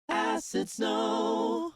Acid snow.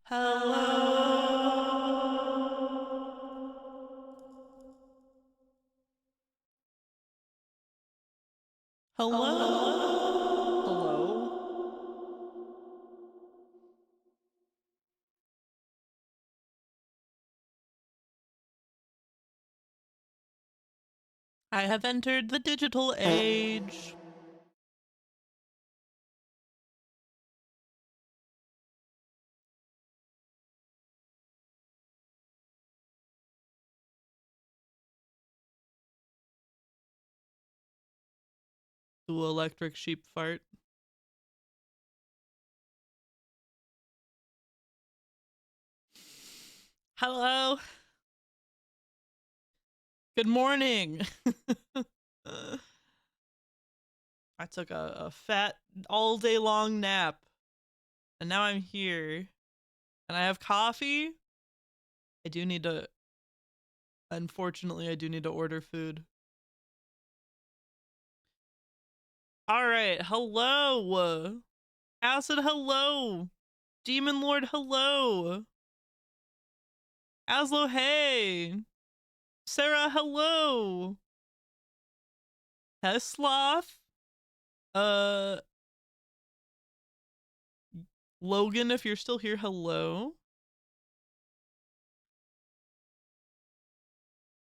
Hello. I have entered the digital age. To electric sheep fart. Hello. Good morning. I took a fat all day long nap. And now I'm here. And I have coffee. I do need to... Unfortunately, I do need to order food. Alright, hello. Acid, hello. Demon Lord, hello. Aslo, hey. Sarah, hello. Hesloth. Logan, if you're still here, hello.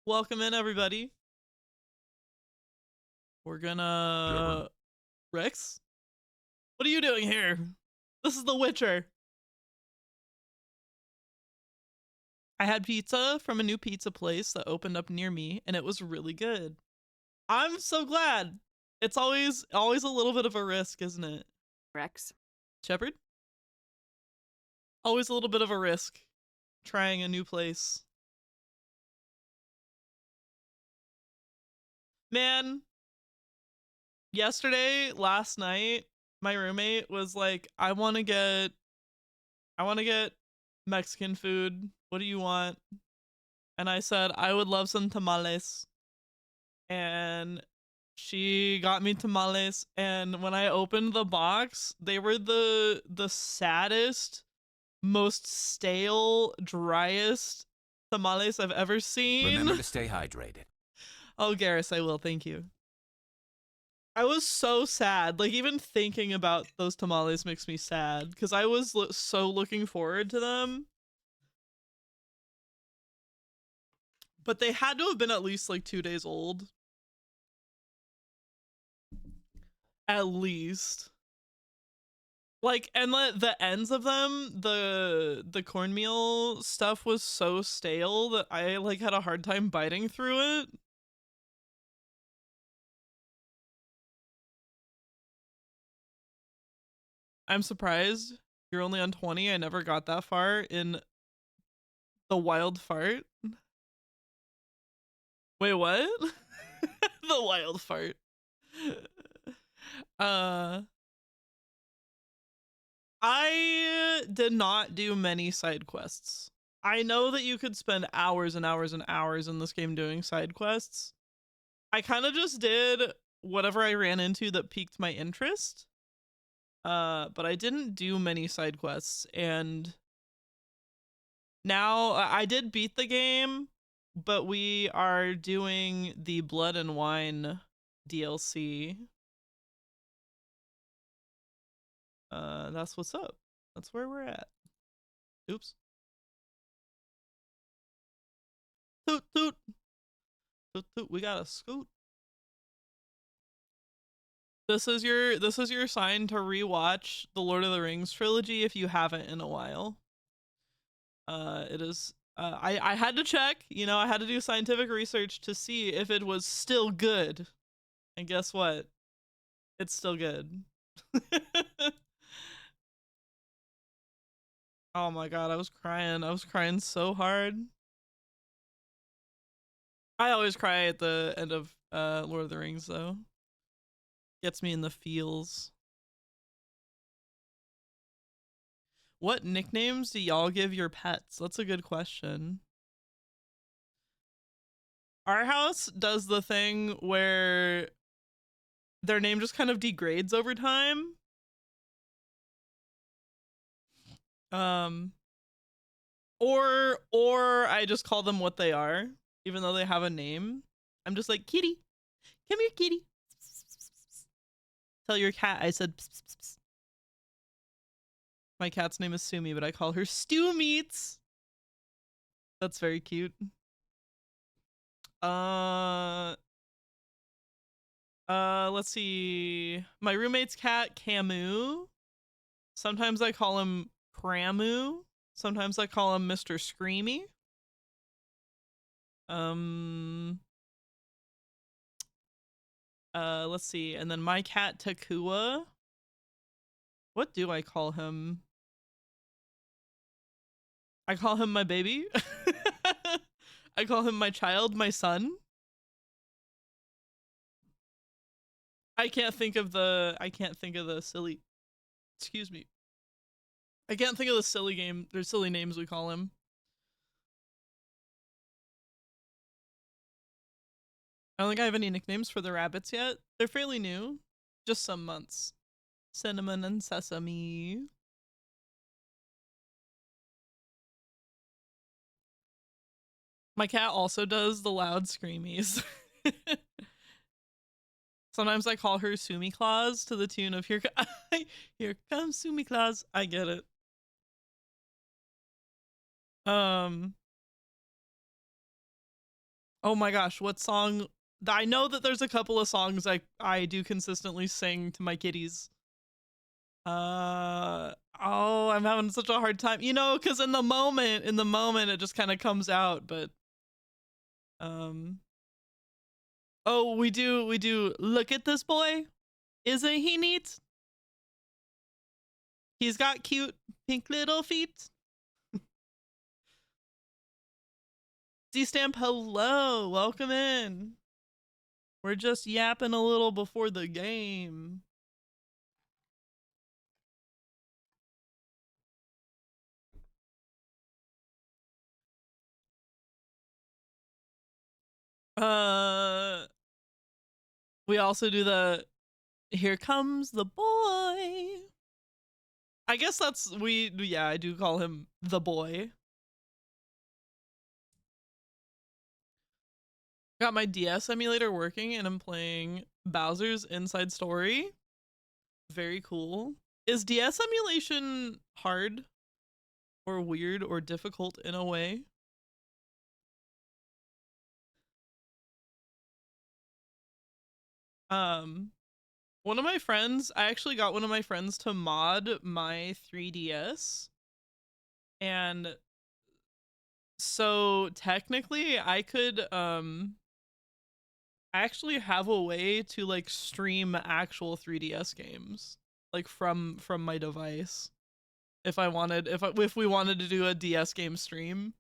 Welcome in, everybody. We're gonna... Rex? What are you doing here? This is The Witcher. I had pizza from a new pizza place that opened up near me, and it was really good. I'm so glad. It's always a little bit of a risk, isn't it? Rex. Shepard? Always a little bit of a risk trying a new place. Man, last night, my roommate was like, I want to get Mexican food. What do you want? And I said, I would love some tamales. And she got me tamales, and when I opened the box, they were the saddest, most stale, driest tamales I've ever seen. Remember to stay hydrated. Oh, Garrus, I will. Thank you. I was so sad. Like, even thinking about those tamales makes me sad, because I was so looking forward to them. But they had to have been at least like 2 days old. At least. Like, and the ends of them, the cornmeal stuff was so stale that I like had a hard time biting through it. I'm surprised you're only on 20. I never got that far in the wild fart. Wait, what? The wild fart. I did not do many side quests. I know that you could spend hours and hours and hours in this game doing side quests. I kind of just did whatever I ran into that piqued my interest. But I didn't do many side quests, and now I did beat the game, but we are doing the Blood and Wine DLC. That's what's up. That's where we're at. Oops. Toot toot. Toot toot. We got a scoot. This is your sign to rewatch the Lord of the Rings trilogy if you haven't in a while. It is I had to check, you know, I had to do scientific research to see if it was still good. And guess what? It's still good. Oh my god, I was crying. I was crying so hard. I always cry at the end of Lord of the Rings though. Gets me in the feels. What nicknames do y'all give your pets? That's a good question. Our house does the thing where their name just kind of degrades over time. Or I just call them what they are, even though they have a name. I'm just like, kitty, come here, kitty. Tell your cat I said pss, pss, pss. My cat's name is Sumi, but I call her Stew Meats. That's very cute. Let's see. My roommate's cat, Camus. Sometimes I call him Cramu. Sometimes I call him Mr. Screamy. Let's see. And then my cat, Takua. What do I call him? I call him my baby. I call him my child, my son. I can't think of the silly, excuse me. I can't think of the silly names we call him. I don't think I have any nicknames for the rabbits yet. They're fairly new. Just some months. Cinnamon and Sesame. My cat also does the loud screamies. Sometimes I call her Sumi Claus to the tune of here comes Sumi Claus. I get it. Oh my gosh, what song? I know that there's a couple of songs I do consistently sing to my kitties. Oh, I'm having such a hard time, you know, because in the moment it just kind of comes out, but oh, we do look at this boy, isn't he neat? He's got cute pink little feet. D-Stamp, hello, welcome in. We're just yapping a little before the game. We also do the here comes the boy. I guess that's yeah, I do call him the boy. Got my DS emulator working and I'm playing Bowser's Inside Story. Very cool. Is DS emulation hard or weird or difficult in a way? One of my friends, I actually got one of my friends to mod my 3DS. And so technically I could I actually have a way to like stream actual 3DS games like from my device if I wanted, if we wanted to do a DS game stream.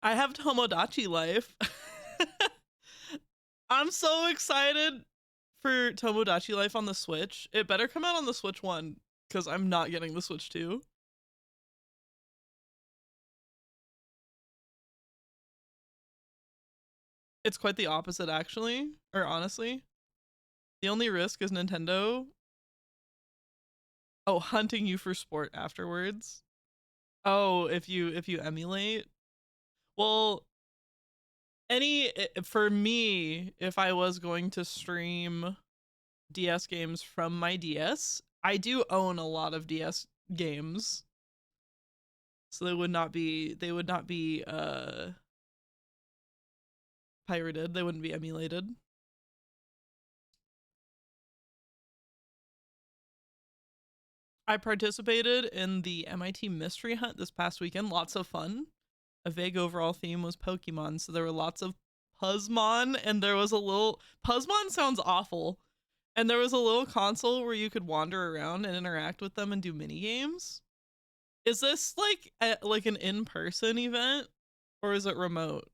I have Tomodachi Life. I'm so excited for Tomodachi Life on the Switch. It better come out on the Switch 1 because I'm not getting the Switch 2. It's quite the opposite, actually, or honestly. The only risk is Nintendo, oh, hunting you for sport afterwards. Oh, if you emulate. Well, for me, if I was going to stream DS games from my DS, I do own a lot of DS games. So they would not be pirated. They wouldn't be emulated. I participated in the MIT Mystery Hunt this past weekend. Lots of fun. A vague overall theme was Pokemon, so there were lots of Puzzmon, and there was a little Puzzmon sounds awful. And there was a little console where you could wander around and interact with them and do mini games. Is this like an in-person event or is it remote?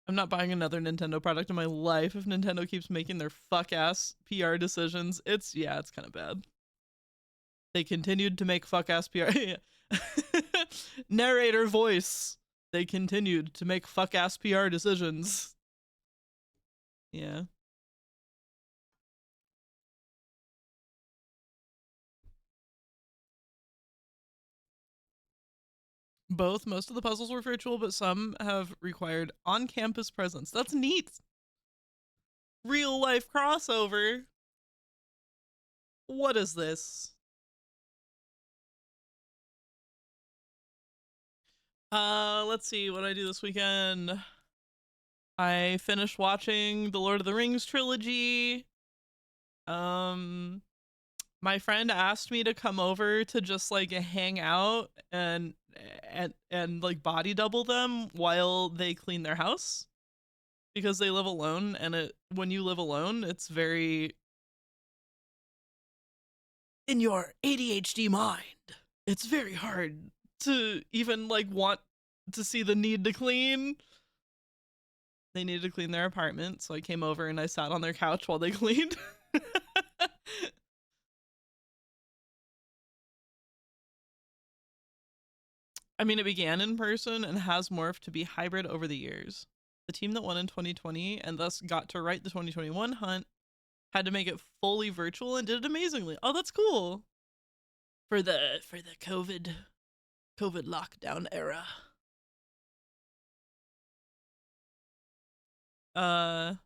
I'm not buying another Nintendo product in my life if Nintendo keeps making their fuck ass PR decisions. It's kind of bad. They continued to make fuck ass PR. Narrator voice. They continued to make fuck ass PR decisions. Yeah. Both. Most of the puzzles were virtual, but some have required on-campus presence. That's neat. Real life crossover. What is this? Let's see what I do this weekend. I finished watching the Lord of the Rings trilogy. My friend asked me to come over to just like hang out and like body double them while they clean their house because they live alone, and when you live alone, it's very in your ADHD mind. It's very hard to even like want to see the need to clean. They needed to clean their apartment, so I came over and I sat on their couch while they cleaned. I mean, it began in person and has morphed to be hybrid over the years. The team that won in 2020 and thus got to write the 2021 hunt had to make it fully virtual and did it amazingly. Oh, that's cool. For the COVID lockdown era. And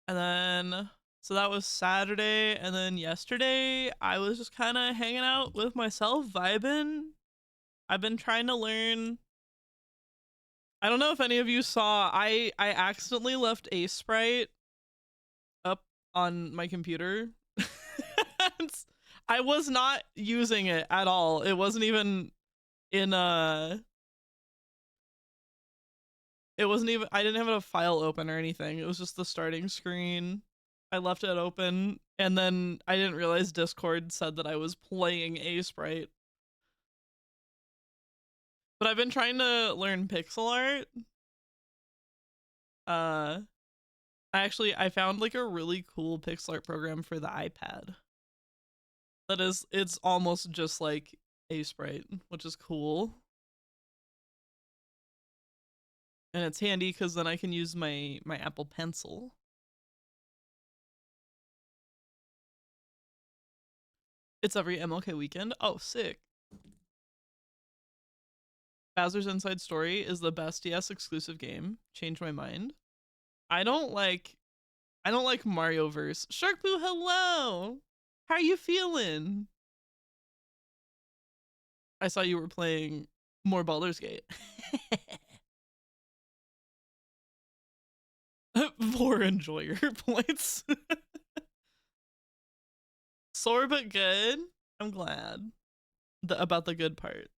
then so that was Saturday, and then yesterday I was just kind of hanging out with myself, vibing. I've been trying to learn. I don't know if any of you saw, I accidentally left Aseprite up on my computer. I was not using it at all. It wasn't even in it wasn't even, I didn't have a file open or anything. It was just the starting screen. I left it open, and then I didn't realize Discord said that I was playing Aseprite. But I've been trying to learn pixel art. I found like a really cool pixel art program for the iPad. It's almost just like Aseprite, which is cool. And it's handy because then I can use my Apple Pencil. It's every MLK weekend. Oh, sick. Bowser's Inside Story is the best DS exclusive game. Changed my mind. I don't like Marioverse. Sharkboo, hello. How are you feeling? I saw you were playing more Baldur's Gate. 4 enjoyer points. Sore but good. I'm glad about the good part.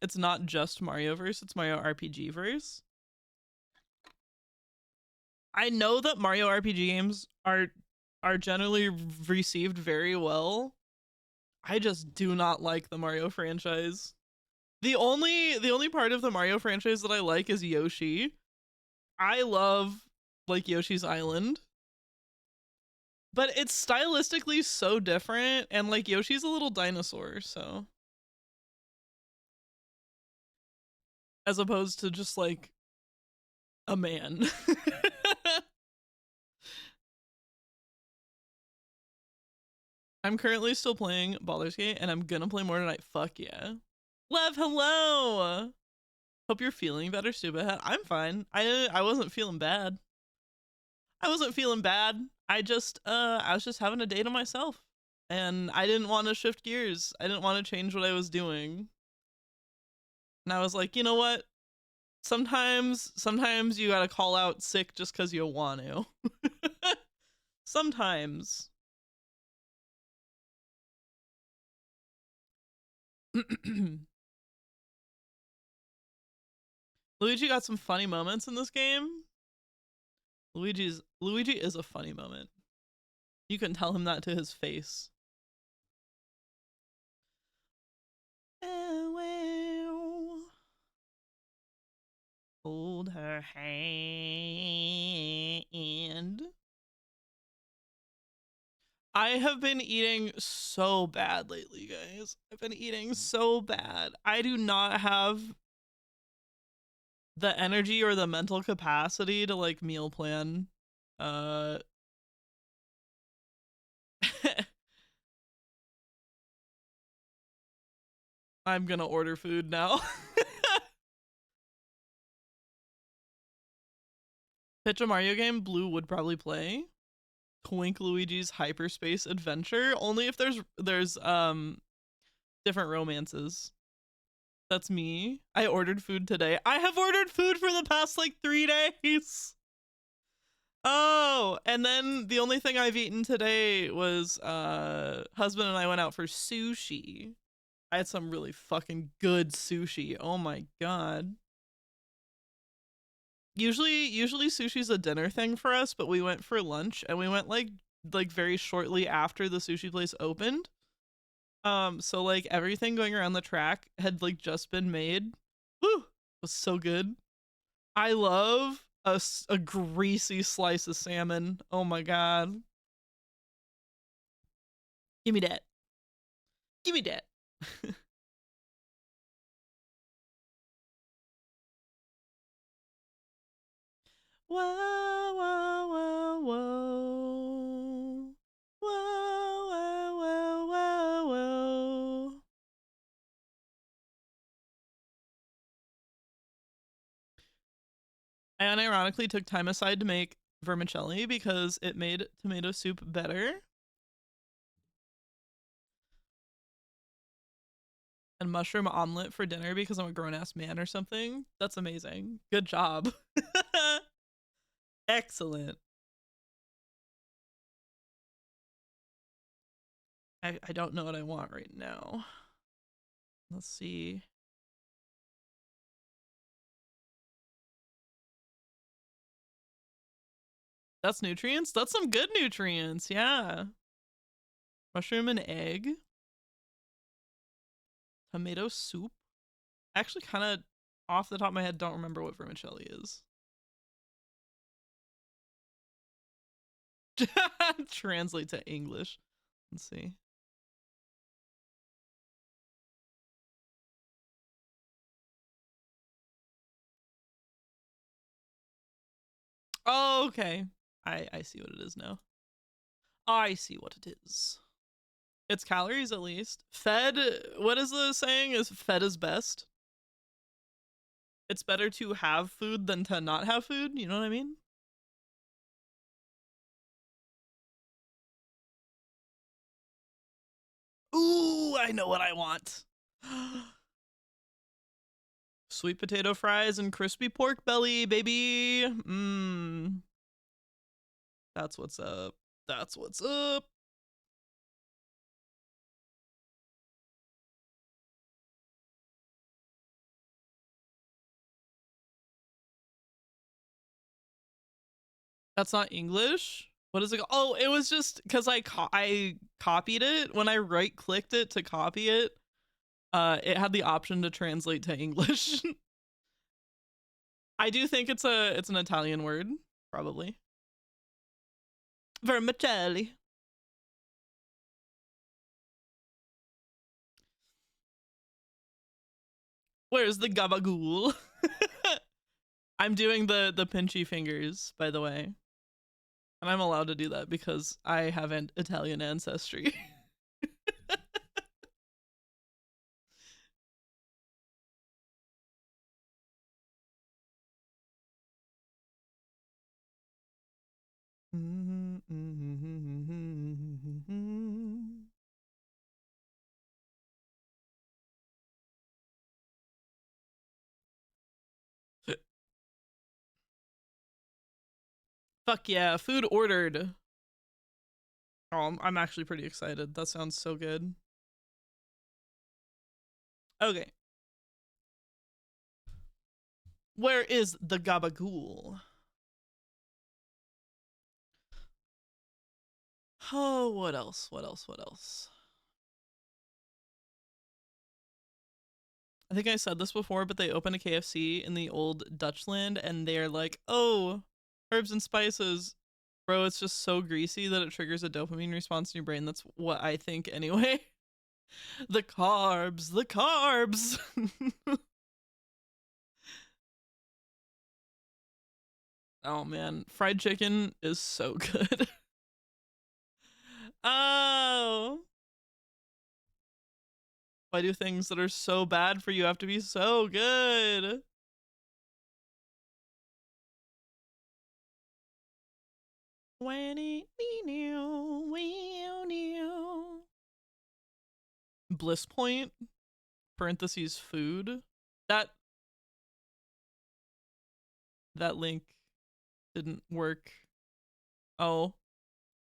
It's not just Marioverse, it's Mario RPG verse. I know that Mario RPG games are generally received very well. I just do not like the Mario franchise. The only part of the Mario franchise that I like is Yoshi. I love like Yoshi's Island. But it's stylistically so different, and like Yoshi's a little dinosaur, so as opposed to just like a man. I'm currently still playing Baldur's Gate, and I'm gonna play more tonight. Fuck yeah. Lev, hello! Hope you're feeling better, stupid head. I'm fine. I wasn't feeling bad. I wasn't feeling bad. I was just having a day to myself. And I didn't want to shift gears. I didn't want to change what I was doing. And I was like, you know what? Sometimes you gotta call out sick just because you want to. Sometimes. Luigi got some funny moments in this game. Luigi is a funny moment. You can tell him that to his face. Hold her hand. I have been eating so bad lately, guys. I've been eating so bad. I do not have the energy or the mental capacity to like meal plan. I'm gonna order food now. Pitch a Mario game Blue would probably play. Twink Luigi's Hyperspace Adventure. Only if there's different romances. That's me. I ordered food today. I have ordered food for the past like 3 days. Oh, and then the only thing I've eaten today was husband and I went out for sushi. I had some really fucking good sushi. Oh my god. Usually sushi's a dinner thing for us, but we went for lunch and we went like very shortly after the sushi place opened. So like everything going around the track had like just been made. Woo! It was so good. I love a greasy slice of salmon. Oh my god. Give me that. Give me that. Whoa, whoa, whoa, whoa. Whoa, whoa, whoa, whoa, whoa. I unironically took time aside to make vermicelli because it made tomato soup better. And mushroom omelet for dinner because I'm a grown-ass man or something. That's amazing. Good job. Excellent. I don't know what I want right now. Let's see. That's nutrients? That's some good nutrients, yeah. Mushroom and egg. Tomato soup. Actually, kind of off the top of my head, don't remember what vermicelli is. Translate to English. Let's see. Oh, okay. I see what it is now. I see what it is. It's calories at least. Fed, what is the saying? Is fed is best? It's better to have food than to not have food. You know what I mean? Ooh, I know what I want. Sweet potato fries and crispy pork belly, baby. Mmm. That's what's up. That's what's up. That's not English. What is it? Oh, it was just because I copied it. When I right clicked it to copy it, it had the option to translate to English. I do think it's an Italian word, probably. Vermicelli. Where's the gabagool? I'm doing the pinchy fingers, by the way. And I'm allowed to do that because I have an Italian ancestry. Fuck yeah, food ordered. Oh, I'm actually pretty excited. That sounds so good. Okay. Where is the gabagool? Oh, what else? What else? What else? I think I said this before, but they opened a KFC in the old Dutchland and they're like, oh, herbs and spices. Bro, it's just so greasy that it triggers a dopamine response in your brain. That's what I think anyway. The carbs, the carbs. Oh man, fried chicken is so good. Oh. Why do things that are so bad for you have to be so good? Bliss Point, parentheses food. That link didn't work. Oh,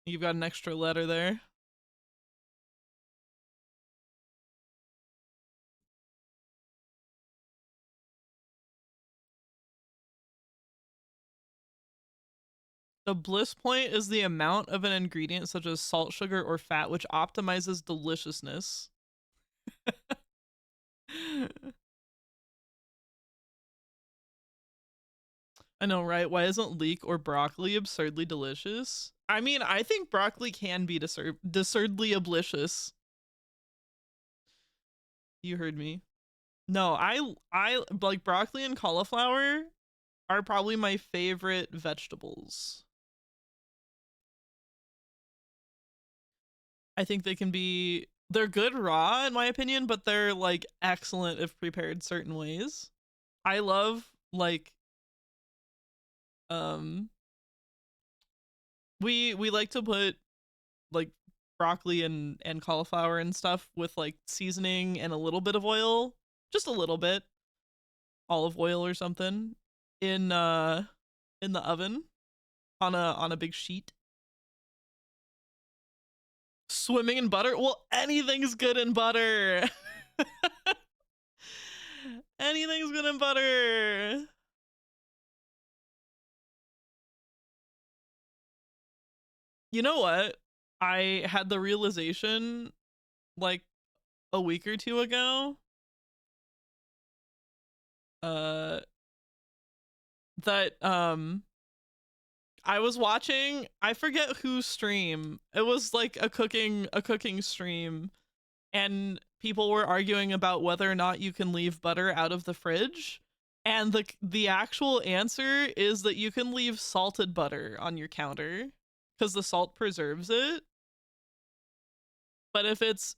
you've got an extra letter there. The bliss point is the amount of an ingredient such as salt, sugar, or fat which optimizes deliciousness. I know, right? Why isn't leek or broccoli absurdly delicious? I mean, I think broccoli can be absurdly oblicious. You heard me. No, I like broccoli and cauliflower are probably my favorite vegetables. I think they're good raw in my opinion, but they're like excellent if prepared certain ways. I love like we like to put like broccoli and cauliflower and stuff with like seasoning and a little bit of oil, just a little bit, olive oil or something in the oven on a big sheet. Swimming in butter? Well, anything's good in butter. Anything's good in butter. You know what? I had the realization like a week or two ago that I was watching, I forget whose stream. It was like a cooking stream, and people were arguing about whether or not you can leave butter out of the fridge. And the actual answer is that you can leave salted butter on your counter because the salt preserves it. But if it's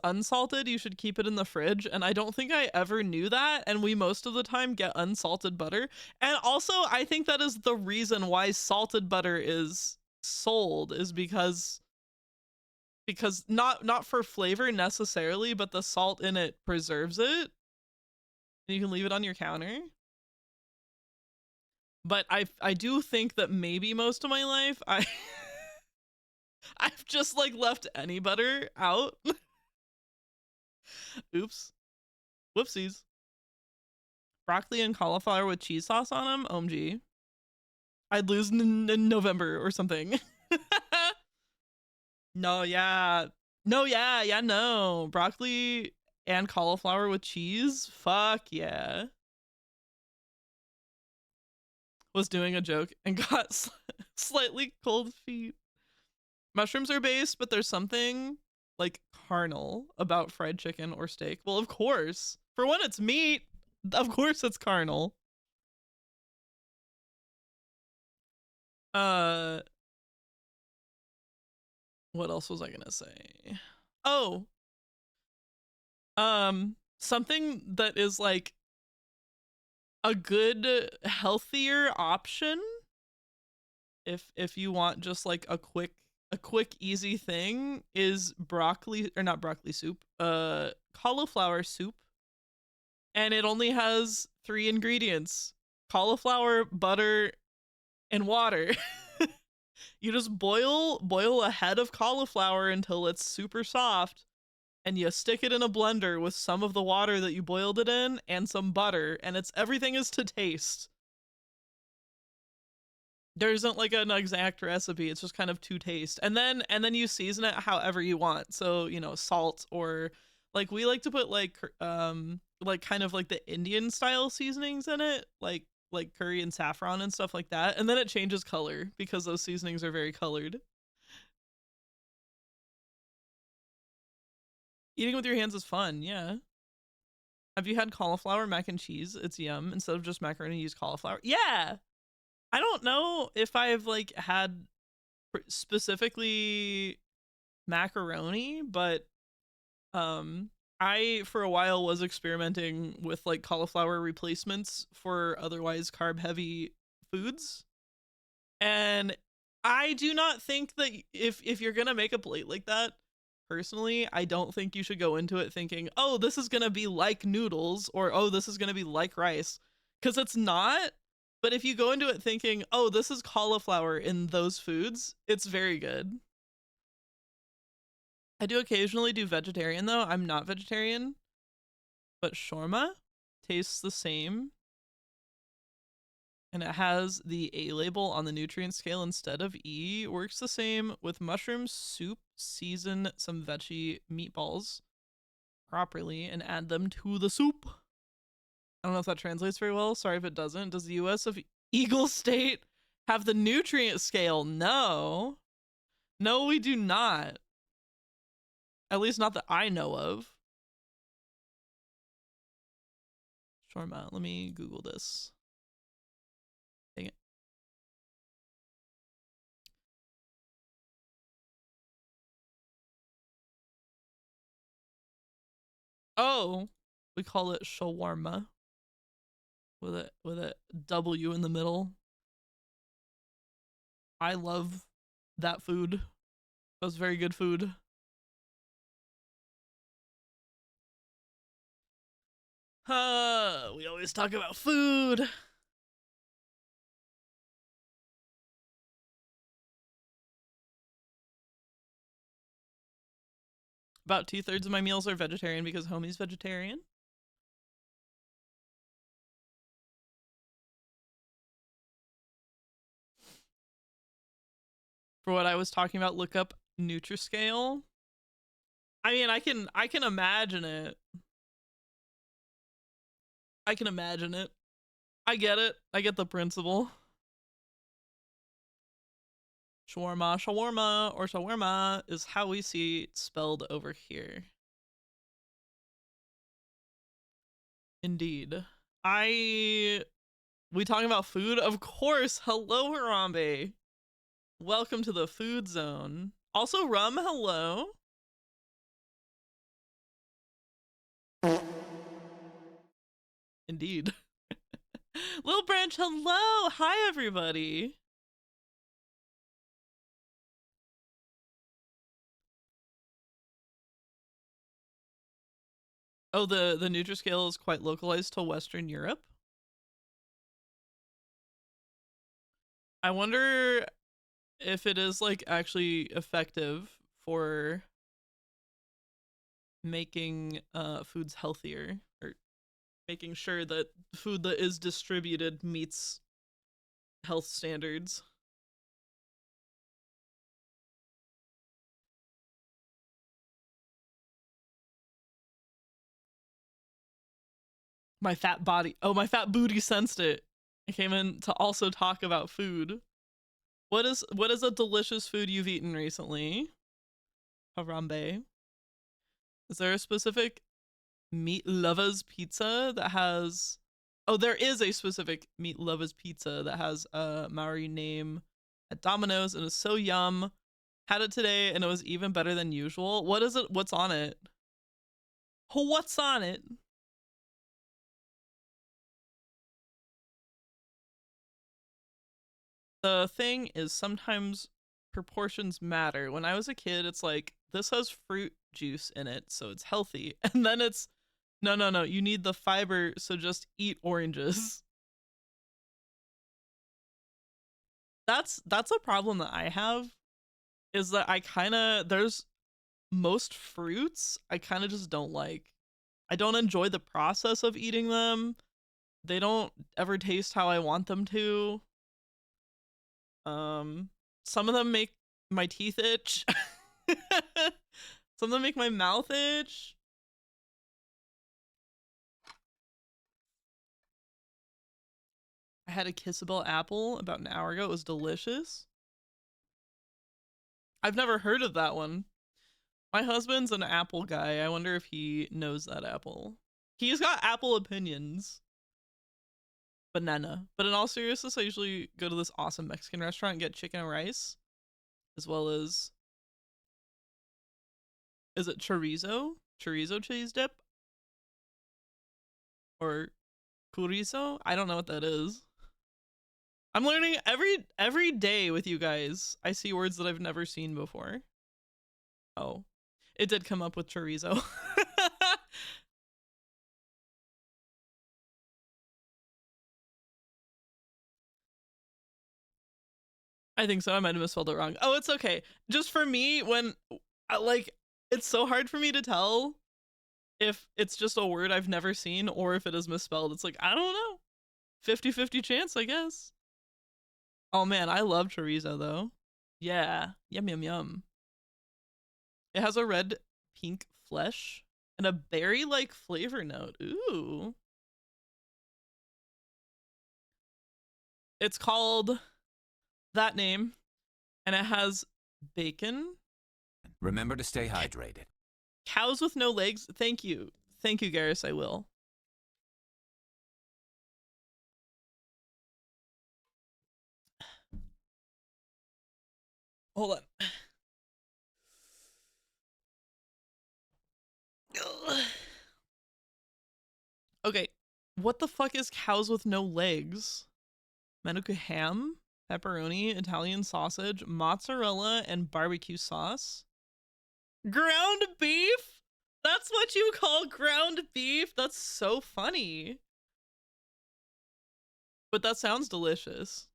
unsalted, you should keep it in the fridge. And I don't think I ever knew that. And we most of the time get unsalted butter. And also, I think that is the reason why salted butter is sold, is because not for flavor necessarily, but the salt in it preserves it. And you can leave it on your counter. But I do think that maybe most of my life I've just like left any butter out. Oops. Whoopsies. Broccoli and cauliflower with cheese sauce on them? OMG. I'd lose in November or something. No, yeah. No, yeah, no. Broccoli and cauliflower with cheese? Fuck yeah. Was doing a joke and got slightly cold feet. Mushrooms are based, but there's something like carnal about fried chicken or steak. Well, of course. For when it's meat, of course it's carnal. What else was I gonna say? Oh, something that is like a good healthier option if you want just like a quick easy thing is broccoli, or not broccoli soup, cauliflower soup. And it only has 3 ingredients: cauliflower, butter, and water. You just boil a head of cauliflower until it's super soft, and you stick it in a blender with some of the water that you boiled it in and some butter, and everything is to taste. There isn't like an exact recipe, it's just kind of to taste. And then you season it however you want. So, you know, salt, or like we like to put like kind of like the Indian style seasonings in it, like curry and saffron and stuff like that. And then it changes color because those seasonings are very colored. Eating with your hands is fun, yeah. Have you had cauliflower mac and cheese? It's yum. Instead of just macaroni, use cauliflower. Yeah. I don't know if I've like had specifically macaroni, but I for a while was experimenting with like cauliflower replacements for otherwise carb heavy foods. And I do not think that if you're going to make a plate like that, personally, I don't think you should go into it thinking, "Oh, this is going to be like noodles," or "Oh, this is going to be like rice." Cuz it's not. But if you go into it thinking, "Oh, this is cauliflower in those foods," it's very good. I do occasionally do vegetarian though. I'm not vegetarian, but shawarma tastes the same. And it has the A label on the nutrient scale instead of E. Works the same with mushroom soup. Season some veggie meatballs properly and add them to the soup. I don't know if that translates very well. Sorry if it doesn't. Does the US of Eagle State have the nutrient scale? No. No, we do not. At least not that I know of. Shawarma. Let me Google this. Dang it. Oh, we call it shawarma with a W in the middle. I love that food. That was very good food. We always talk about food. About 2/3 of my meals are vegetarian because homie's vegetarian. For what I was talking about, look up Nutriscale. I mean, I can imagine it. I can imagine it. I get it. I get the principle. Shawarma, shawarma, or shawarma is how we see it spelled over here. Indeed. We talking about food? Of course. Hello, Harambe. Welcome to the food zone. Also, Rum, hello. Indeed. Lil Branch, hello. Hi, everybody. Oh, the Nutriscale is quite localized to Western Europe. I wonder if it is like actually effective for making foods healthier or making sure that food that is distributed meets health standards. My fat body. Oh, my fat booty sensed it. I came in to also talk about food. What is a delicious food you've eaten recently? Harambe. Is there a specific Meat Lovers pizza that has? Oh, there is a specific Meat Lovers pizza that has a Maori name at Domino's and it's so yum. Had it today and it was even better than usual. What is it? What's on it? What's on it? The thing is sometimes proportions matter. When I was a kid, it's like this has fruit juice in it, so it's healthy. And then it's no, you need the fiber, so just eat oranges. That's a problem that I have is that I kind of there's most fruits I kind of just don't like. I don't enjoy the process of eating them. They don't ever taste how I want them to. Um, some of them make my teeth itch. Some of them make my mouth itch. I had a Kissabelle apple about an hour ago. It was delicious. I've never heard of that one. My husband's an apple guy. I wonder if he knows that apple. He's got apple opinions. Banana. But in all seriousness, I usually go to this awesome Mexican restaurant and get chicken and rice, as well as, is it chorizo? chorizo cheese dip or chorizo. I don't know what that is. I'm learning every day with you guys. I see words that I've never seen before. Oh, it did come up with chorizo. I think so. I might have misspelled it wrong. Oh, it's okay. Just for me, when like, it's so hard for me to tell if it's just a word I've never seen or if it is misspelled. It's like, I don't know. 50-50 chance, I guess. Oh man, I love chorizo though. Yeah. Yum, yum, yum. It has a red pink flesh and a berry-like flavor note. Ooh. It's called that name, and it has bacon. Remember to stay hydrated. Cows with no legs. Thank you. Thank you, Garrus. I will. Hold on. Okay. What the fuck is cows with no legs? Manuka ham, pepperoni, Italian sausage, mozzarella, and barbecue sauce. Ground beef? That's what you call ground beef? That's so funny. But that sounds delicious.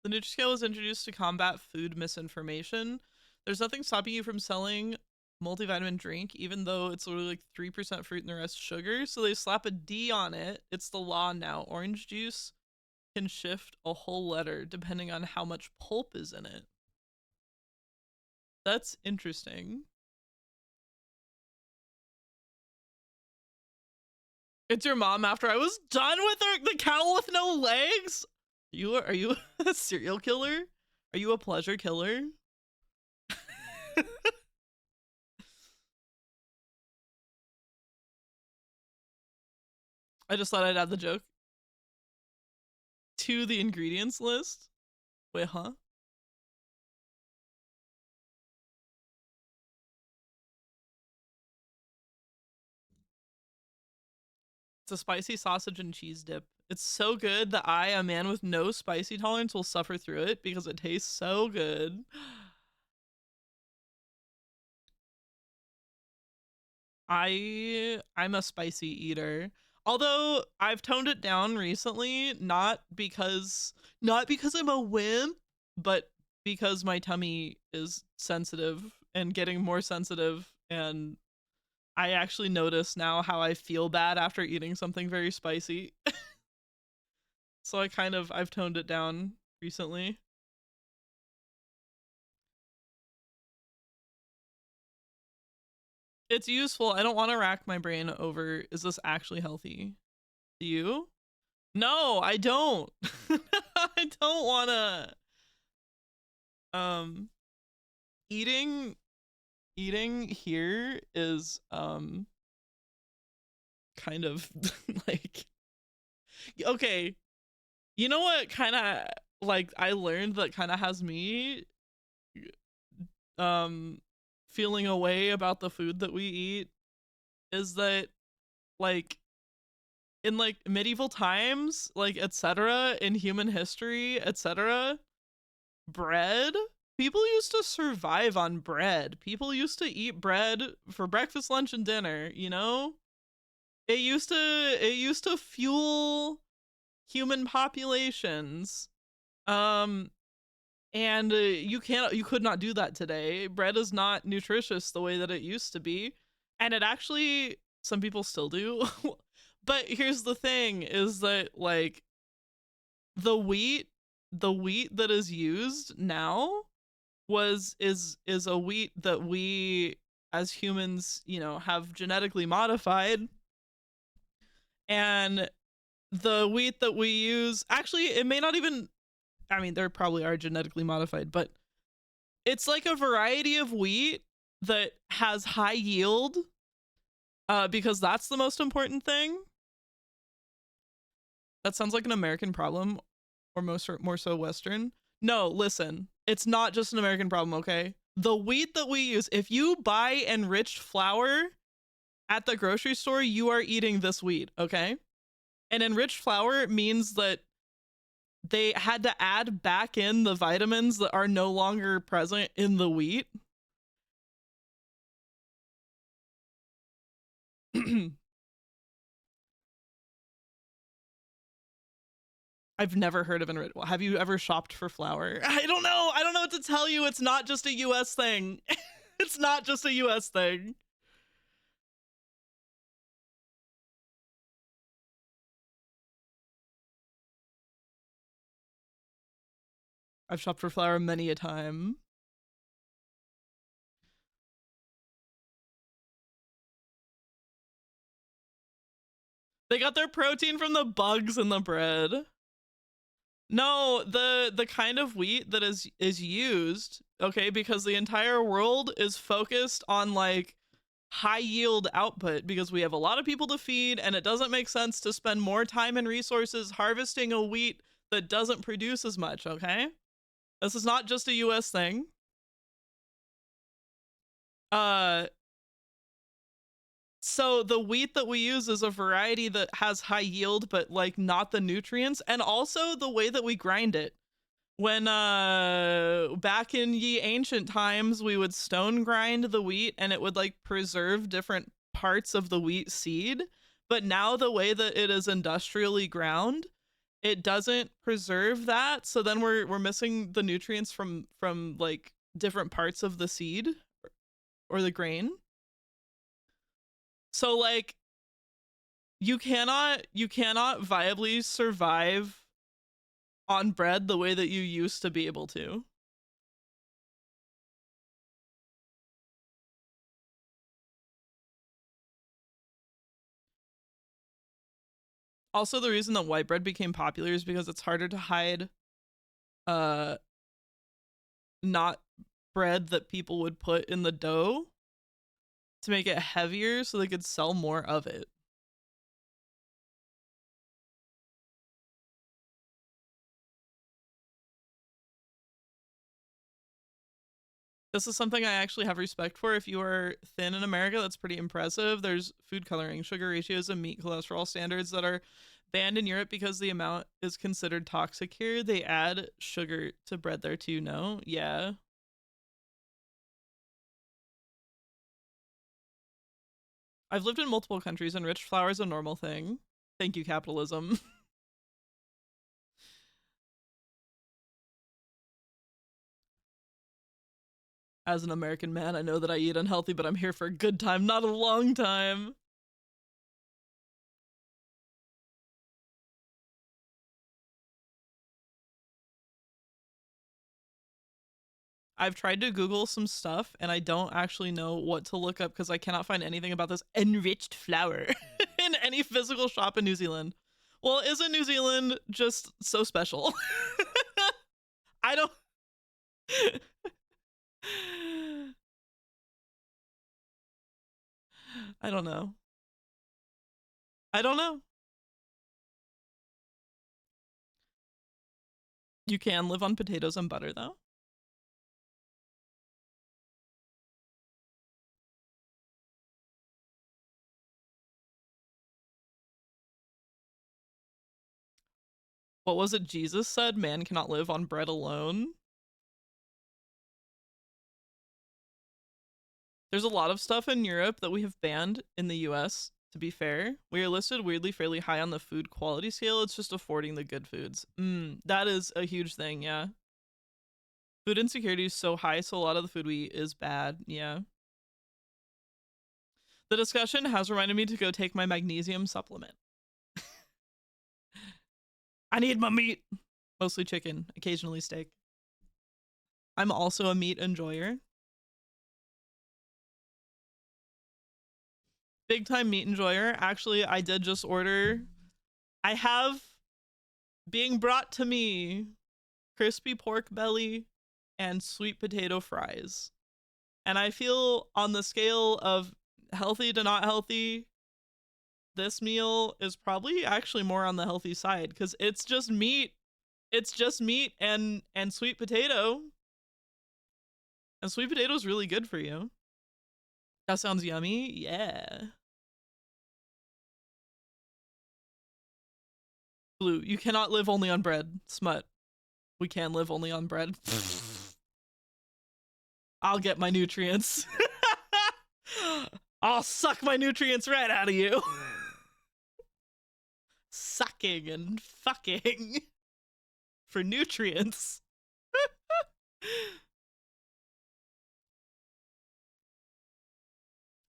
The Nutri-Scale was introduced to combat food misinformation. There's nothing stopping you from selling multivitamin drink, even though it's literally like 3% fruit and the rest sugar. So they slap a D on it. It's the law now. Orange juice can shift a whole letter depending on how much pulp is in it. That's interesting. It's your mom after I was done with her, the cow with no legs. Are you a serial killer? Are you a pleasure killer? I just thought I'd add the joke to the ingredients list. Wait, huh? It's a spicy sausage and cheese dip. It's so good that I, a man with no spicy tolerance, will suffer through it because it tastes so good. I'm a spicy eater. Although I've toned it down recently, not because I'm a wimp, but because my tummy is sensitive and getting more sensitive, and I actually notice now how I feel bad after eating something very spicy. So I've toned it down recently. It's useful. I don't want to rack my brain over, is this actually healthy? Do you? No, I don't. I don't want to. Eating here is kind of like, okay, you know what kind of like I learned that kind of has me feeling a way about the food that we eat is that, like, in like medieval times, like, etc., in human history, etc., bread, people used to survive on bread. People used to eat bread for breakfast, lunch, and dinner, you know? It used to fuel human populations. And you could not do that today. Bread is not nutritious the way that it used to be, and it actually, some people still do. But here's the thing, is that, like, the wheat that is used now is a wheat that we as humans, you know, have genetically modified. And the wheat that we use, actually, it may not even, I mean, there probably are genetically modified, but it's like a variety of wheat that has high yield, because that's the most important thing. That sounds like an American problem, or more so Western. No, listen, it's not just an American problem, okay? The wheat that we use, if you buy enriched flour at the grocery store, you are eating this wheat, okay? And enriched flour means that they had to add back in the vitamins that are no longer present in the wheat. I've never heard of enriched. Have you ever shopped for flour? I don't know. I don't know what to tell you. It's not just a US thing. It's not just a US thing. I've shopped for flour many a time. They got their protein from the bugs in the bread. No, the kind of wheat that is used, okay, because the entire world is focused on like high yield output because we have a lot of people to feed, and it doesn't make sense to spend more time and resources harvesting a wheat that doesn't produce as much, okay? This is not just a US thing. So the wheat that we use is a variety that has high yield, but like not the nutrients, and also the way that we grind it. When back in ye ancient times, we would stone grind the wheat and it would like preserve different parts of the wheat seed. But now the way that it is industrially ground, it doesn't preserve that. So then we're missing the nutrients from like different parts of the seed or the grain. So like you cannot viably survive on bread the way that you used to be able to. Also, the reason that white bread became popular is because it's harder to hide not bread that people would put in the dough to make it heavier so they could sell more of it. This is something I actually have respect for. If you are thin in America, that's pretty impressive. There's food coloring, sugar ratios, and meat cholesterol standards that are banned in Europe because the amount is considered toxic here. They add sugar to bread there too, no? Yeah. I've lived in multiple countries and rich flour is a normal thing. Thank you, capitalism. As an American man, I know that I eat unhealthy, but I'm here for a good time, not a long time. I've tried to Google some stuff and I don't actually know what to look up because I cannot find anything about this enriched flour in any physical shop in New Zealand. Well, isn't New Zealand just so special? I don't. I don't know. I don't know. You can live on potatoes and butter, though. What was it Jesus said? Man cannot live on bread alone. There's a lot of stuff in Europe that we have banned in the US, to be fair. We are listed weirdly fairly high on the food quality scale. It's just affording the good foods. That is a huge thing, yeah. Food insecurity is so high, so a lot of the food we eat is bad, yeah. The discussion has reminded me to go take my magnesium supplement. I need my meat. Mostly chicken, occasionally steak. I'm also a meat enjoyer. Big time meat enjoyer. Actually, I did just order. I have being brought to me crispy pork belly and sweet potato fries. And I feel on the scale of healthy to not healthy, this meal is probably actually more on the healthy side because it's just meat. It's just meat and sweet potato. And sweet potato is really good for you. That sounds yummy. Yeah. Blue, you cannot live only on bread. Smut, we can live only on bread. I'll get my nutrients. I'll suck my nutrients right out of you. Sucking and fucking for nutrients.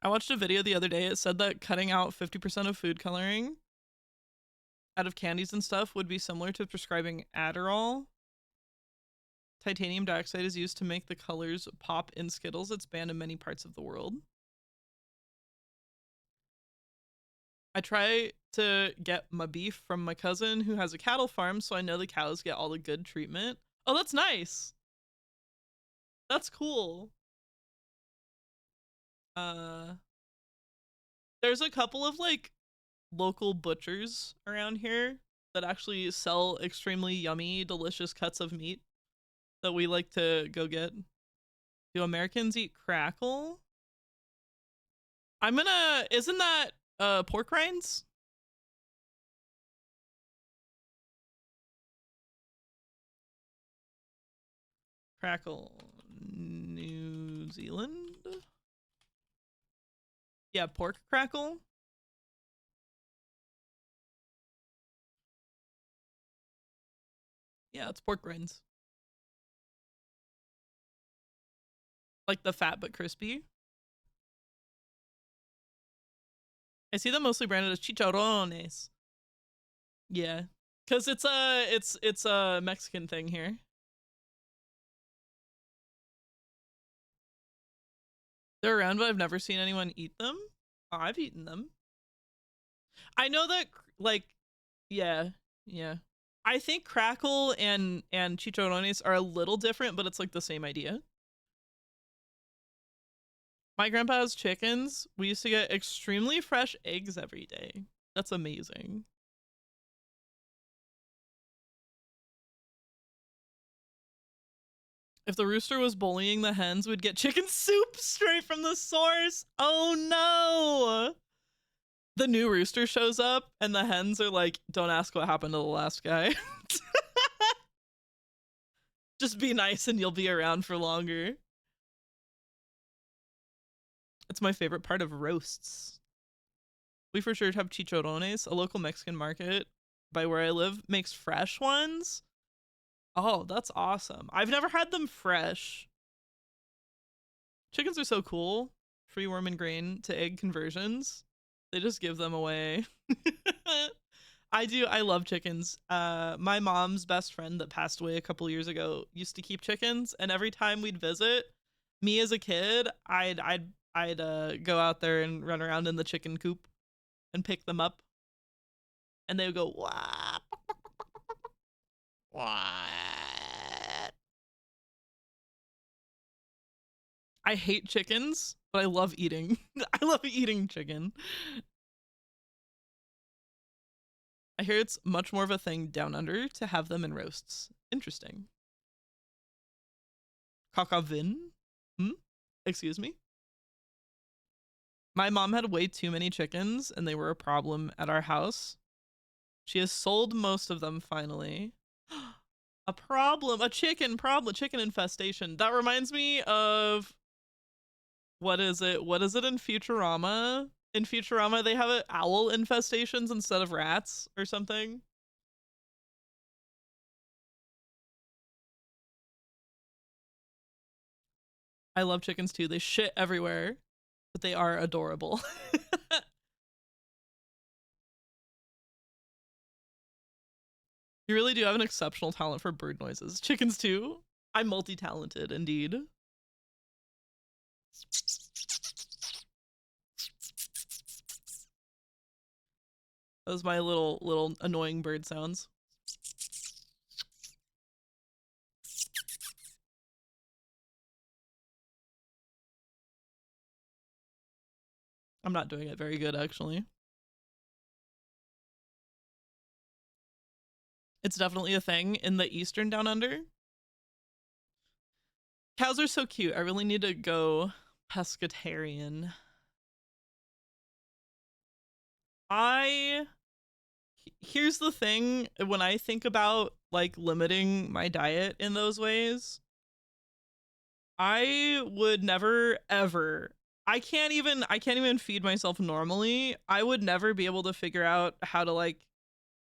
I watched a video the other day. It said that cutting out 50% of food coloring out of candies and stuff would be similar to prescribing Adderall. Titanium dioxide is used to make the colors pop in Skittles. It's banned in many parts of the world. I try to get my beef from my cousin who has a cattle farm, so I know the cows get all the good treatment. Oh, that's nice. That's cool. There's a couple of like local butchers around here that actually sell extremely yummy, delicious cuts of meat that we like to go get. Do Americans eat crackle? Isn't that pork rinds? Crackle, New Zealand? Yeah, pork crackle. Yeah, it's pork rinds. Like the fat but crispy. I see them mostly branded as chicharrones. Yeah, because it's a Mexican thing here. They're around, but I've never seen anyone eat them. Oh, I've eaten them. I know that, like, yeah. I think crackle and chicharrones are a little different, but it's like the same idea. My grandpa has chickens. We used to get extremely fresh eggs every day. That's amazing. If the rooster was bullying the hens, we'd get chicken soup straight from the source. Oh no! The new rooster shows up and the hens are like, don't ask what happened to the last guy. Just be nice and you'll be around for longer. It's my favorite part of roasts. We for sure have chicharrones. A local Mexican market by where I live makes fresh ones. Oh, that's awesome. I've never had them fresh. Chickens are so cool. Free worm and grain to egg conversions. They just give them away. I love chickens. My mom's best friend that passed away a couple years ago used to keep chickens, and every time we'd visit, me as a kid, I'd go out there and run around in the chicken coop and pick them up, and they would go wah. What? I hate chickens, but I love eating. I love eating chicken. I hear it's much more of a thing down under to have them in roasts. Interesting. Kakavin? Excuse me? My mom had way too many chickens and they were a problem at our house. She has sold most of them finally. A problem, a chicken problem, chicken infestation. That reminds me of, what is it in Futurama? In Futurama, they have owl infestations instead of rats or something. I love chickens too. They shit everywhere, but they are adorable. You really do have an exceptional talent for bird noises. Chickens too. I'm multi-talented indeed. Those my little annoying bird sounds. I'm not doing it very good, actually. It's definitely a thing in the Eastern Down Under. Cows are so cute. I really need to go pescatarian. Here's the thing, when I think about like limiting my diet in those ways, I would never ever, I can't even feed myself normally. I would never be able to figure out how to like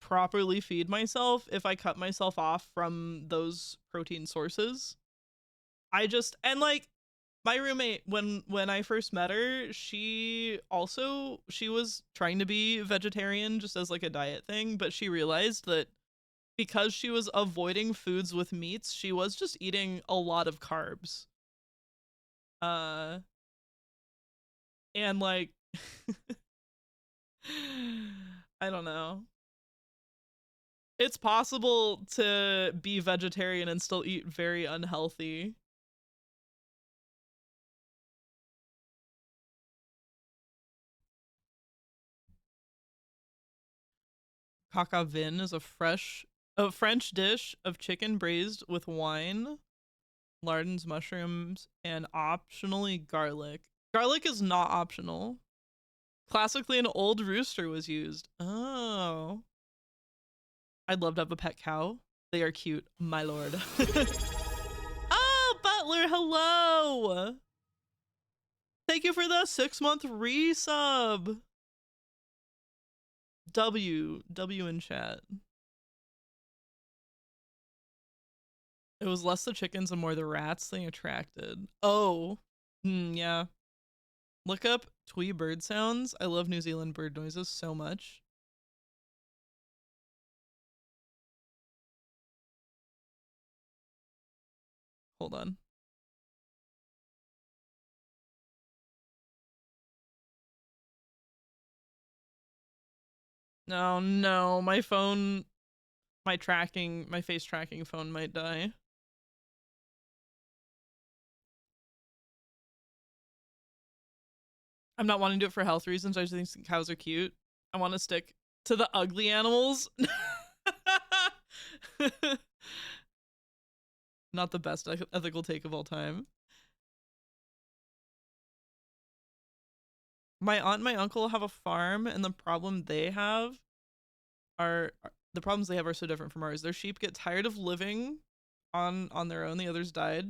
properly feed myself if I cut myself off from those protein sources. And like my roommate, when I first met her, she was trying to be vegetarian just as like a diet thing, but she realized that because she was avoiding foods with meats, she was just eating a lot of carbs. Uh and like I don't know. It's possible to be vegetarian and still eat very unhealthy. Coq au vin is a French dish of chicken braised with wine, lardons, mushrooms, and optionally garlic. Garlic is not optional. Classically, an old rooster was used. Oh. I'd love to have a pet cow. They are cute, my lord. Oh, Butler, hello. Thank you for the 6-month resub. W in chat. It was less the chickens and more the rats they attracted. Oh, yeah. Look up twee bird sounds. I love New Zealand bird noises so much. Hold on. No, no, my phone, my face tracking phone might die. I'm not wanting to do it for health reasons. I just think cows are cute. I want to stick to the ugly animals. Not the best ethical take of all time. My aunt and my uncle have a farm, and the problems they have are so different from ours. Their sheep get tired of living on their own. The others died.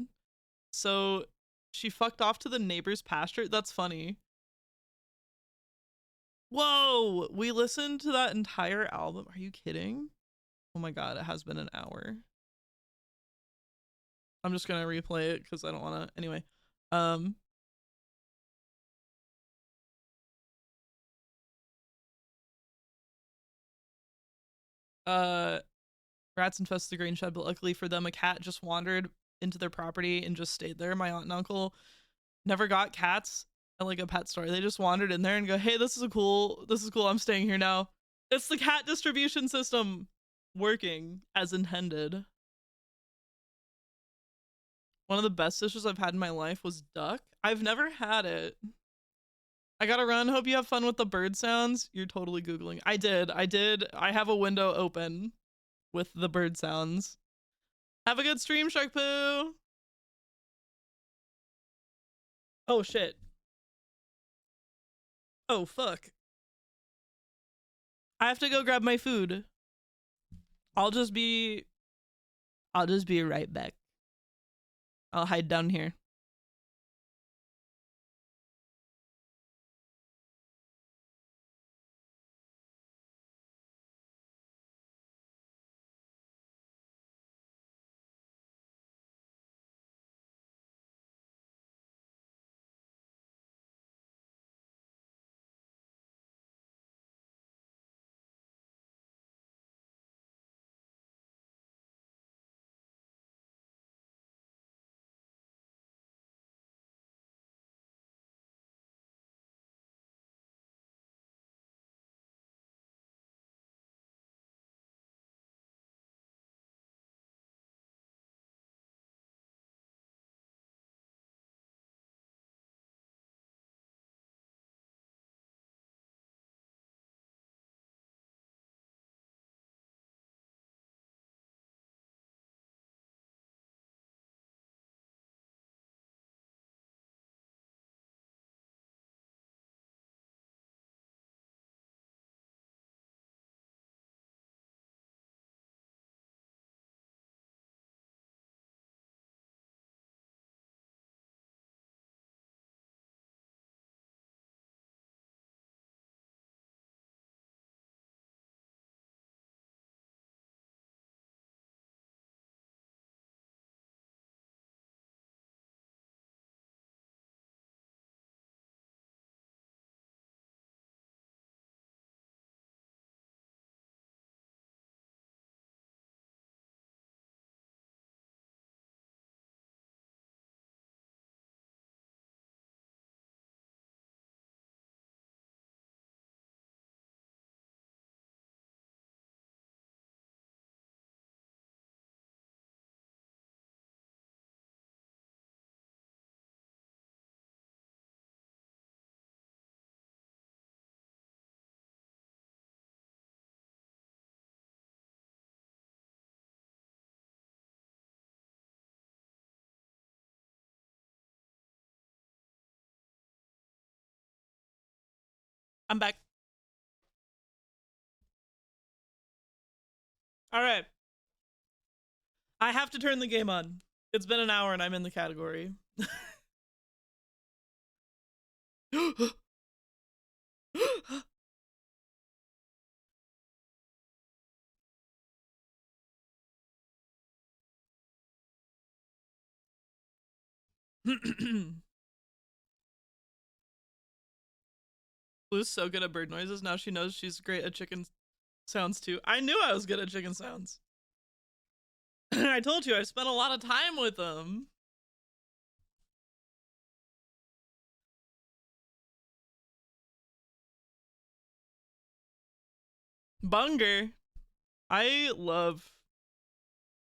So she fucked off to the neighbor's pasture. That's funny. Whoa, we listened to that entire album. Are you kidding? Oh my god, it has been an hour. I'm just gonna replay it because I don't want to. Anyway, rats infested the grain shed, but luckily for them, a cat just wandered into their property and just stayed there. My aunt and uncle never got cats at like a pet store. They just wandered in there and go, "Hey, this is cool. I'm staying here now." It's the cat distribution system working as intended. One of the best dishes I've had in my life was duck. I've never had it. I gotta run. Hope you have fun with the bird sounds. You're totally Googling. I did. I have a window open with the bird sounds. Have a good stream, Shark Poo. Oh, shit. Oh, fuck. I have to go grab my food. I'll just be right back. I'll hide down here. I'm back. All right. I have to turn the game on. It's been an hour and I'm in the category. Blue's so good at bird noises. Now she knows she's great at chicken sounds too. I knew I was good at chicken sounds. I told you I spent a lot of time with them. Bunger. I love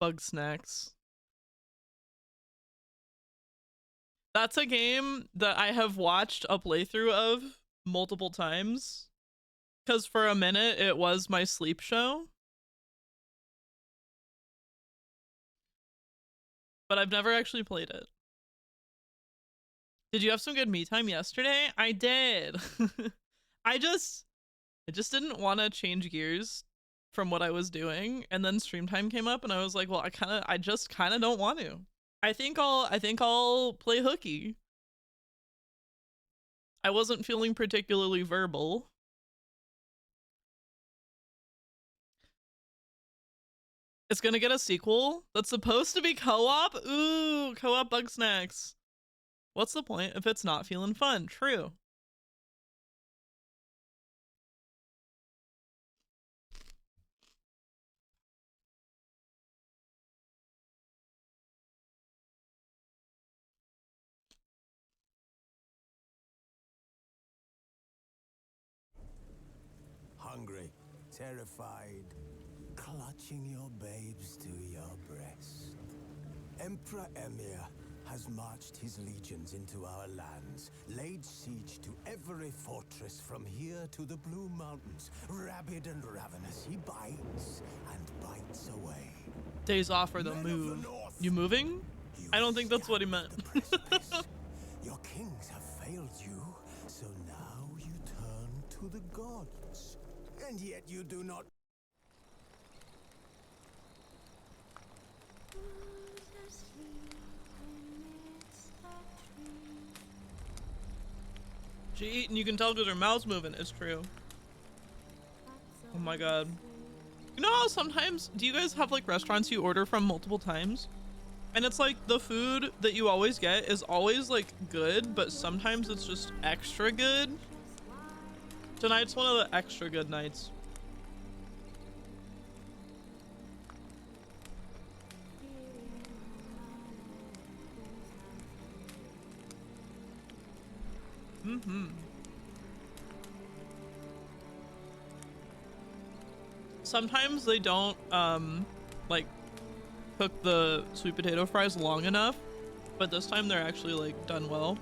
Bugsnax. That's a game that I have watched a playthrough of multiple times. Because for a minute, it was my sleep show. But I've never actually played it. Did you have some good me time yesterday? I did. I just didn't want to change gears from what I was doing, and then stream time came up and I was like, well, I just kind of don't want to. I think I'll play hooky. I wasn't feeling particularly verbal. It's gonna get a sequel that's supposed to be co-op? Ooh, co-op Bugsnax. What's the point if it's not feeling fun? True. Hungry, terrified, clutching your babes to your breast. Emperor Emir has marched his legions into our lands, laid siege to every fortress from here to the Blue Mountains. Rabid and ravenous, he bites and bites away. Days off or the move. You moving? I don't think that's what he meant. Your kings have failed you, so now you turn to the gods. And yet you do not. She eating, you can tell because her mouth's moving. It's true. Oh my god. You know how sometimes, do you guys have like restaurants you order from multiple times? And it's like the food that you always get is always like good, but sometimes it's just extra good. Tonight's one of the extra good nights. Sometimes they don't like cook the sweet potato fries long enough, but this time they're actually like done well.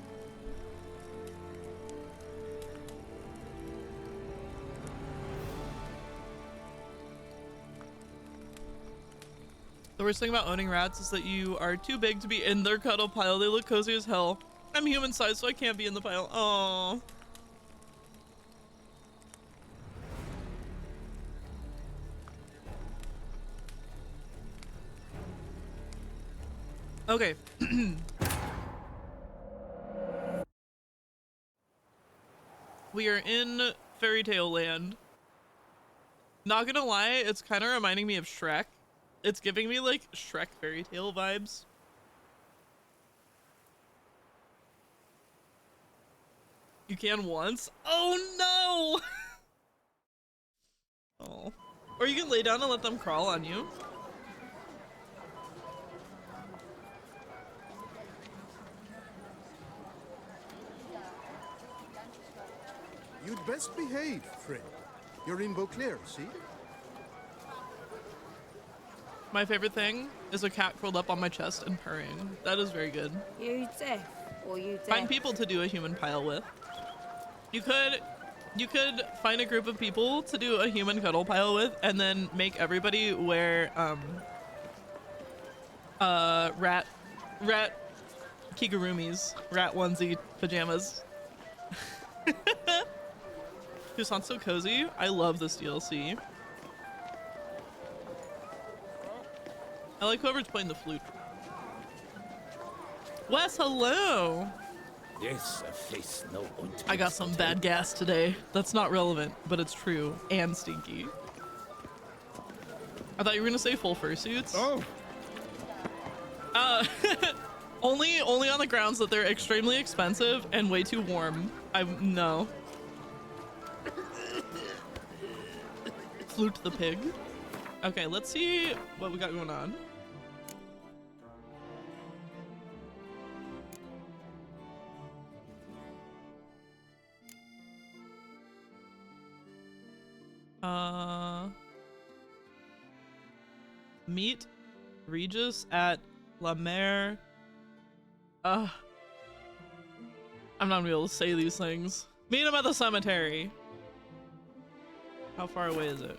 The worst thing about owning rats is that you are too big to be in their cuddle pile. They look cozy as hell. I'm human sized, so I can't be in the pile. Aww. Okay. We are in Fairy Tale Land. Not gonna lie, it's kind of reminding me of Shrek. It's giving me like Shrek Fairy Tale vibes. You can once? Oh no! Oh. Or you can lay down and let them crawl on you. You'd best behave, friend. You're in Beauclair, see? My favorite thing is a cat curled up on my chest and purring. That is very good. You deaf or you deaf? Find people to do a human pile with. You could find a group of people to do a human cuddle pile with, and then make everybody wear rat kigurumis, rat onesie pajamas. Who sounds so cozy? I love this DLC. I like whoever's playing the flute. Wes, hello! Yes, a face no ointment. I got some bad gas today. That's not relevant, but it's true and stinky. I thought you were gonna say full fursuits. Oh, Only on the grounds that they're extremely expensive and way too warm. No. Flute the pig. Okay, let's see what we got going on. Meet Regis at La Mer. I'm not gonna be able to say these things. Meet him at the cemetery. How far away is it?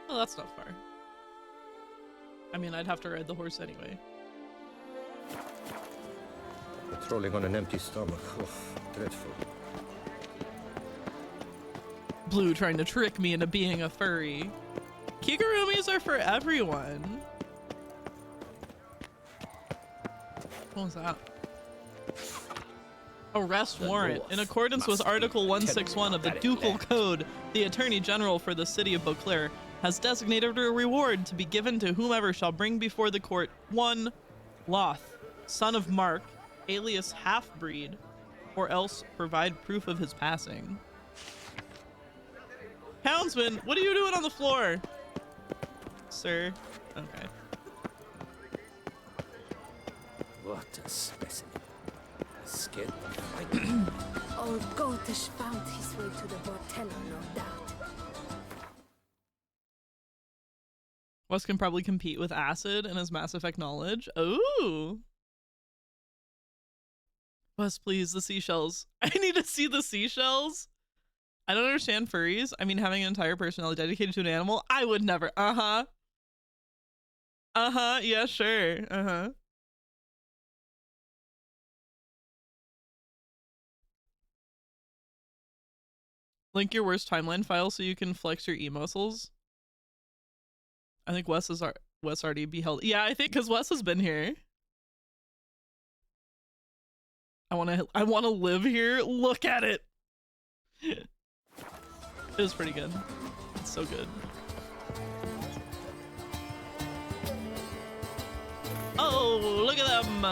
Oh, that's not far. I mean, I'd have to ride the horse anyway. Patrolling on an empty stomach. Oh, dreadful. Blue trying to trick me into being a furry. Kigurumis are for everyone. What was that? Arrest warrant. In accordance with Article 161 of the Ducal Code, the Attorney General for the City of Beauclair has designated a reward to be given to whomever shall bring before the court 1. Loth, son of Mark, alias Half-Breed, or else provide proof of his passing. Houndsman, what are you doing on the floor? Sir. Okay. What a specimen. Scared the fight. Old Gotish found his way to the Bortello, no doubt. Wes can probably compete with Acid and his Mass Effect knowledge. Ooh. Wes, please, the seashells. I need to see the seashells. I don't understand furries. I mean, having an entire personality dedicated to an animal, I would never. Uh-huh. Uh-huh. Yeah, sure. Uh-huh. Link your worst timeline file so you can flex your e-muscles. I think Wes already beheld. Yeah, I think because Wes has been here. I wanna live here. Look at it. It was pretty good. It's so good. Oh, look at them.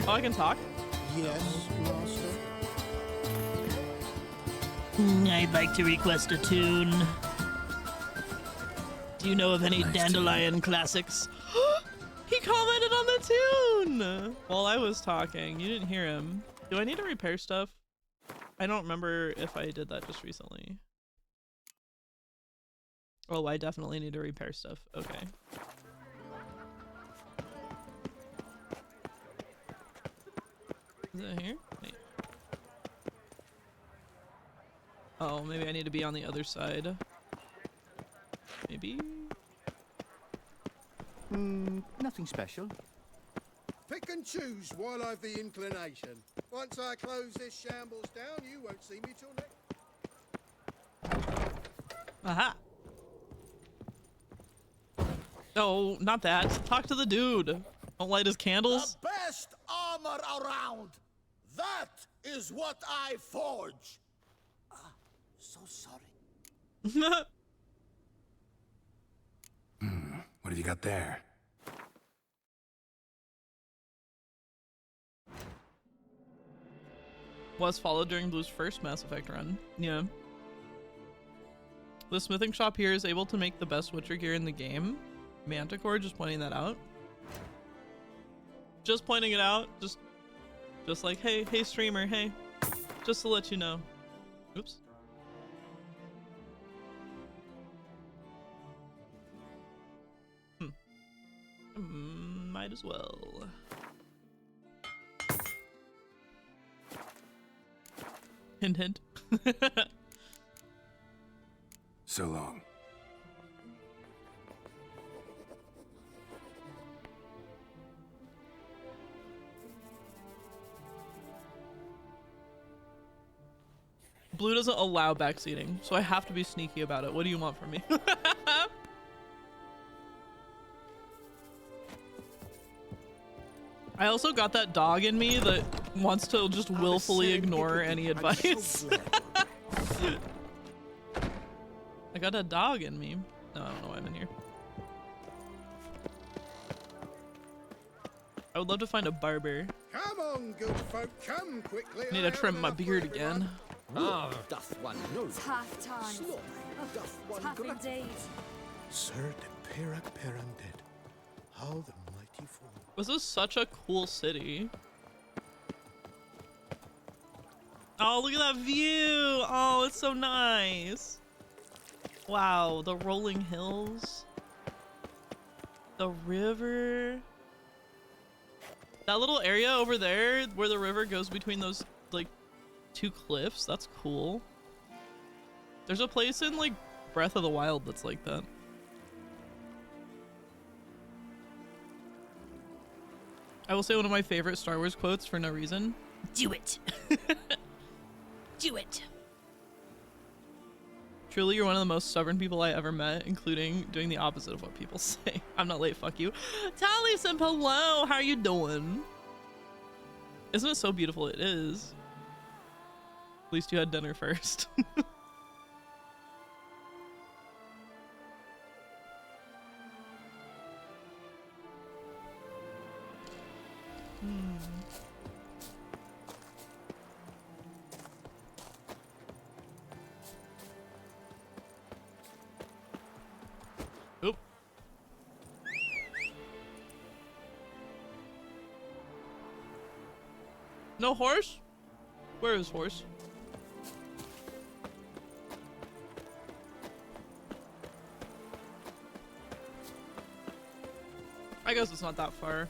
Oh, I can talk? yes, master. I'd like to request a tune. Do you know of any Dandelion classics? He commented on the tune while I was talking. You didn't hear him. Do I need to repair stuff? I don't remember if I did that just recently. Oh, I definitely need to repair stuff. Okay. Is it here? Wait. Oh, maybe I need to be on the other side. Maybe? Nothing special. Pick and choose while I've the inclination. Once I close this shambles down, you won't see me till next. Aha! No, not that. Talk to the dude. Don't light his candles. The best armor around. That is what I forge. So sorry. What have you got there? Was followed during Blue's first Mass Effect run. Yeah. The smithing shop here is able to make the best Witcher gear in the game. Manticore, just pointing that out. Just pointing it out. Just like, hey streamer, hey. Just to let you know. Oops. Might as well. Hint, hint. So long. Blue doesn't allow backseating, so I have to be sneaky about it. What do you want from me? I also got that dog in me that wants to just willfully ignore any advice. I got a dog in me. No, I don't know why I'm in here. I would love to find a barber. Come on, good folk, come quickly. I need to trim my beard again. Ah, doth one know? It's half time. Slop, doth It's one half grat- indeed. Sir de Pirac Perundead, how the mighty fall. This is such a cool city. Oh, look at that view. Oh, it's so nice. Wow, the rolling hills. The river. That little area over there where the river goes between those like two cliffs, that's cool. There's a place in like Breath of the Wild that's like that. I will say one of my favorite Star Wars quotes for no reason. Do it. Do it. Truly, you're one of the most stubborn people I ever met, including doing the opposite of what people say. I'm not late, fuck you. Tally Simp, hello, how are you doing? Isn't it so beautiful? It is. At least you had dinner first. Oop. No horse? Where is horse? I guess it's not that far.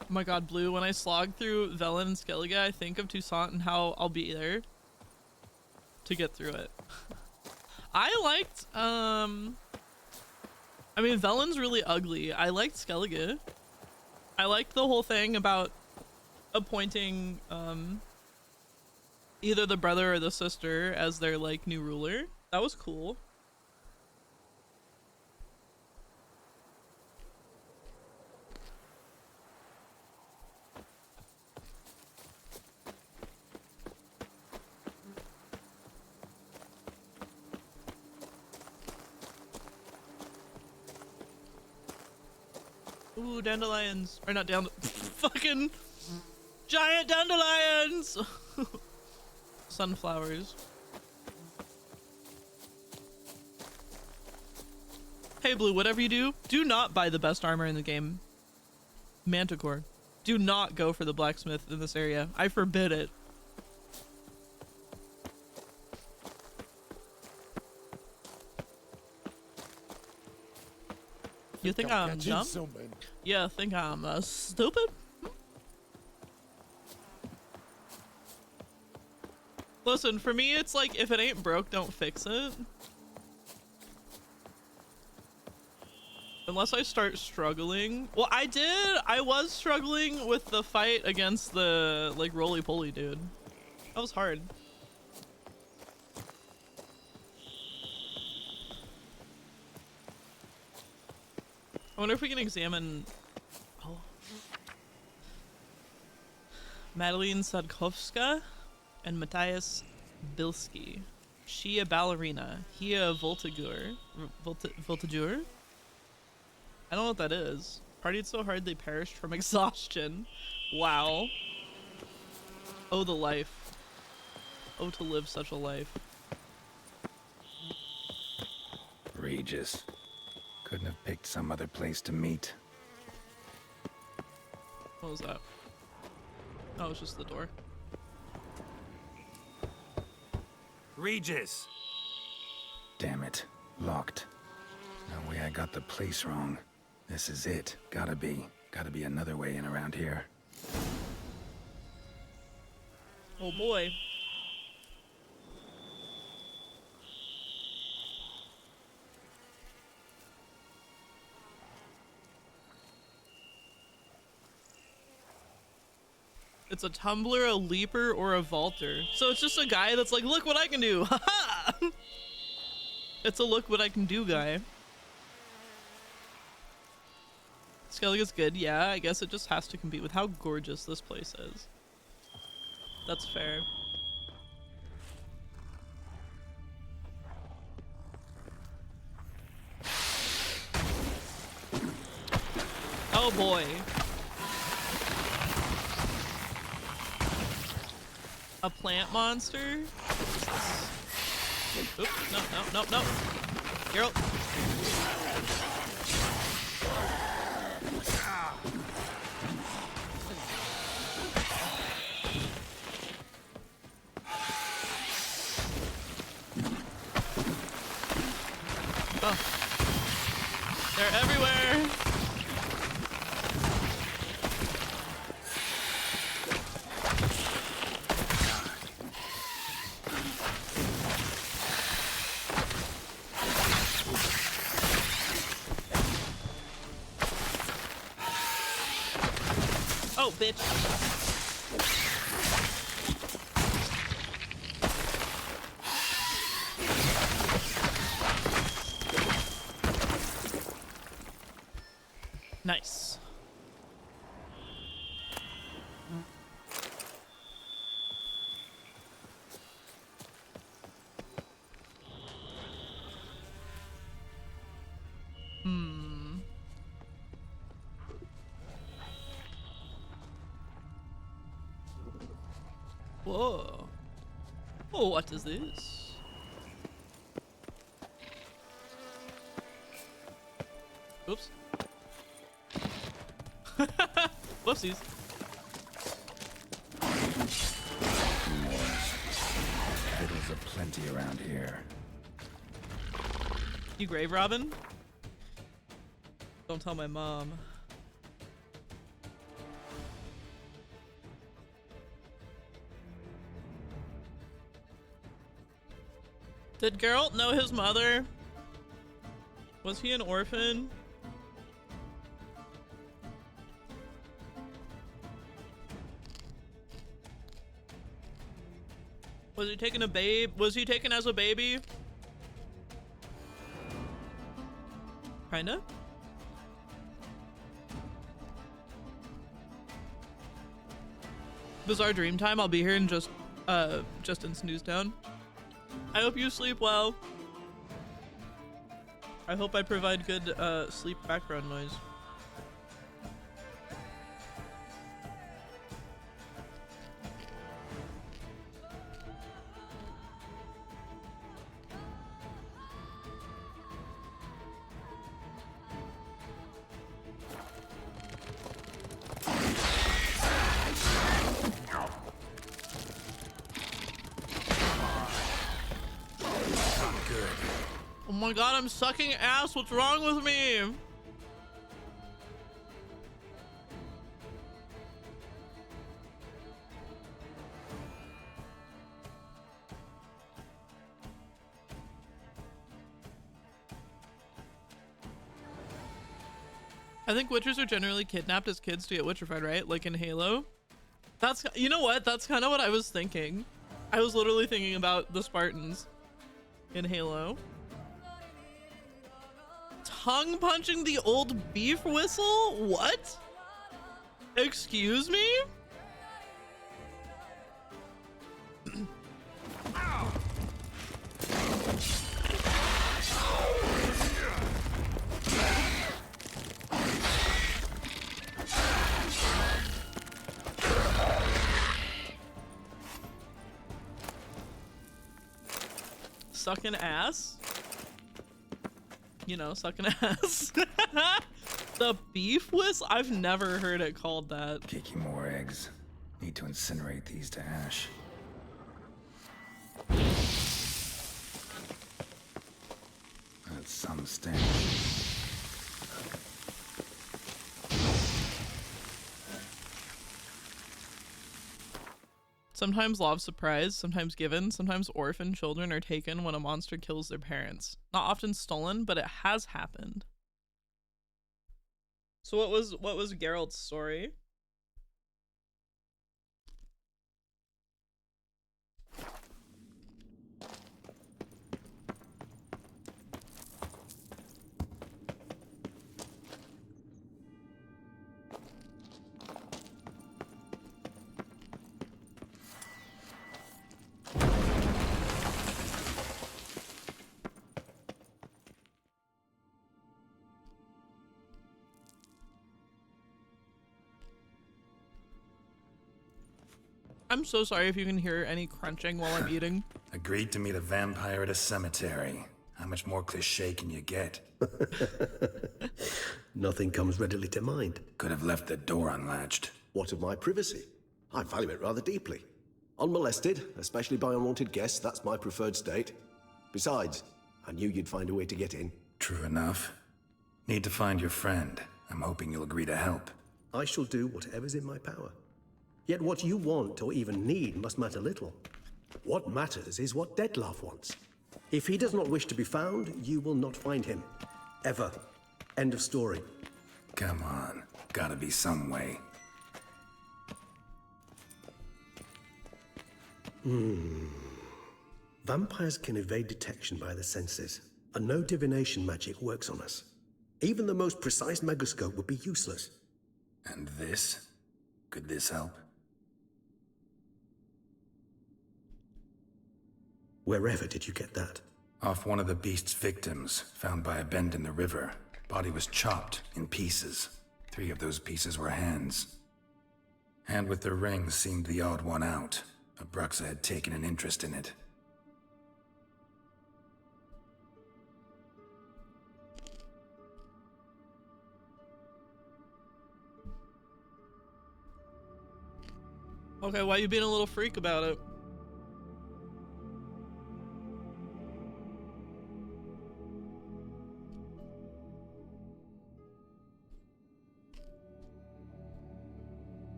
Oh my god, Blue, when I slog through Velen and Skellige, I think of Toussaint and how I'll be there to get through it. I liked, I mean, Velen's really ugly. I liked Skellige. I liked the whole thing about appointing, either the brother or the sister as their, like, new ruler. That was cool. Ooh, dandelions. Or not fucking giant dandelions! Sunflowers. Hey Blue, whatever you do, do not buy the best armor in the game. Manticore. Do not go for the blacksmith in this area. I forbid it. You think I'm dumb? Yeah, think I'm stupid? Listen, for me, it's like, if it ain't broke, don't fix it. Unless I start struggling. Well, I was struggling with the fight against the, like, roly-poly dude. That was hard. I wonder if we can examine... Oh. Madeline Sadkowska and Matthias Bilski. She a ballerina. He a voltigeur. Voltigeur? I don't know what that is. Partied so hard they perished from exhaustion. Wow. Oh, the life. Oh, to live such a life. Regis. Couldn't have picked some other place to meet. What was that? Oh, it's just the door. Regis! Damn it. Locked. No way I got the place wrong. This is it. Gotta be. Gotta be another way in around here. Oh boy. It's a tumbler, a leaper, or a vaulter. So it's just a guy that's like, look what I can do. Haha! It's a look what I can do guy. Skellige's good. Yeah, I guess it just has to compete with how gorgeous this place is. That's fair. Oh boy. A plant monster? Oop, no. Geralt. Oh. They're everywhere. Oh, bitch. Nice. Whoa. Oh, what is this? Oops. Whoopsies. Fiddles aplenty around here. You grave Robin? Don't tell my mom. Did Geralt know his mother? Was he an orphan? Was he taken a babe? Was he taken as a baby? Kinda? Bizarre dream time. I'll be here in just in snooze town. I hope you sleep well. I hope I provide good sleep background noise. Oh my god, I'm sucking ass. What's wrong with me? I think Witchers are generally kidnapped as kids to get Witcherified, right? Like in Halo. That's, you know what? That's kind of what I was thinking. I was literally thinking about the Spartans in Halo. Tongue punching the old beef whistle? What? Excuse me? Sucking ass? You know, sucking ass. The beef whistle? I've never heard it called that. Kicking more eggs. Need to incinerate these to ash. That's some stench. Sometimes law of surprise, sometimes given, sometimes orphan children are taken when a monster kills their parents. Not often stolen, but it has happened. So what was Geralt's story? I'm so sorry if you can hear any crunching while I'm eating. Agreed to meet a vampire at a cemetery. How much more cliché can you get? Nothing comes readily to mind. Could have left the door unlatched. What of my privacy? I value it rather deeply. Unmolested, especially by unwanted guests, that's my preferred state. Besides, I knew you'd find a way to get in. True enough. Need to find your friend. I'm hoping you'll agree to help. I shall do whatever's in my power. Yet what you want or even need must matter little. What matters is what Dettlaff wants. If he does not wish to be found, you will not find him. Ever. End of story. Come on. Gotta be some way. Vampires can evade detection by the senses, and no divination magic works on us. Even the most precise megoscope would be useless. And this? Could this help? Wherever did you get that? Off one of the beast's victims, found by a bend in the river. Body was chopped in pieces. 3 of those pieces were hands. Hand with the ring seemed the odd one out. Abruxa had taken an interest in it. Okay, why you being a little freak about it?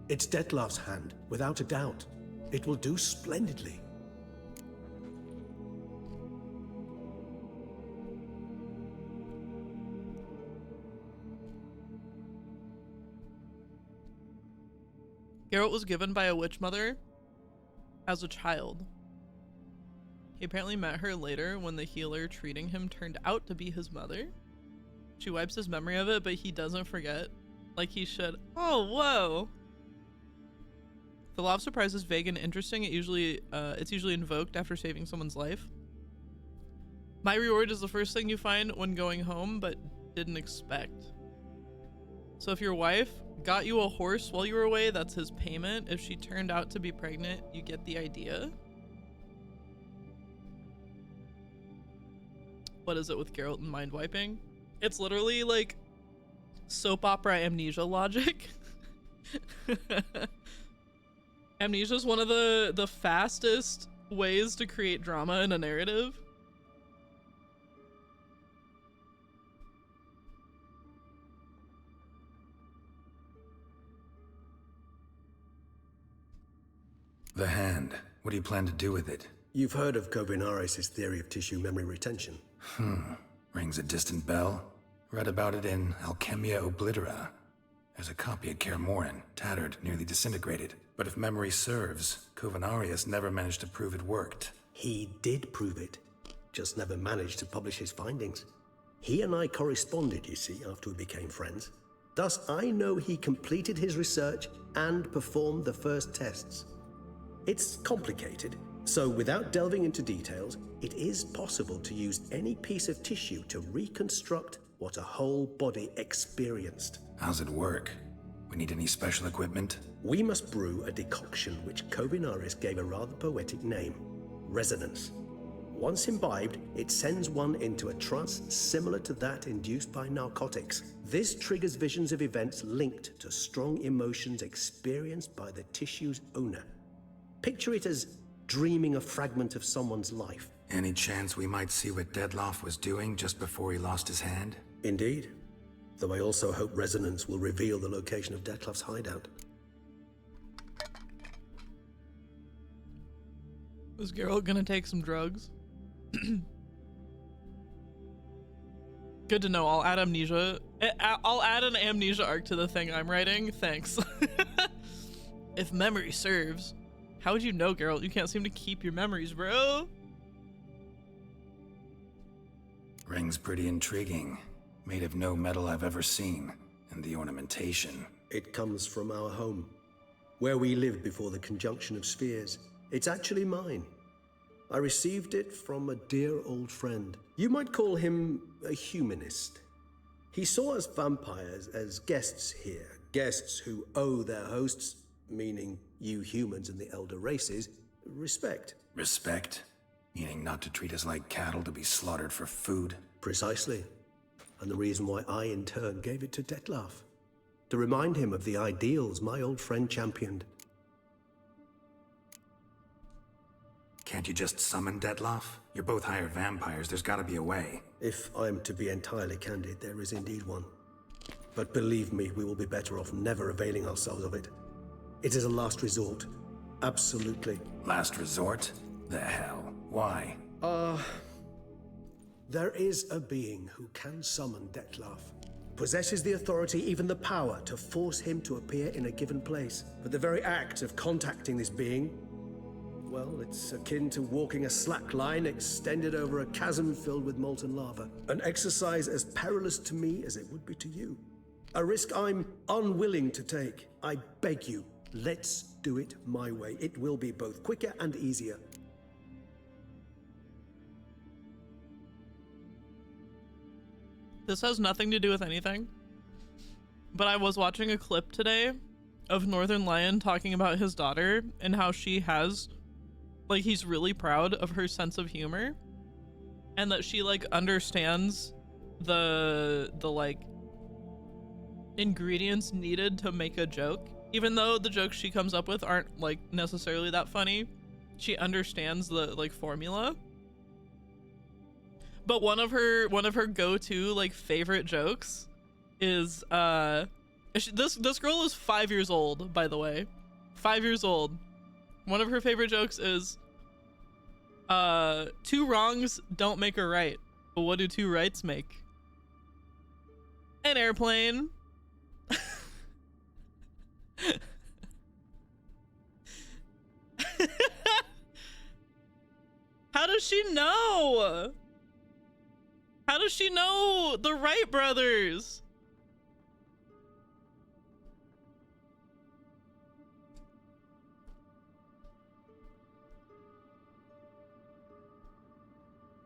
It's Dettlaff's hand, without a doubt. It will do splendidly. Geralt was given by a witch mother as a child. He apparently met her later when the healer treating him turned out to be his mother. She wipes his memory of it, but he doesn't forget like he should. Oh, whoa. The law of surprise is vague and interesting. It's usually invoked after saving someone's life. My reward is the first thing you find when going home, but didn't expect. So if your wife got you a horse while you were away, that's his payment. If she turned out to be pregnant, you get the idea. What is it with Geralt and mind wiping? It's literally like soap opera amnesia logic. Amnesia is one of the fastest ways to create drama in a narrative. The hand. What do you plan to do with it? You've heard of Kovinaris' theory of tissue memory retention. Rings a distant bell. Read about it in Alchemia Oblitera. There's a copy at Kaer Morhen, tattered, nearly disintegrated. But if memory serves, Kovinaris never managed to prove it worked. He did prove it, just never managed to publish his findings. He and I corresponded, you see, after we became friends. Thus, I know he completed his research and performed the first tests. It's complicated, so without delving into details, it is possible to use any piece of tissue to reconstruct what a whole body experienced. How's it work? We need any special equipment? We must brew a decoction which Kovinaris gave a rather poetic name, resonance. Once imbibed, it sends one into a trance similar to that induced by narcotics. This triggers visions of events linked to strong emotions experienced by the tissue's owner. Picture it as dreaming a fragment of someone's life. Any chance we might see what Dettlaff was doing just before he lost his hand? Indeed. Though I also hope resonance will reveal the location of Dettlaff's hideout. Is Geralt gonna take some drugs? Good to know. I'll add amnesia. I'll add an amnesia arc to the thing I'm writing. Thanks. If memory serves. How would you know, Geralt? You can't seem to keep your memories, bro. Ring's pretty intriguing. Made of no metal I've ever seen. And the ornamentation. It comes from our home, where we lived before the conjunction of spheres. It's actually mine. I received it from a dear old friend. You might call him a humanist. He saw us vampires as guests here, guests who owe their hosts meaning you humans and the elder races, respect. Respect? Meaning not to treat us like cattle to be slaughtered for food? Precisely. And the reason why I, in turn, gave it to Dettlaff. To remind him of the ideals my old friend championed. Can't you just summon Dettlaff? You're both hired vampires, there's gotta be a way. If I'm to be entirely candid, there is indeed one. But believe me, we will be better off never availing ourselves of it. It is a last resort. Absolutely. Last resort? The hell? Why? There is a being who can summon Dettlaff. Possesses the authority, even the power, to force him to appear in a given place. But the very act of contacting this being, well, it's akin to walking a slack line extended over a chasm filled with molten lava. An exercise as perilous to me as it would be to you. A risk I'm unwilling to take. I beg you, let's do it my way. It will be both quicker and easier. This has nothing to do with anything, but I was watching a clip today of Northern Lion talking about his daughter and how she has, like, he's really proud of her sense of humor and that she, like, understands the like, ingredients needed to make a joke. Even though the jokes she comes up with aren't, like, necessarily that funny, she understands the, like, formula. But one of her go-to, like, favorite jokes is this girl is 5 years old, by the way. 5 years old. One of her favorite jokes is 2 wrongs don't make a right, but what do 2 rights make? An airplane. How does she know? How does she know the Wright brothers?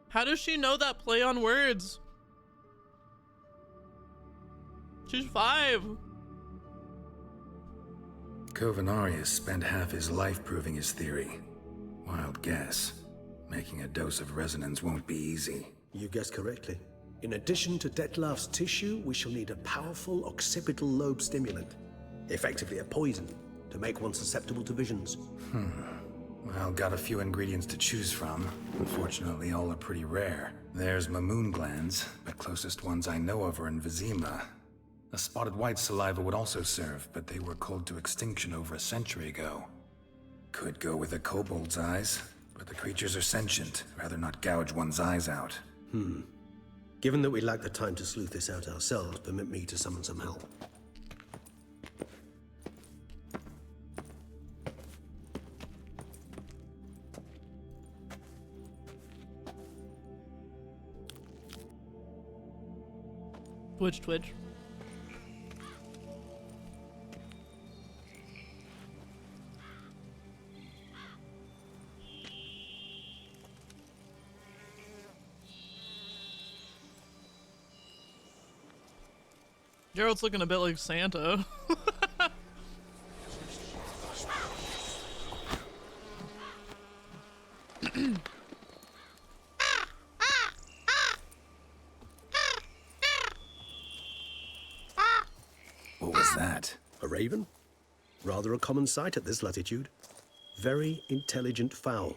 How does she know that play on words? She's 5. Covenarius spent half his life proving his theory. Wild guess. Making a dose of resonance won't be easy. You guessed correctly. In addition to Dettlaff's tissue, we shall need a powerful occipital lobe stimulant. Effectively a poison, to make one susceptible to visions. Well, got a few ingredients to choose from. Unfortunately, all are pretty rare. There's Mamoon glands, but closest ones I know of are in Vizima. A spotted white saliva would also serve, but they were cold to extinction over a century ago. Could go with a kobold's eyes, but the creatures are sentient. Rather not gouge one's eyes out. Given that we lack the time to sleuth this out ourselves, permit me to summon some help. Twitch. Gerald's looking a bit like Santa. What was that? A raven? Rather a common sight at this latitude. Very intelligent fowl.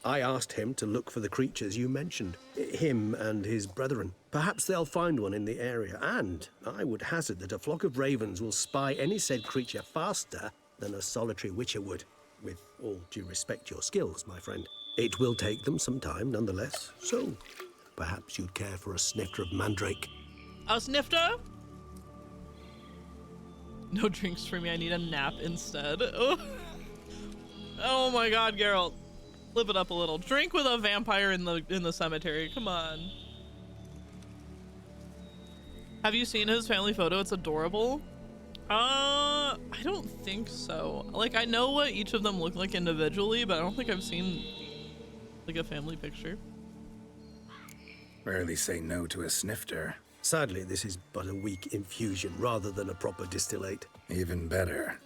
I asked him to look for the creatures you mentioned. Him and his brethren. Perhaps they'll find one in the area, and I would hazard that a flock of ravens will spy any said creature faster than a solitary witcher would. With all due respect to your skills, my friend. It will take them some time, nonetheless. So, perhaps you'd care for a snifter of mandrake. A snifter? No drinks for me, I need a nap instead. Oh my god, Geralt. Live it up a little. Drink with a vampire in the cemetery. Come on. Have you seen his family photo? It's adorable. I don't think so. Like, I know what each of them look like individually, but I don't think I've seen like a family picture. Rarely say no to a snifter. Sadly, this is but a weak infusion rather than a proper distillate. Even better.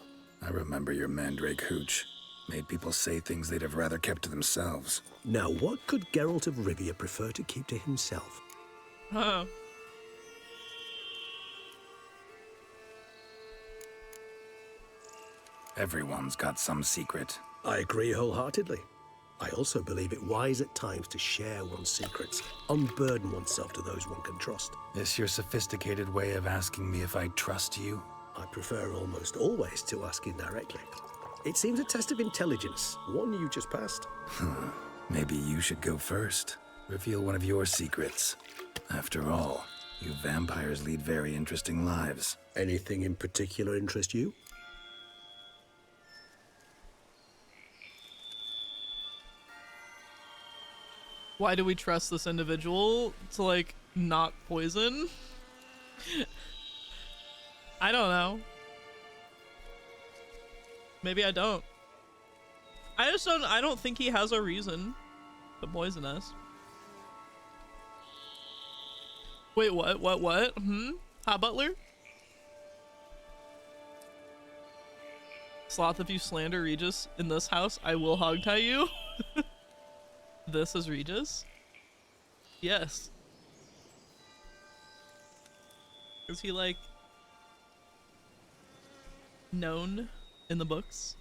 I remember your mandrake hooch. Made people say things they'd have rather kept to themselves. Now, what could Geralt of Rivia prefer to keep to himself? Huh. Everyone's got some secret. I agree wholeheartedly. I also believe it wise at times to share one's secrets, unburden oneself to those one can trust. This your sophisticated way of asking me if I trust you? I prefer almost always to ask indirectly. It seems a test of intelligence, one you just passed. Maybe you should go first. Reveal one of your secrets. After all, you vampires lead very interesting lives. Anything in particular interest you? Why do we trust this individual to, like, not poison? I don't know. Maybe I don't. I don't think he has a reason to poison us. Wait, what? Hot Butler? Sloth, if you slander Regis in this house, I will hog tie you. This is Regis? Yes. Is he, like, known in the books?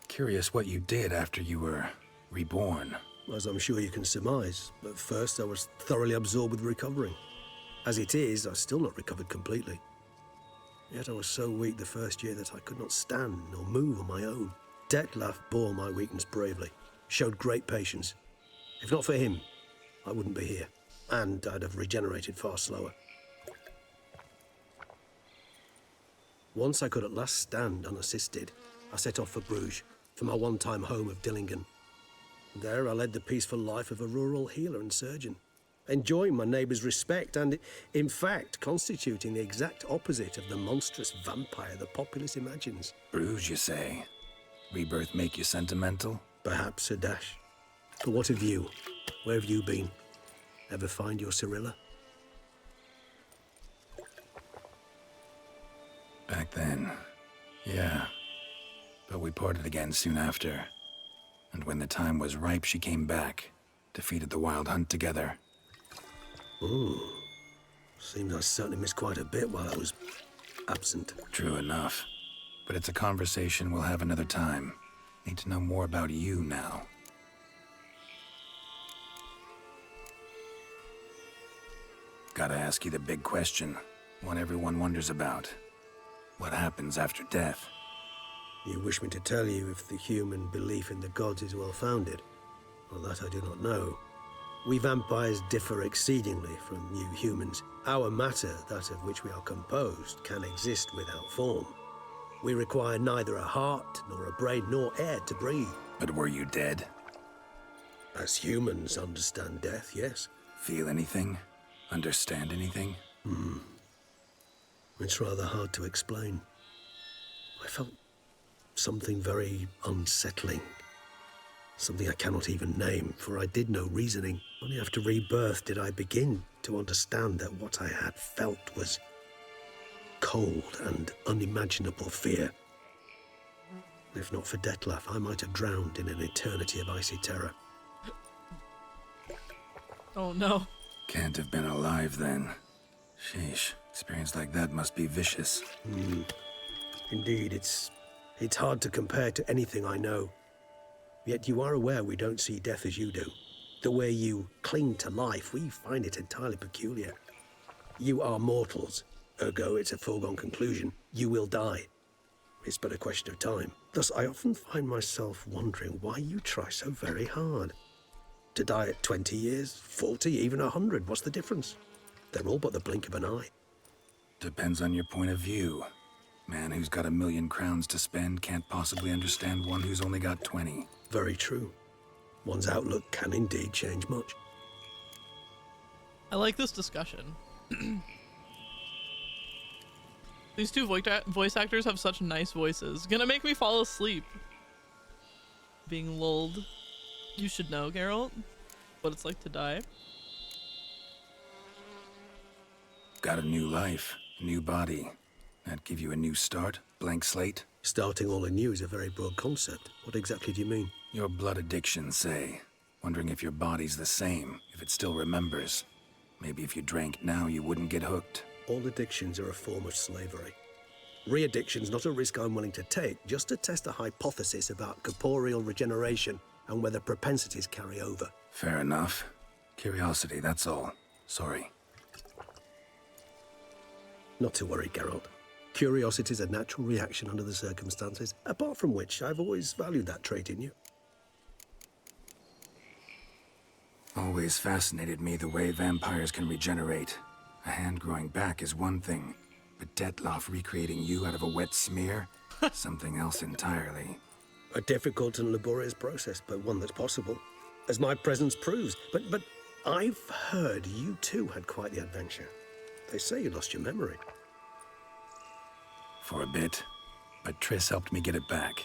Curious what you did after you were reborn. As I'm sure you can surmise, at first I was thoroughly absorbed with recovering. As it is, I've still not recovered completely. Yet I was so weak the first year that I could not stand or move on my own. Detlef bore my weakness bravely, showed great patience. If not for him, I wouldn't be here, and I'd have regenerated far slower. Once I could at last stand unassisted, I set off for Bruges, for my one-time home of Dillingen. There I led the peaceful life of a rural healer and surgeon, enjoying my neighbours' respect and, in fact, constituting the exact opposite of the monstrous vampire the populace imagines. Bruges, you say? Rebirth make you sentimental? Perhaps a dash. But what of you? Where have you been? Ever find your Cyrilla? Back then, yeah. But we parted again soon after. And when the time was ripe, she came back, defeated the Wild Hunt together. Ooh. Seems I certainly missed quite a bit while I was absent. True enough. But it's a conversation we'll have another time. Need to know more about you now. Gotta ask you the big question, one everyone wonders about. What happens after death? You wish me to tell you if the human belief in the gods is well-founded? Well, that I do not know. We vampires differ exceedingly from you humans. Our matter, that of which we are composed, can exist without form. We require neither a heart, nor a brain, nor air to breathe. But were you dead? As humans understand death, yes. Feel anything? Understand anything? It's rather hard to explain. I felt something very unsettling. Something I cannot even name, for I did no reasoning. Only after rebirth did I begin to understand that what I had felt was cold and unimaginable fear. If not for Detlef, I might have drowned in an eternity of icy terror. Oh no. Can't have been alive then. Sheesh, experience like that must be vicious. Indeed, it's hard to compare to anything I know. Yet you are aware we don't see death as you do. The way you cling to life, we find it entirely peculiar. You are mortals, ergo it's a foregone conclusion. You will die. It's but a question of time. Thus, I often find myself wondering why you try so very hard. To die at 20 years, 40, even 100, what's the difference? They're all but the blink of an eye. Depends on your point of view. Man who's got 1,000,000 crowns to spend can't possibly understand one who's only got 20. Very true. One's outlook can indeed change much. I like this discussion. These two voice actors have such nice voices. Gonna make me fall asleep. Being lulled. You should know, Geralt, what it's like to die. Got a new life, a new body. That give you a new start? Blank slate? Starting all anew is a very broad concept. What exactly do you mean? Your blood addiction, say. Wondering if your body's the same, if it still remembers. Maybe if you drank now, you wouldn't get hooked. All addictions are a form of slavery. Re-addiction's not a risk I'm willing to take, just to test a hypothesis about corporeal regeneration and whether propensities carry over. Fair enough. Curiosity, that's all. Sorry. Not to worry, Geralt. Curiosity is a natural reaction under the circumstances, apart from which I've always valued that trait in you. Always fascinated me the way vampires can regenerate. A hand growing back is one thing, but Detloff recreating you out of a wet smear? Something else entirely. A difficult and laborious process, but one that's possible, as my presence proves. But I've heard you too had quite the adventure. They say you lost your memory. For a bit, but Triss helped me get it back.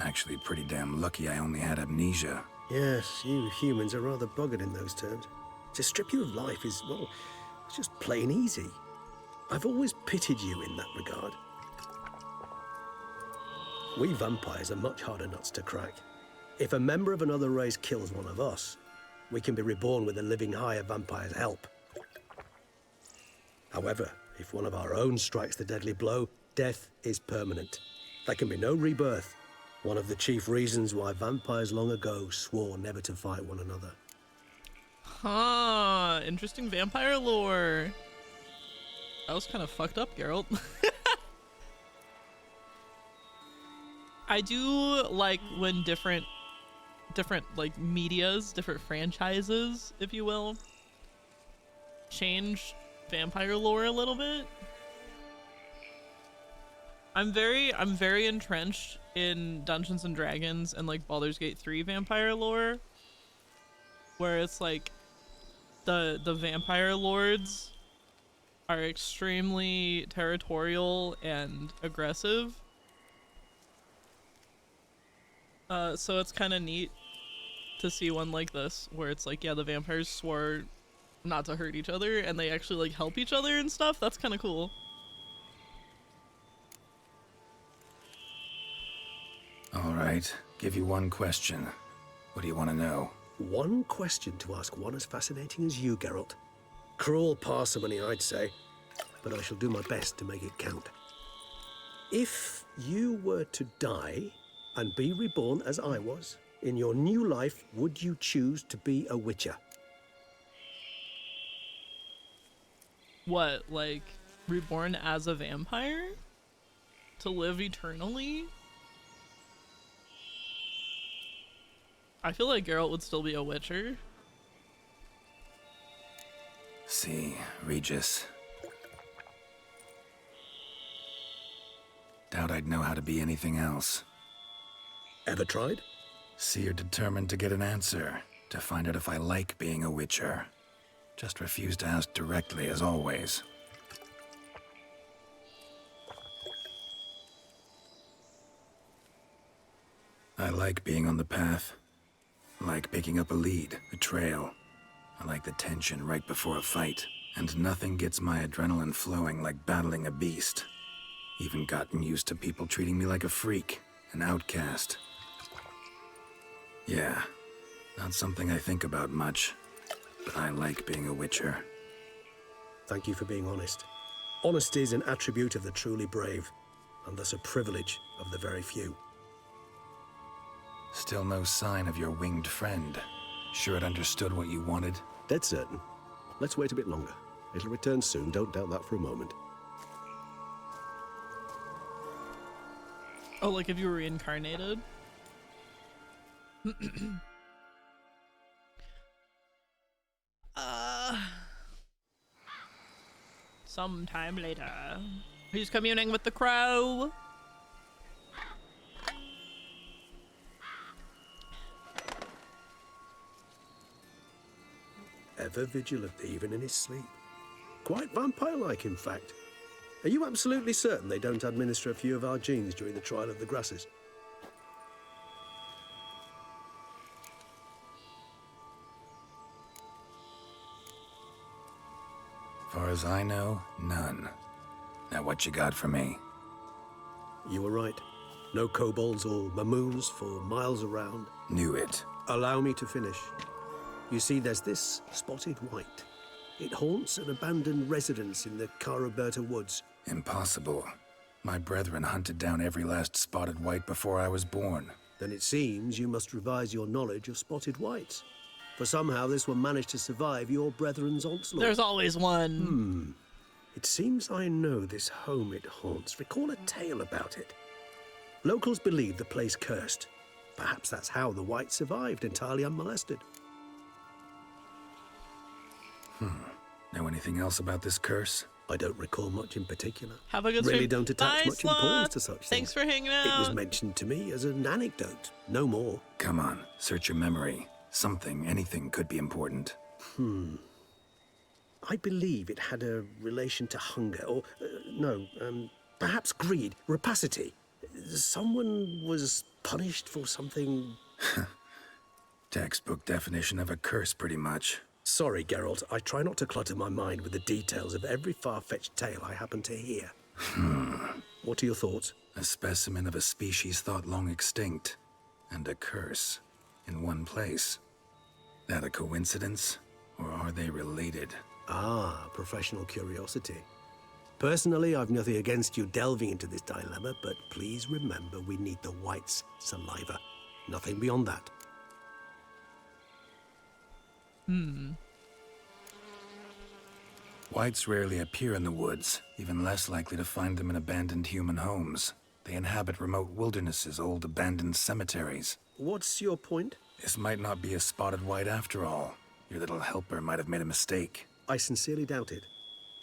Actually, pretty damn lucky I only had amnesia. Yes, you humans are rather buggered in those terms. To strip you of life is, well, it's just plain easy. I've always pitied you in that regard. We vampires are much harder nuts to crack. If a member of another race kills one of us, we can be reborn with a living higher vampire's help. However, if one of our own strikes the deadly blow, death is permanent. There can be no rebirth. One of the chief reasons why vampires long ago swore never to fight one another. Huh, interesting vampire lore. That was kind of fucked up, Geralt. I do like when different like medias, different franchises, if you will, change vampire lore a little bit. I'm very entrenched in Dungeons and Dragons and like Baldur's Gate 3 vampire lore, where it's like the vampire lords are extremely territorial and aggressive. So it's kind of neat to see one like this where it's like, yeah, the vampires swore not to hurt each other and they actually like help each other and stuff. That's kind of cool. All right, give you one question. What do you want to know? One question to ask one as fascinating as you, Geralt. Cruel parsimony, I'd say, but I shall do my best to make it count. If you were to die and be reborn as I was, in your new life, would you choose to be a witcher? What, like reborn as a vampire? To live eternally? I feel like Geralt would still be a witcher. See, Regis. Doubt I'd know how to be anything else. Ever tried? See, you're determined to get an answer, to find out if I like being a witcher. Just refuse to ask directly, as always. I like being on the path. I like picking up a lead, a trail. I like the tension right before a fight. And nothing gets my adrenaline flowing like battling a beast. Even gotten used to people treating me like a freak, an outcast. Yeah, not something I think about much, but I like being a witcher. Thank you for being honest. Honesty is an attribute of the truly brave, and thus a privilege of the very few. Still no sign of your winged friend. Sure it understood what you wanted? Dead certain. Let's wait a bit longer. It'll return soon, don't doubt that for a moment. Oh, like if you were reincarnated? Sometime later. He's communing with the crow. Ever vigilant even in his sleep. Quite vampire-like, in fact. Are you absolutely certain they don't administer a few of our genes during the trial of the grasses? Far as I know, none. Now what you got for me? You were right. No kobolds or mamoons for miles around. Knew it. Allow me to finish. You see, there's this spotted white. It haunts an abandoned residence in the Caraberta woods. Impossible. My brethren hunted down every last spotted white before I was born. Then it seems you must revise your knowledge of spotted whites. For somehow this one managed to survive your brethren's onslaught. There's always one. It seems I know this home it haunts. Recall a tale about it. Locals believe the place cursed. Perhaps that's how the white survived entirely unmolested. Know anything else about this curse? I don't recall much in particular. Have a good Really stream. don't attach Bye, much importance Slut. to such Thanks things. for hanging out. It was mentioned to me as an anecdote, no more. Come on, search your memory. Something, anything could be important. I believe it had a relation to hunger, or perhaps greed, rapacity. Someone was punished for something. Textbook definition of a curse, pretty much. Sorry, Geralt, I try not to clutter my mind with the details of every far-fetched tale I happen to hear. What are your thoughts? A specimen of a species thought long extinct, and a curse in one place. That a coincidence, or are they related? Ah, professional curiosity. Personally, I've nothing against you delving into this dilemma, but please remember we need the white's saliva. Nothing beyond that. Whites rarely appear in the woods, even less likely to find them in abandoned human homes. They inhabit remote wildernesses, old abandoned cemeteries. What's your point? This might not be a spotted white after all. Your little helper might have made a mistake. I sincerely doubt it.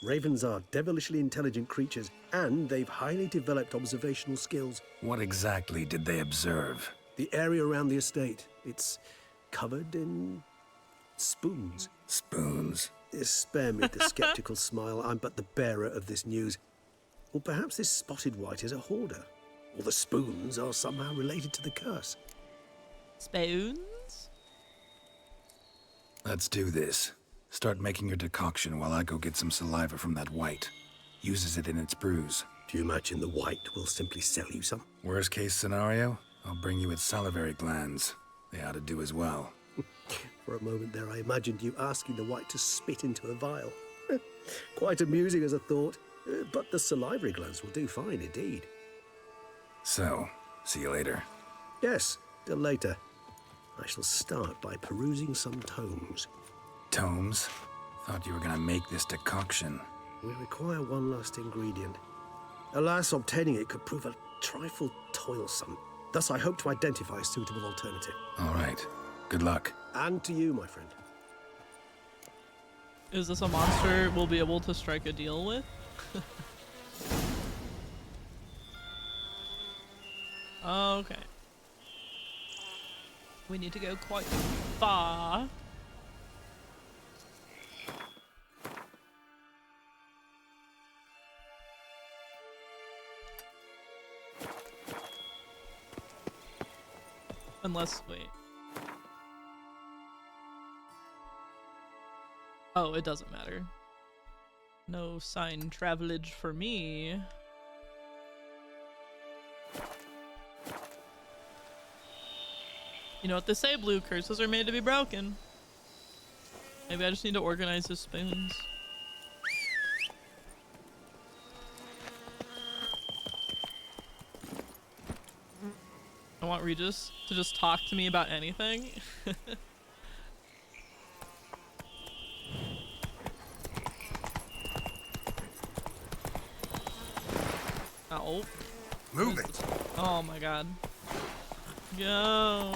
Ravens are devilishly intelligent creatures, and they've highly developed observational skills. What exactly did they observe? The area around the estate, it's covered in spoons. Spoons. Spare me the skeptical smile. I'm but the bearer of this news. Or perhaps this spotted white is a hoarder. Or the spoons are somehow related to the curse. Spoons? Let's do this. Start making your decoction while I go get some saliva from that white. Uses it in its brews. Do you imagine the white will simply sell you some? Worst case scenario, I'll bring you its salivary glands. They ought to do as well. For a moment there, I imagined you asking the white to spit into a vial. Quite amusing as a thought, but the salivary glands will do fine indeed. So, see you later. Yes, till later. I shall start by perusing some tomes. Tomes? Thought you were gonna make this decoction. We require one last ingredient. Alas, obtaining it could prove a trifle toilsome. Thus, I hope to identify a suitable alternative. All right. Good luck. And to you, my friend. Is this a monster we'll be able to strike a deal with? Okay. We need to go quite far. Unless, wait. Oh, it doesn't matter. No sign travelage for me. You know what they say, blue curses are made to be broken. Maybe I just need to organize his spoons. I want Regis to just talk to me about anything. Oh. Move it. Oh my god. Go.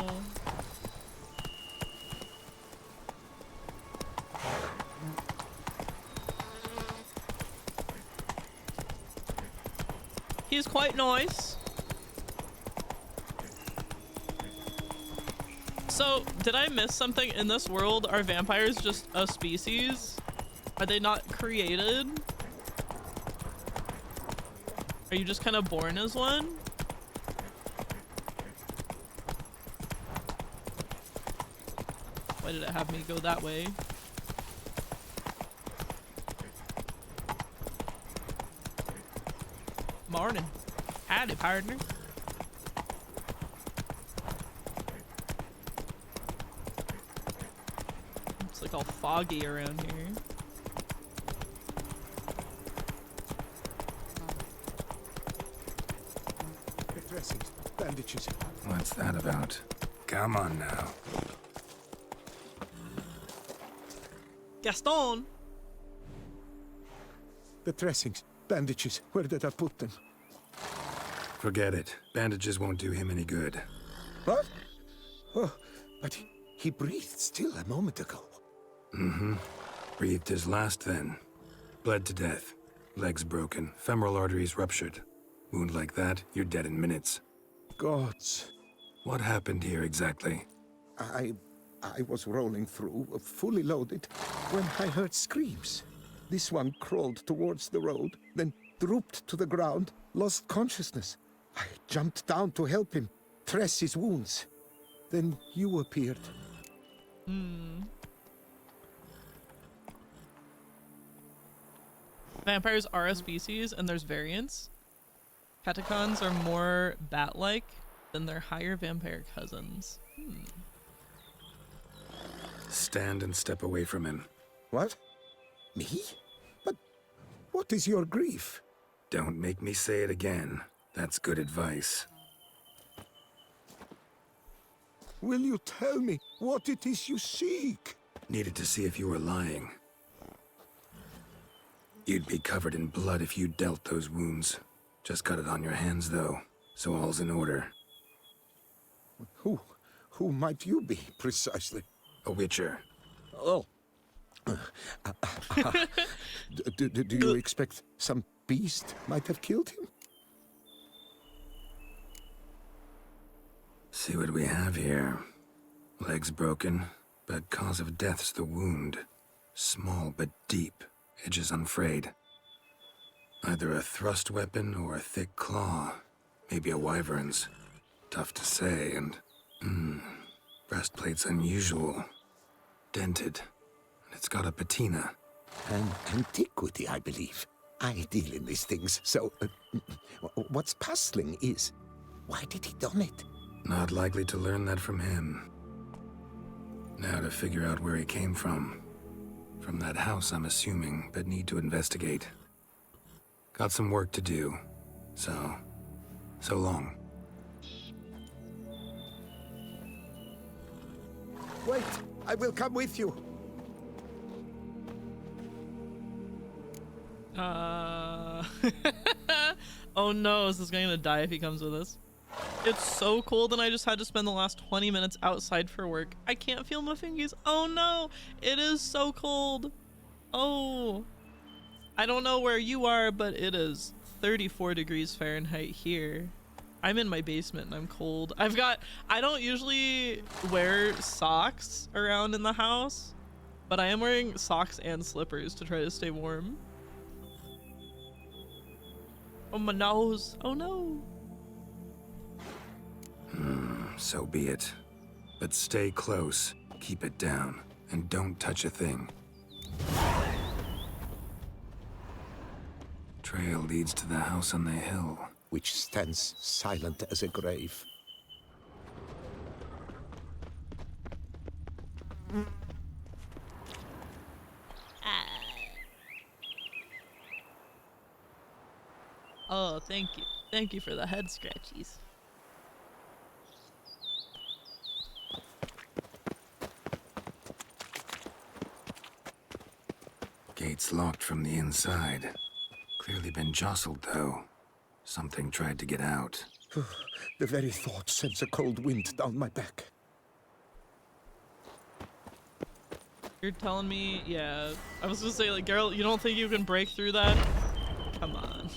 He's quite nice. So, did I miss something in this world? Are vampires just a species? Are they not created? Are you just kind of born as one? Why did it have me go that way? Morning. Howdy, partner. It's like all foggy around here. The dressings, bandages. What's that about? Come on now. Gaston! The dressings, bandages. Where did I put them? Forget it. Bandages won't do him any good. What? Oh, but he breathed still a moment ago. Mm-hmm. Breathed his last then. Bled to death. Legs broken. Femoral arteries ruptured. Wound like that, you're dead in minutes. Gods. What happened here exactly? I was rolling through, fully loaded, when I heard screams. This one crawled towards the road, then drooped to the ground, lost consciousness. I jumped down to help him, dress his wounds. Then you appeared. Vampires are a species, and there's variants. Catacons are more bat-like than their higher vampire cousins. Stand and step away from him. What? Me? But what is your grief? Don't make me say it again. That's good advice. Will you tell me what it is you seek? Needed to see if you were lying. You'd be covered in blood if you dealt those wounds. Just got it on your hands, though, so all's in order. Who might you be, precisely? A witcher. Oh. Do you expect some beast might have killed him? See what we have here. Legs broken, but cause of death's the wound. Small but deep, edges unfrayed. Either a thrust weapon or a thick claw. Maybe a wyvern's. Tough to say, and... breastplate's unusual. Dented. And it's got a patina. An antiquity, I believe. I deal in these things, so... what's puzzling is... why did he don it? Not likely to learn that from him. Now to figure out where he came from. From that house, I'm assuming, but need to investigate. Got some work to do. So long. Wait, I will come with you. Oh no, is this guy gonna die if he comes with us? It's so cold and I just had to spend the last 20 minutes outside for work. I can't feel my fingies. Oh no, it is so cold. Oh, I don't know where you are, but it is 34 degrees Fahrenheit here. I'm in my basement and I'm cold. I don't usually wear socks around in the house, but I am wearing socks and slippers to try to stay warm. Oh, my nose. Oh no. So be it. But stay close, keep it down, and don't touch a thing. Trail leads to the house on the hill. Which stands silent as a grave. Oh, thank you. Thank you for the head scratchies. Gates locked from the inside. Clearly been jostled, though. Something tried to get out. The very thought sends a cold wind down my back. You're telling me, yeah. I was gonna say, like, girl, you don't think you can break through that? Come on.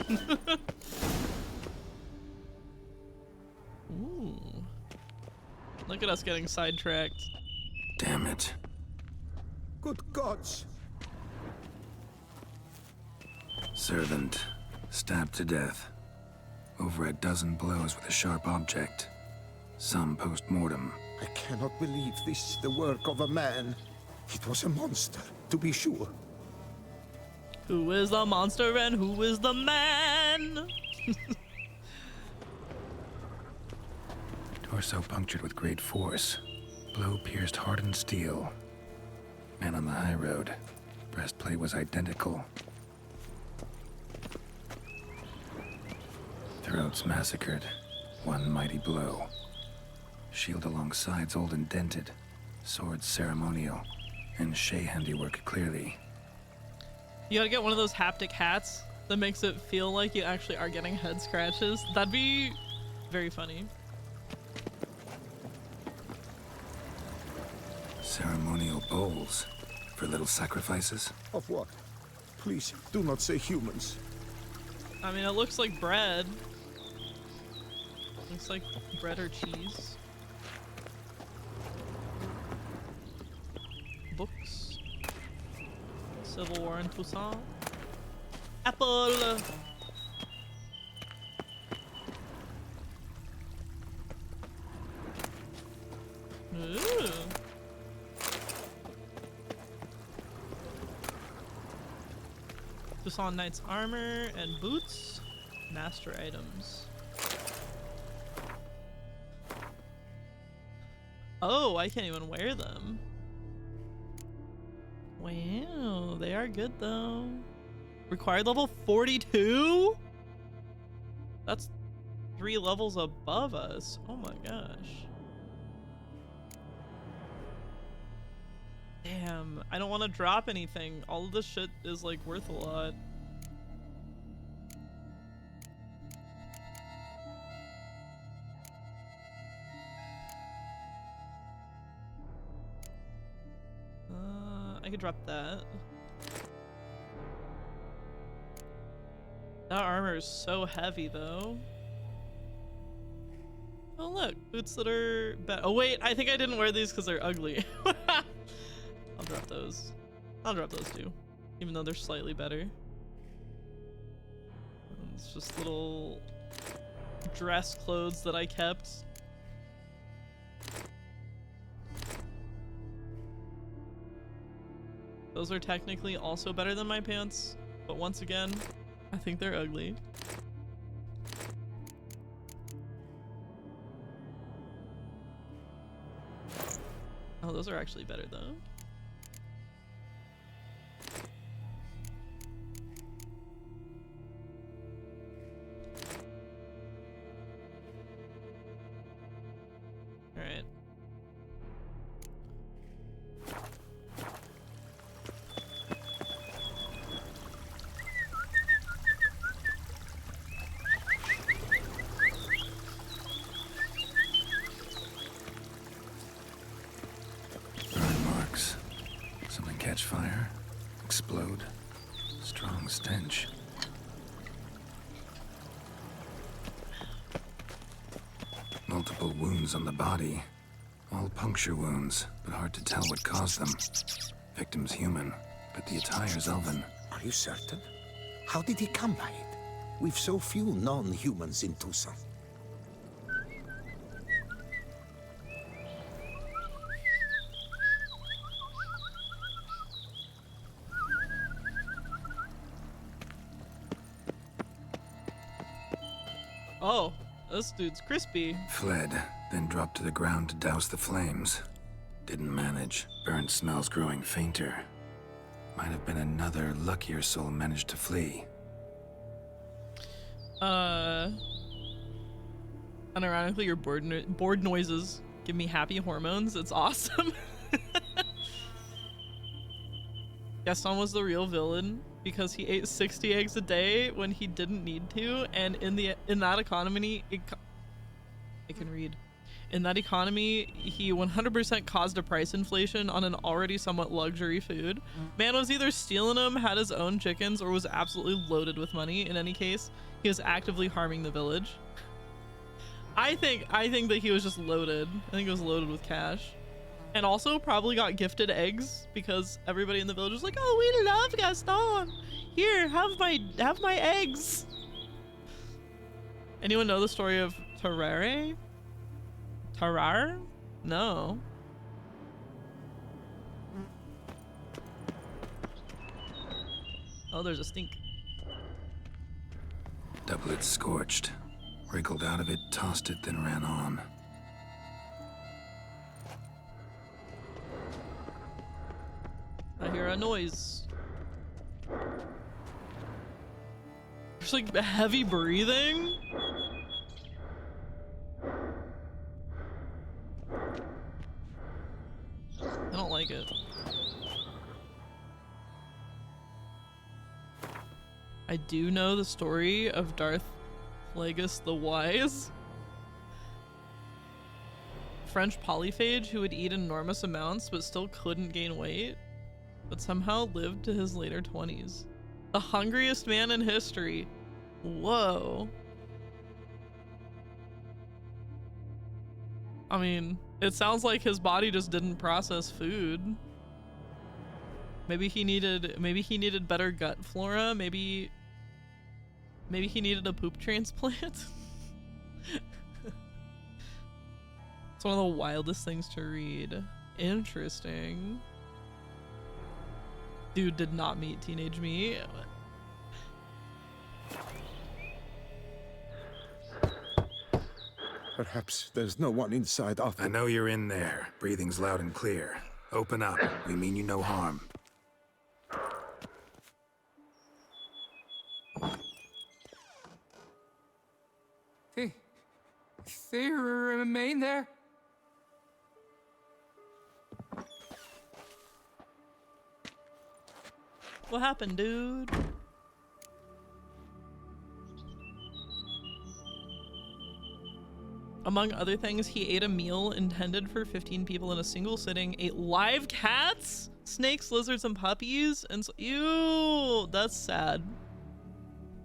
Ooh. Look at us getting sidetracked. Damn it. Good gods! Servant. Stabbed to death. over a dozen blows with a sharp object. Some post-mortem. I cannot believe this is the work of a man. It was a monster, to be sure. Who is the monster and who is the man? Torso punctured with great force. Blow pierced hardened steel. Man on the high road. Breastplate was identical. Throats massacred. One mighty blow. Shield along sides old and dented. Swords ceremonial. And Shay handiwork clearly. You gotta get one of those haptic hats that makes it feel like you actually are getting head scratches. That'd be very funny. Ceremonial bowls. For little sacrifices? Of what? Please, do not say humans. I mean, it looks like bread. Looks like bread or cheese. Books. Civil War in Tucson. Apple! Ooh. Tucson Knight's armor and boots. Master items. Oh, I can't even wear them. Wow, they are good though. Required level 42? That's 3 levels above us. Oh my gosh. Damn, I don't want to drop anything. All of this shit is like worth a lot. I could drop that. That armor is so heavy though. Oh look, boots that are oh wait, I think I didn't wear these because they're ugly. I'll drop those. I'll drop those too, even though they're slightly better. It's just little dress clothes that I kept. Those are technically also better than my pants, but once again, I think they're ugly. Oh, those are actually better though. All right. Catch fire, explode, strong stench. Multiple wounds on the body, all puncture wounds, but hard to tell what caused them. Victim's human, but the attire's elven. Are you certain? How did he come by it? We've so few non-humans in Tucson. Oh, this dude's crispy. Fled, then dropped to the ground to douse the flames. Didn't manage. Burnt smells growing fainter. Might have been another luckier soul managed to flee. Unironically, your board noises give me happy hormones. It's awesome. Gaston was the real villain because he ate 60 eggs a day when he didn't need to, and in that economy, I can read. In that economy, he 100% caused a price inflation on an already somewhat luxury food. Man was either stealing them, had his own chickens, or was absolutely loaded with money. In any case, he was actively harming the village. I think that he was just loaded. I think he was loaded with cash. And also probably got gifted eggs because everybody in the village was like, "Oh, we love Gaston. Here, have my eggs." Anyone know the story of Tarare? Tarar? No. Oh, there's a stink. Doublet scorched. Wriggled out of it, tossed it, then ran on. I hear a noise. There's like heavy breathing. I don't like it. I do know the story of Darth Plagueis the Wise. French polyphage who would eat enormous amounts but still couldn't gain weight, but somehow lived to his later 20s. The hungriest man in history. Whoa. I mean, it sounds like his body just didn't process food. Maybe he needed better gut flora. Maybe he needed a poop transplant. It's one of the wildest things to read. Interesting. Dude did not meet teenage me. Perhaps there's no one inside after. I know you're in there. Breathing's loud and clear. Open up. We mean you no harm. They remain there? What happened, dude? Among other things, he ate a meal intended for 15 people in a single sitting, ate live cats, snakes, lizards, and puppies, and so, ew, that's sad.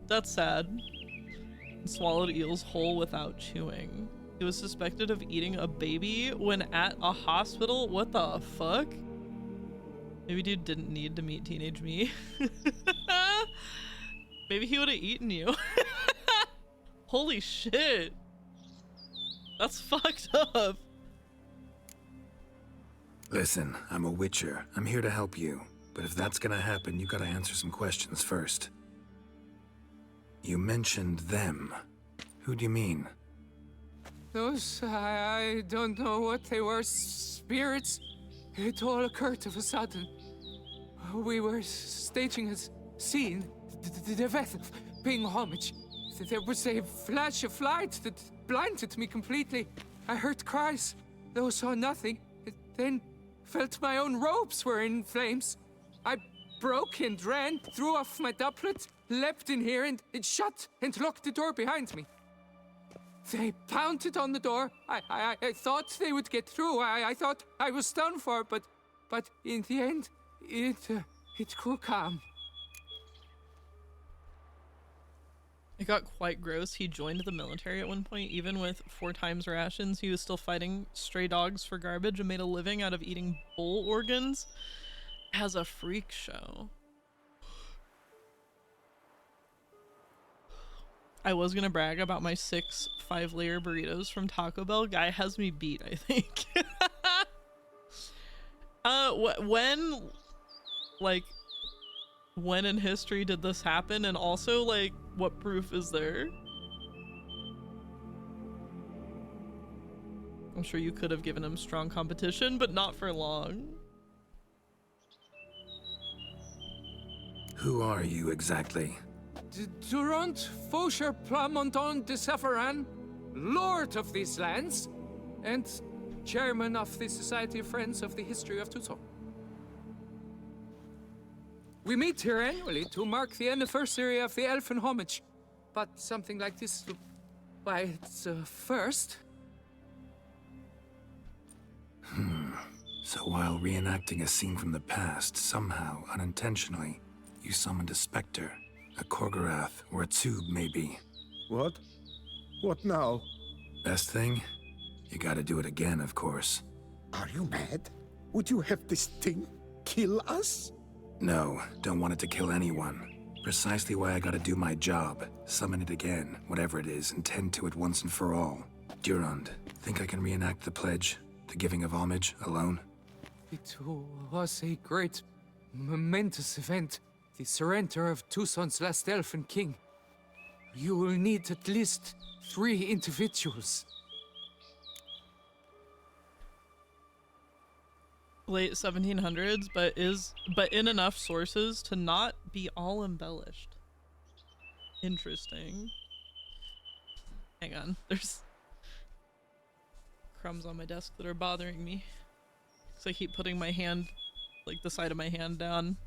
That's sad. And swallowed eels whole without chewing. He was suspected of eating a baby when at a hospital. What the fuck? Maybe dude didn't need to meet teenage me. Maybe he would have eaten you. Holy shit. That's fucked up. Listen, I'm a witcher. I'm here to help you. But if that's gonna happen, you gotta answer some questions first. You mentioned them. Who do you mean? Those, I don't know what they were. Spirits. It all occurred of a sudden. We were staging a scene, the death of paying homage. There was a flash of light that blinded me completely. I heard cries, though saw nothing. Then felt my own robes were in flames. I broke and ran, threw off my doublet, leapt in here, and it shut and locked the door behind me. They pounded on the door. I thought they would get through. I thought I was done for, but in the end, it grew calm. It got quite gross. He joined the military at one point. Even with 4 times rations, he was still fighting stray dogs for garbage and made a living out of eating bull organs as a freak show. I was gonna brag about my 6 5-layer burritos from Taco Bell. Guy has me beat, I think. When in history did this happen? And also, like, what proof is there? I'm sure you could have given him strong competition, but not for long. Who are you exactly? Durant Faucher Plamondon de Savaran, Lord of these lands, and Chairman of the Society of Friends of the History of Tutor. We meet here annually to mark the anniversary of the Elfin Homage, but something like this, why, it's a first. So while reenacting a scene from the past, somehow, unintentionally, you summoned a specter, a Korgorath, or a tube, maybe. What? What now? Best thing? You gotta do it again, of course. Are you mad? Would you have this thing kill us? No, don't want it to kill anyone. Precisely why I gotta do my job. Summon it again, whatever it is, and tend to it once and for all. Durand, think I can reenact the pledge? The giving of homage, alone? It was a great, momentous event. The surrender of Tucson's last elfin king. You will need at least 3 individuals. Late 1700s, but in enough sources to not be all embellished. Interesting. Hang on, there's crumbs on my desk that are bothering me. So I keep putting my hand, like the side of my hand down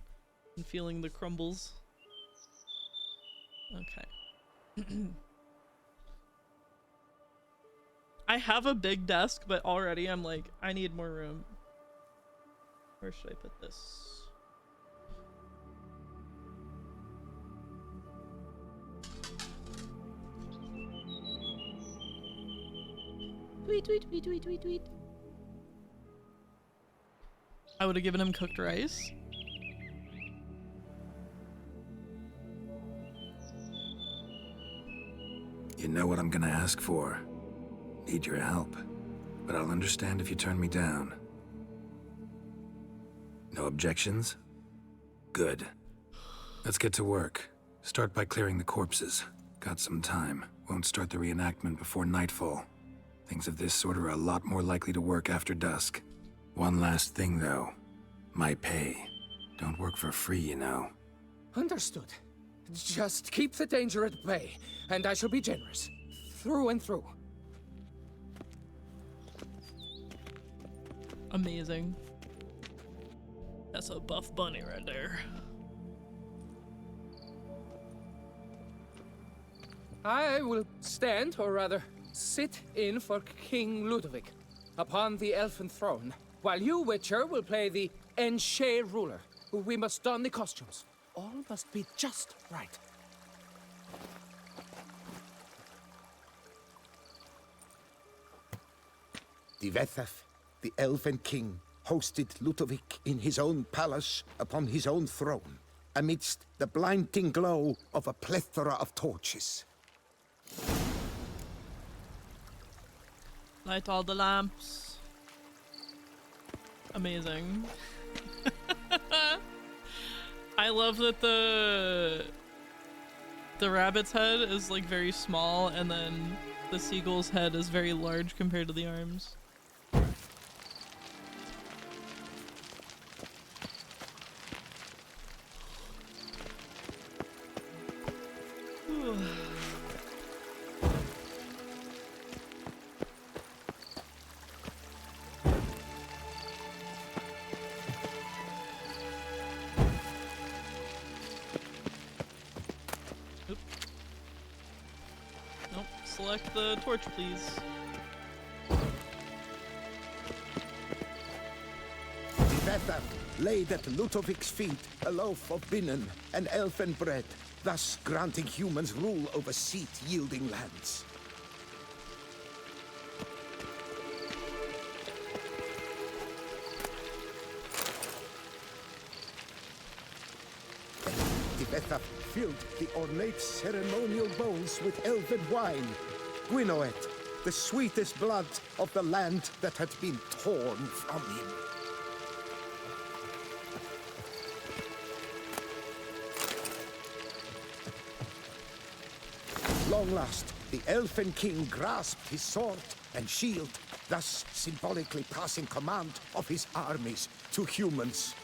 and feeling the crumbles. Okay. I have a big desk, but already I'm like, I need more room. Where should I put this? Tweet, tweet, tweet, tweet, tweet, tweet. I would have given him cooked rice. You know what I'm gonna ask for. Need your help. But I'll understand if you turn me down. No objections? Good. Let's get to work. Start by clearing the corpses. Got some time. Won't start the reenactment before nightfall. Things of this sort are a lot more likely to work after dusk. One last thing, though. My pay. Don't work for free, you know. Understood. Just keep the danger at bay, and I shall be generous. Through and through. Amazing. That's a buff bunny right there. I will stand, or rather, sit in for King Ludovic upon the elfin throne, while you, Witcher, will play the Enche ruler. We must don the costumes. All must be just right. Divethaf, the Elven King, hosted Ludovic in his own palace upon his own throne, amidst the blinding glow of a plethora of torches. Light all the lamps. Amazing. I love that the rabbit's head is like very small, and then the seagull's head is very large compared to the arms. Select the torch, please. Divethaf laid at Ludovic's feet a loaf of binnen and elfin bread, thus granting humans rule over seat-yielding lands. Divethaf filled the ornate ceremonial bowls with elven wine. Gwinoet, the sweetest blood of the land that had been torn from him. Long last, the Elfin King grasped his sword and shield, thus symbolically passing command of his armies to humans.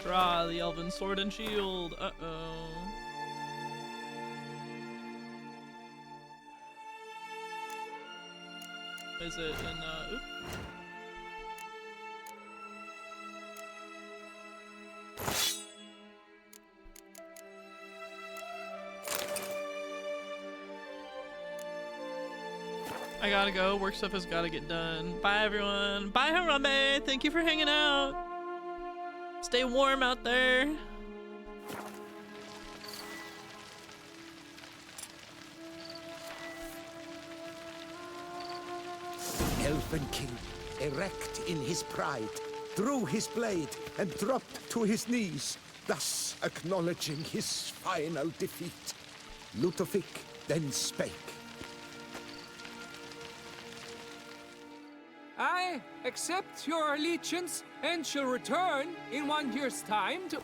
Draw the elven sword and shield. Uh-oh. Is it in, oop. I gotta go. Work stuff has gotta get done. Bye, everyone. Bye, Harambe. Thank you for hanging out. Stay warm out there. Elven King, erect in his pride, drew his blade and dropped to his knees, thus acknowledging his final defeat. Ludovic then spake. I accept your allegiance and shall return in 1 year's time to...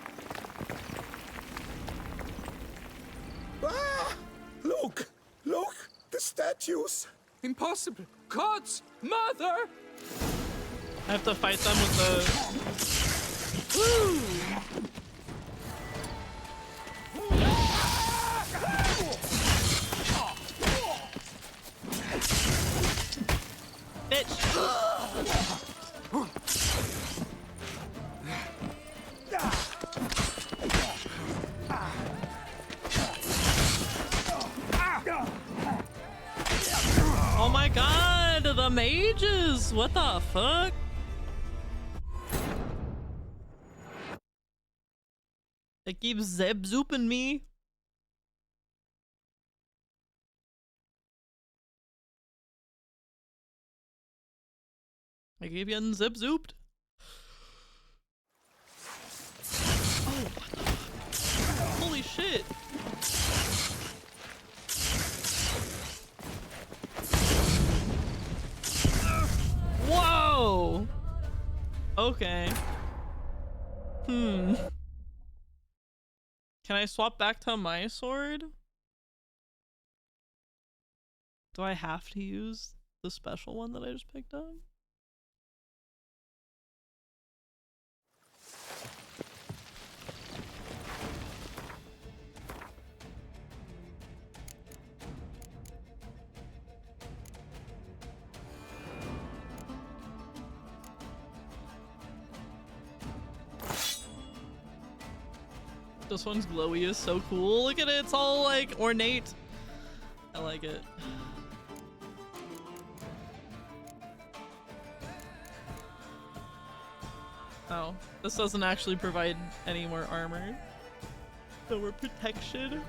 Ah! Look! Look! The statues! Impossible! God's mother! I have to fight them with the... Woo! Bitch! Oh my god, the mages! What the fuck? They keep zip-zooping me. I keep getting zip-zooped. Oh, what the fuck? Holy shit. Whoa! Okay. Can I swap back to my sword? Do I have to use the special one that I just picked up? This one's glowy is so cool. Look at it, it's all like ornate. I like it. Oh, this doesn't actually provide any more armor. No more protection.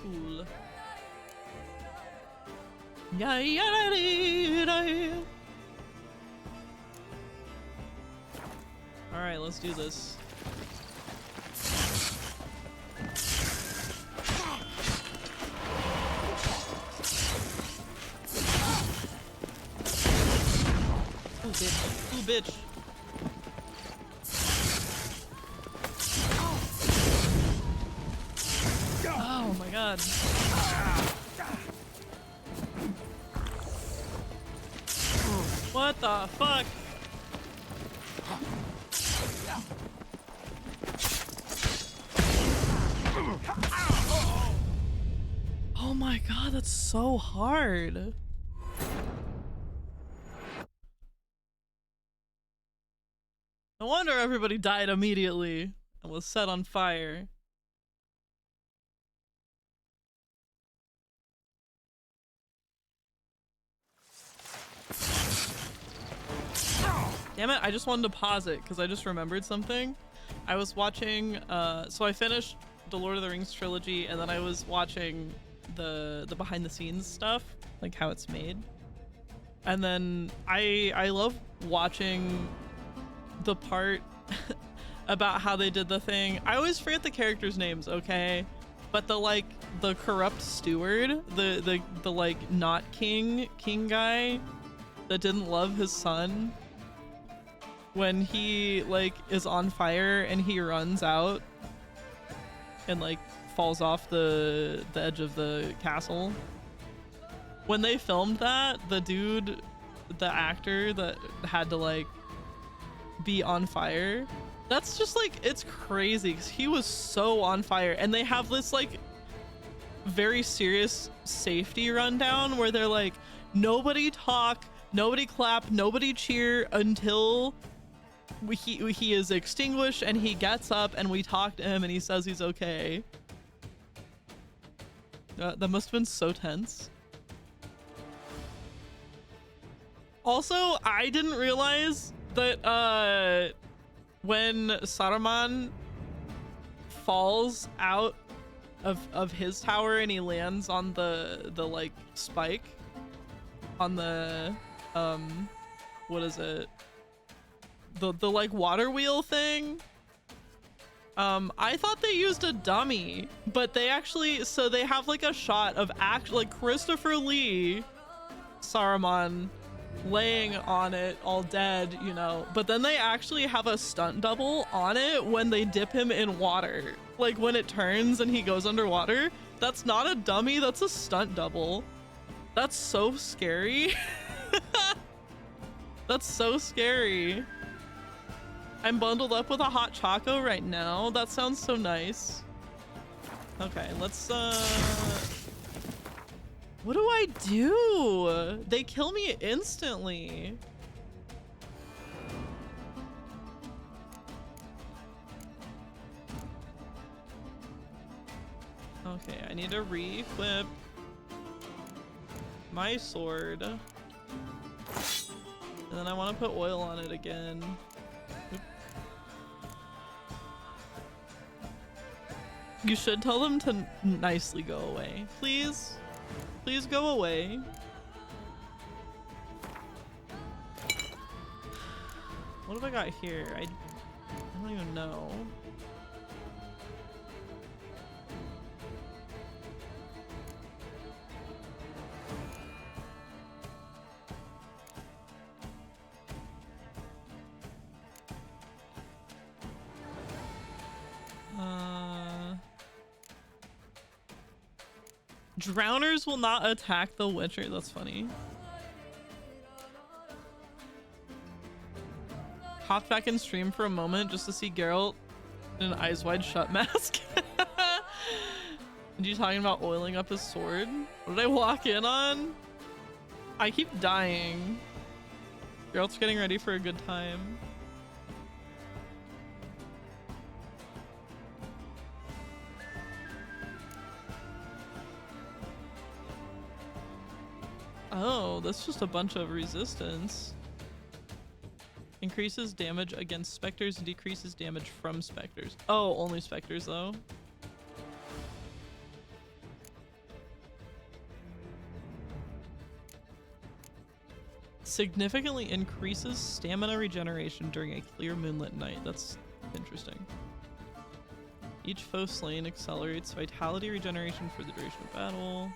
Cool. Yeah, yeah. All right, let's do this. Ooh, bitch. Ooh, bitch. Oh my god. What the fuck? Oh my god, that's so hard. No wonder everybody died immediately and was set on fire. Damn it, I just wanted to pause it because I just remembered something. I was watching, so I finished the Lord of the Rings trilogy and then I was watching the behind the scenes stuff, like how it's made. And then I love watching the part about how they did the thing. I always forget the characters' names, okay? But the corrupt steward, the like not king guy that didn't love his son, when he like is on fire and he runs out and like falls off the edge of the castle. When they filmed that, the actor that had to like be on fire, that's just like, it's crazy because he was so on fire. And they have this like very serious safety rundown where they're like, nobody talk, nobody clap, nobody cheer until he is extinguished and he gets up and we talk to him and he says he's okay. That must have been so tense. Also, I didn't realize that when Saruman falls out of his tower and he lands on the like spike on the what is it? The like water wheel thing. I thought they used a dummy, but they actually, so they have like a shot of like Christopher Lee Saruman laying on it all dead, you know, but then they actually have a stunt double on it when they dip him in water. Like when it turns and he goes underwater, that's not a dummy, that's a stunt double. That's so scary. That's so scary. I'm bundled up with a hot choco right now. That sounds so nice. Okay, let's what do I do? They kill me instantly. Okay, I need to re-equip my sword. And then I want to put oil on it again. You should tell them to nicely go away. Please? Please go away. What have I got here? I don't even know. Drowners will not attack the Witcher. That's funny. Hopped back in stream for a moment just to see Geralt in an eyes wide shut mask. And you talking about oiling up his sword? What did I walk in on? I keep dying. Geralt's getting ready for a good time. Oh, that's just a bunch of resistance. Increases damage against specters and decreases damage from specters. Oh, only specters though. Significantly increases stamina regeneration during a clear moonlit night. That's interesting. Each foe slain accelerates vitality regeneration for the duration of battle.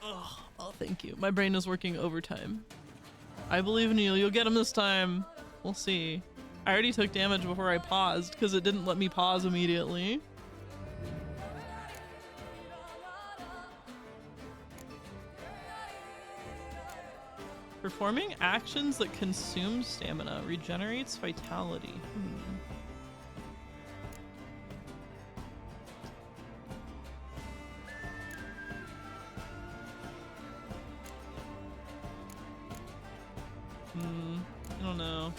Oh, thank you. My brain is working overtime. I believe in you. You'll get him this time. We'll see. I already took damage before I paused because it didn't let me pause immediately. Performing actions that consume stamina regenerates vitality. I don't know.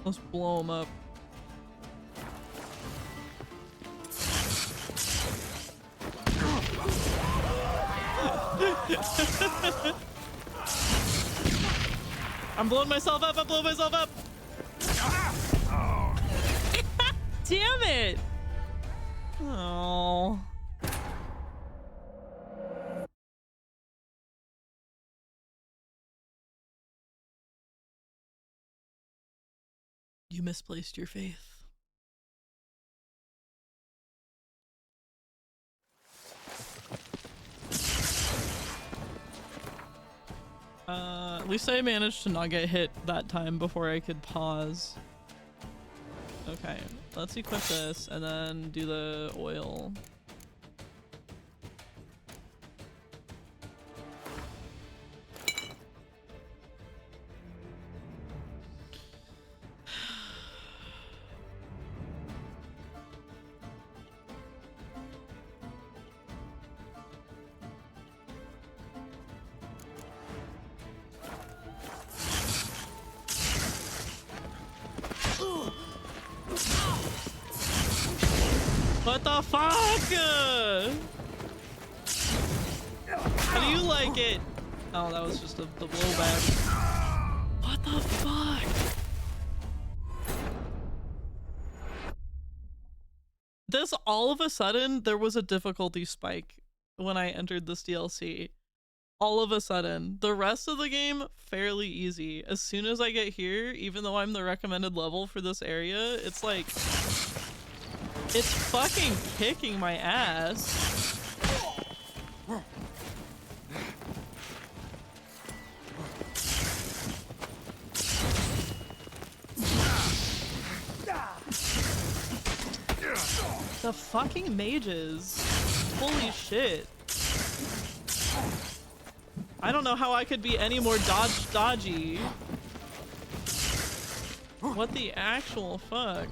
Let's blow him up. I'm blowing myself up. I'm blowing myself up. Damn it! Oh. You misplaced your faith. At least I managed to not get hit that time before I could pause. Okay, let's equip this and then do the oil. What the fuck? How do you like it? Oh, that was just the blowback. What the fuck? This, all of a sudden, there was a difficulty spike when I entered this DLC. All of a sudden. The rest of the game, fairly easy. As soon as I get here, even though I'm the recommended level for this area, it's like... it's fucking kicking my ass. The fucking mages. Holy shit. I don't know how I could be any more dodgy. What the actual fuck?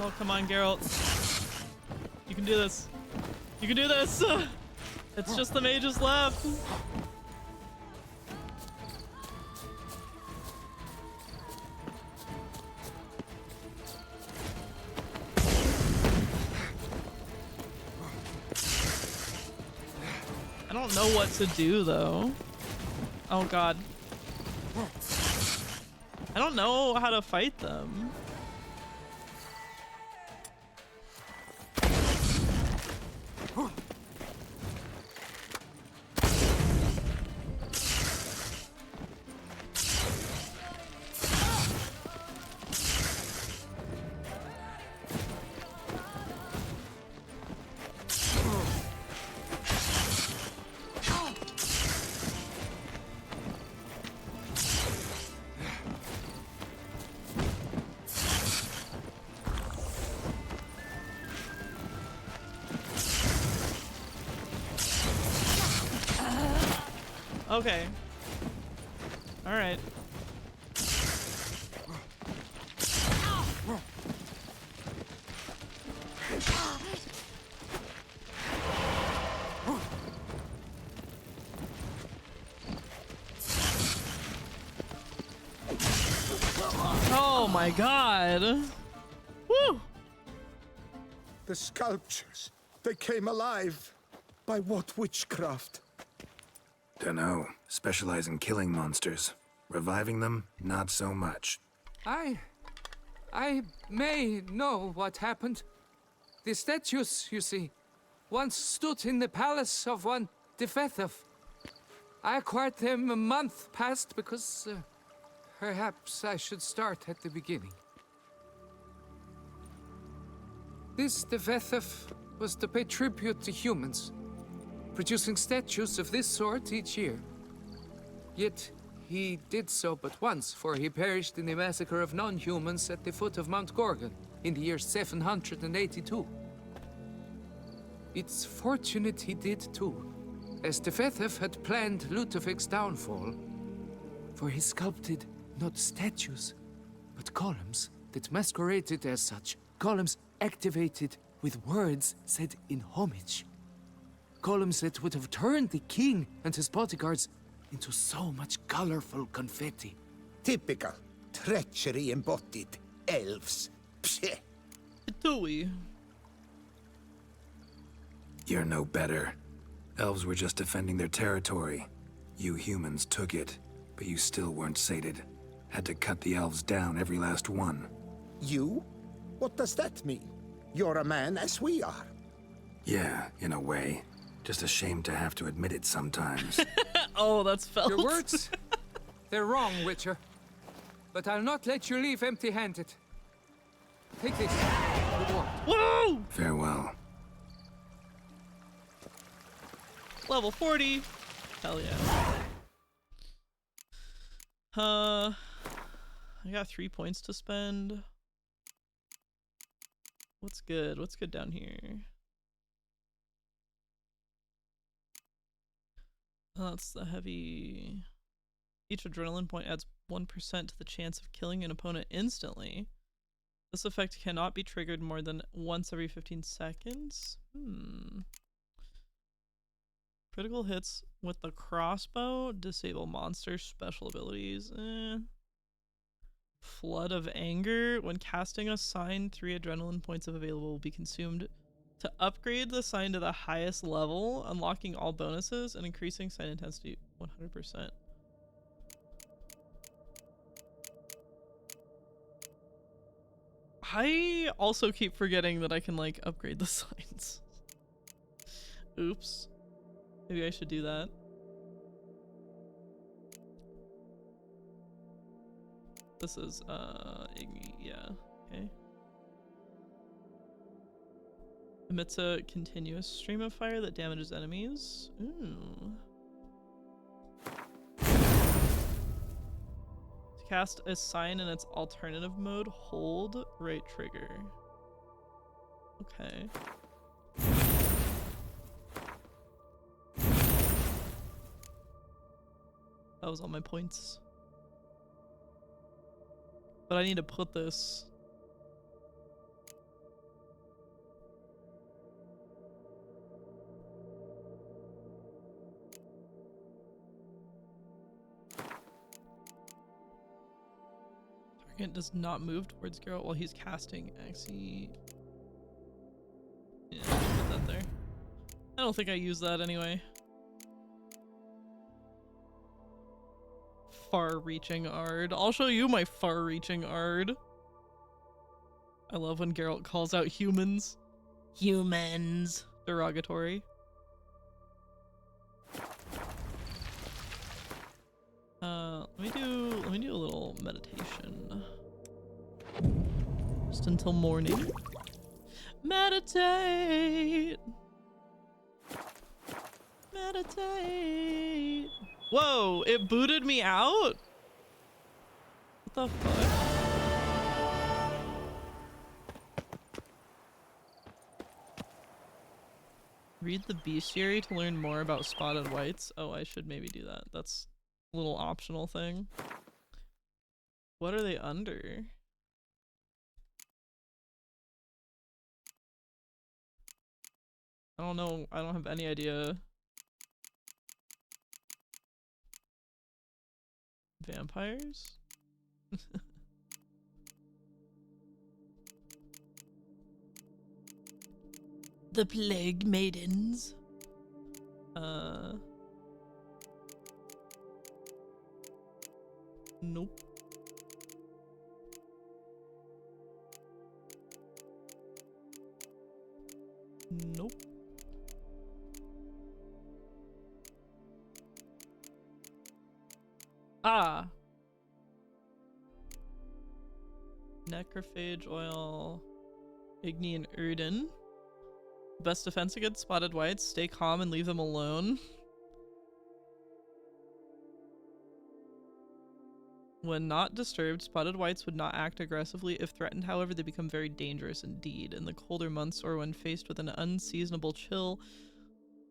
Oh, come on, Geralt. You can do this. You can do this! It's just the mages left. I don't know what to do, though. Oh, God. I don't know how to fight them. Okay. All right. Oh my God. Woo! The sculptures, they came alive. By what witchcraft? Dunno. Specialize in killing monsters. Reviving them, not so much. I may know what happened. The statues, you see, once stood in the palace of one Defethov. I acquired them a month past because perhaps I should start at the beginning. This Defethov was to pay tribute to humans, producing statues of this sort each year. Yet he did so but once, for he perished in the massacre of non-humans at the foot of Mount Gorgon in the year 782. It's fortunate he did too, as Defethov had planned Lutovik's downfall, for he sculpted not statues, but columns that masqueraded as such, columns activated with words said in homage. Columns that would have turned the king and his bodyguards into so much colorful confetti. Typical. Treachery embodied. Elves. Psheh. Tui. You're no better. Elves were just defending their territory. You humans took it, but you still weren't sated. Had to cut the elves down, every last one. You? What does that mean? You're a man as we are. Yeah, in a way. Just ashamed to have to admit it sometimes. Oh, that's felt. Your words, they're wrong, Witcher. But I'll not let you leave empty-handed. Take this. Reward. Whoa! Farewell. Level 40. Hell yeah. I got 3 points to spend. What's good? What's good down here? Oh, that's the heavy. Each adrenaline point adds 1% to the chance of killing an opponent instantly. This effect cannot be triggered more than once every 15 seconds. Critical hits with the crossbow disable monster special abilities. Flood of Anger. When casting a sign, 3 adrenaline points of available will be consumed to upgrade the sign to the highest level, unlocking all bonuses and increasing sign intensity 100%. I also keep forgetting that I can like upgrade the signs. Oops. Maybe I should do that. This is Igni, yeah, okay. Emits a continuous stream of fire that damages enemies. Ooh. To cast a sign in its alternative mode, hold right trigger. Okay. That was all my points. But I need to put this. Target does not move towards Geralt while he's casting Axii. Yeah, put that there. I don't think I use that anyway. Far-reaching Ard. I'll show you my far-reaching Ard. I love when Geralt calls out humans. Humans. Derogatory. Let me do a little meditation. Just until morning. Meditate. Meditate. Whoa, it booted me out? What the fuck? Read the bestiary to learn more about spotted wights. Oh, I should maybe do that. That's a little optional thing. What are they under? I don't know. I don't have any idea. Vampires? The Plague Maidens. Nope. Nope. Ah. Necrophage oil. Igni and Erden. Best defense against spotted wights. Stay calm and leave them alone. When not disturbed, spotted wights would not act aggressively. If threatened, however, they become very dangerous indeed. In the colder months or when faced with an unseasonable chill,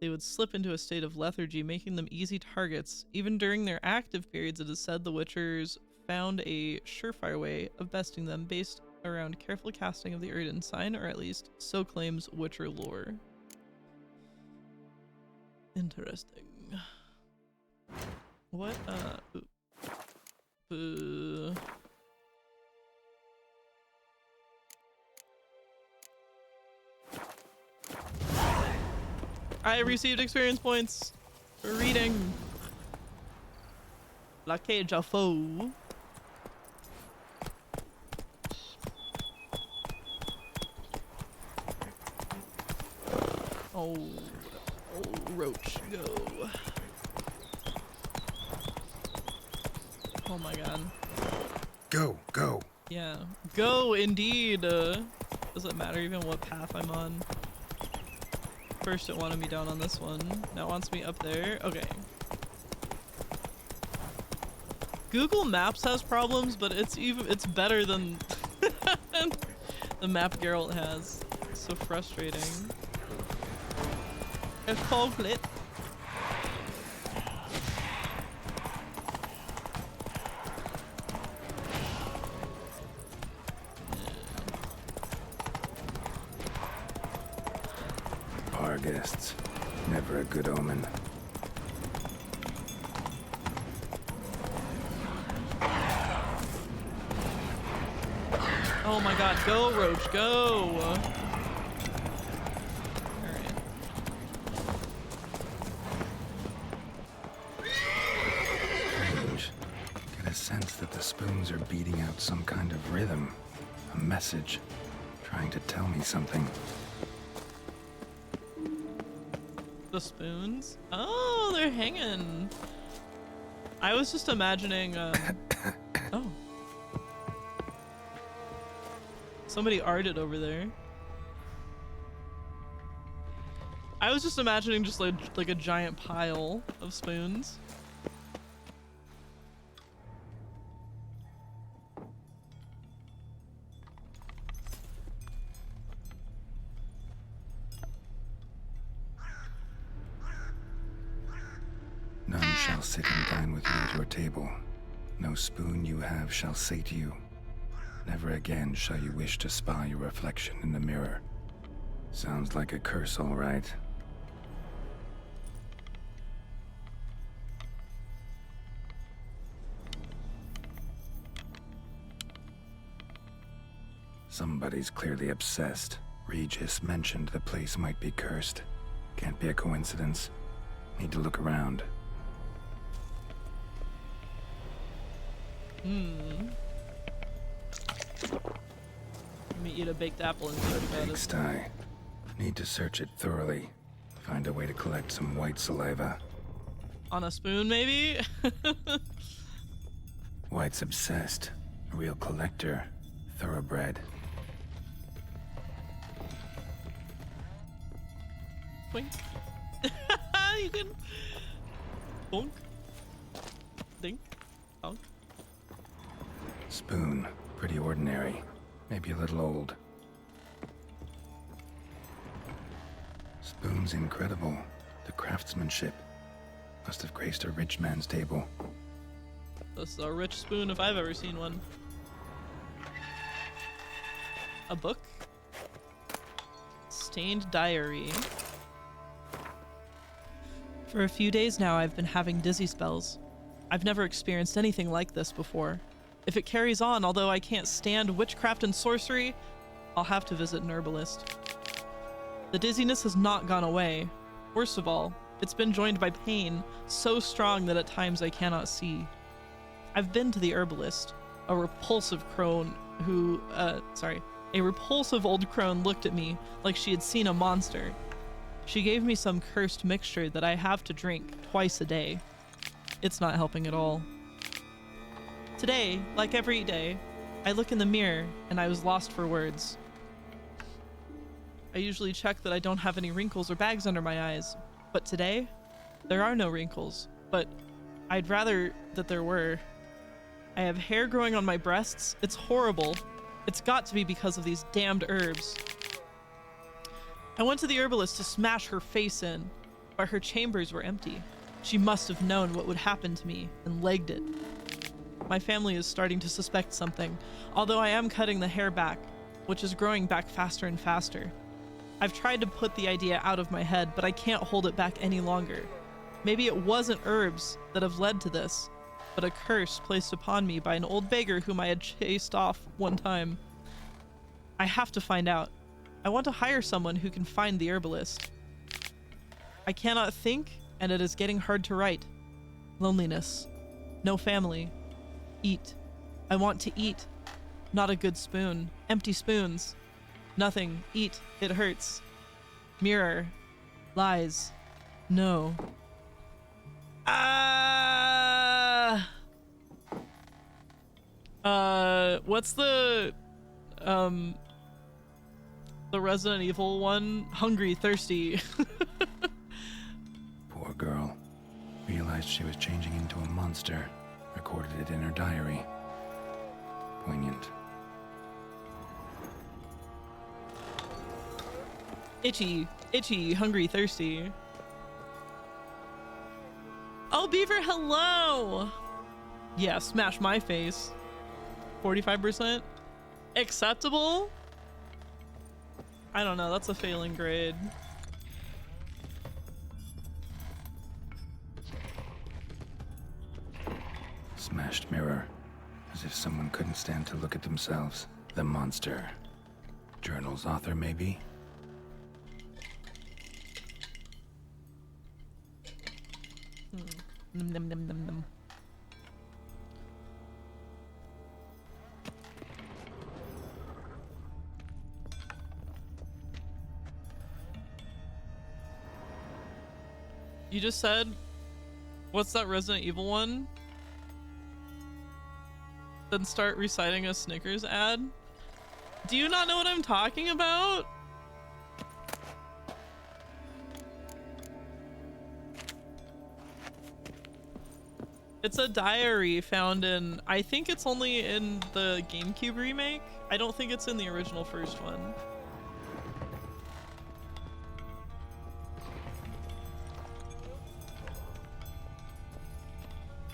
they would slip into a state of lethargy, making them easy targets. Even during their active periods, it is said the Witchers found a surefire way of besting them based around careful casting of the Erden sign, or at least so claims Witcher lore. Interesting. What, I received experience points for reading La Cage aux Fous. Oh, roach, go. Oh my god. Go, go. Yeah, go indeed. Does it matter even what path I'm on? First it wanted me down on this one. Now it wants me up there. Okay. Google Maps has problems, but it's better than the map Geralt has. It's so frustrating. It's chocolate. Bar guests. Never a good omen. Oh my god, go Roach, go! Strange. Get a sense that the spoons are beating out some kind of rhythm. A message. Trying to tell me something. The spoons? Oh, they're hanging. I was just imagining, oh. Somebody arted over there. I was just imagining just like a giant pile of spoons. None shall sit and dine with you at your table. No spoon you have shall sate you. Never again shall you wish to spy your reflection in the mirror. Sounds like a curse, all right. Somebody's clearly obsessed. Regis mentioned the place might be cursed. Can't be a coincidence. Need to look around. Let me eat a baked apple and think about it. Pigsty. Need to search it thoroughly. Find a way to collect some white saliva. On a spoon, maybe? White's obsessed. A real collector. Thoroughbred. Boink. You can... Bonk. Dink. Bonk. Spoon. Pretty ordinary. Maybe a little old. Spoon's incredible. The craftsmanship. Must have graced a rich man's table. That's a rich spoon if I've ever seen one. A book? Stained diary. For a few days now, I've been having dizzy spells. I've never experienced anything like this before. If it carries on, although I can't stand witchcraft and sorcery, I'll have to visit an herbalist. The dizziness has not gone away. Worst of all, it's been joined by pain, so strong that at times I cannot see. I've been to the herbalist, a repulsive crone who, a repulsive old crone looked at me like she had seen a monster. She gave me some cursed mixture that I have to drink twice a day. It's not helping at all. Today, like every day, I look in the mirror and I was lost for words. I usually check that I don't have any wrinkles or bags under my eyes, but today, there are no wrinkles, but I'd rather that there were. I have hair growing on my breasts. It's horrible. It's got to be because of these damned herbs. I went to the herbalist to smash her face in, but her chambers were empty. She must have known what would happen to me and legged it. My family is starting to suspect something, although I am cutting the hair back, which is growing back faster and faster. I've tried to put the idea out of my head, but I can't hold it back any longer. Maybe it wasn't herbs that have led to this, but a curse placed upon me by an old beggar whom I had chased off one time. I have to find out. I want to hire someone who can find the herbalist. I cannot think, and it is getting hard to write. Loneliness. No family. Eat. I want to eat. Not a good spoon. Empty spoons. Nothing. Eat. It hurts. Mirror. Lies. No. What's the Resident Evil one? Hungry, thirsty. Poor girl. Realized she was changing into a monster. Recorded it in her diary. Poignant. Itchy, itchy, hungry, thirsty. Oh, Beaver, hello! Yeah, smash my face. 45%? Acceptable? I don't know, that's a failing grade. Smashed mirror. As if someone couldn't stand to look at themselves. The monster. Journal's author, maybe? Num, num, num, num, num. You just said, what's that Resident Evil one? Then start reciting a Snickers ad? Do you not know what I'm talking about? It's a diary found in, I think it's only in the GameCube remake. I don't think it's in the original first one.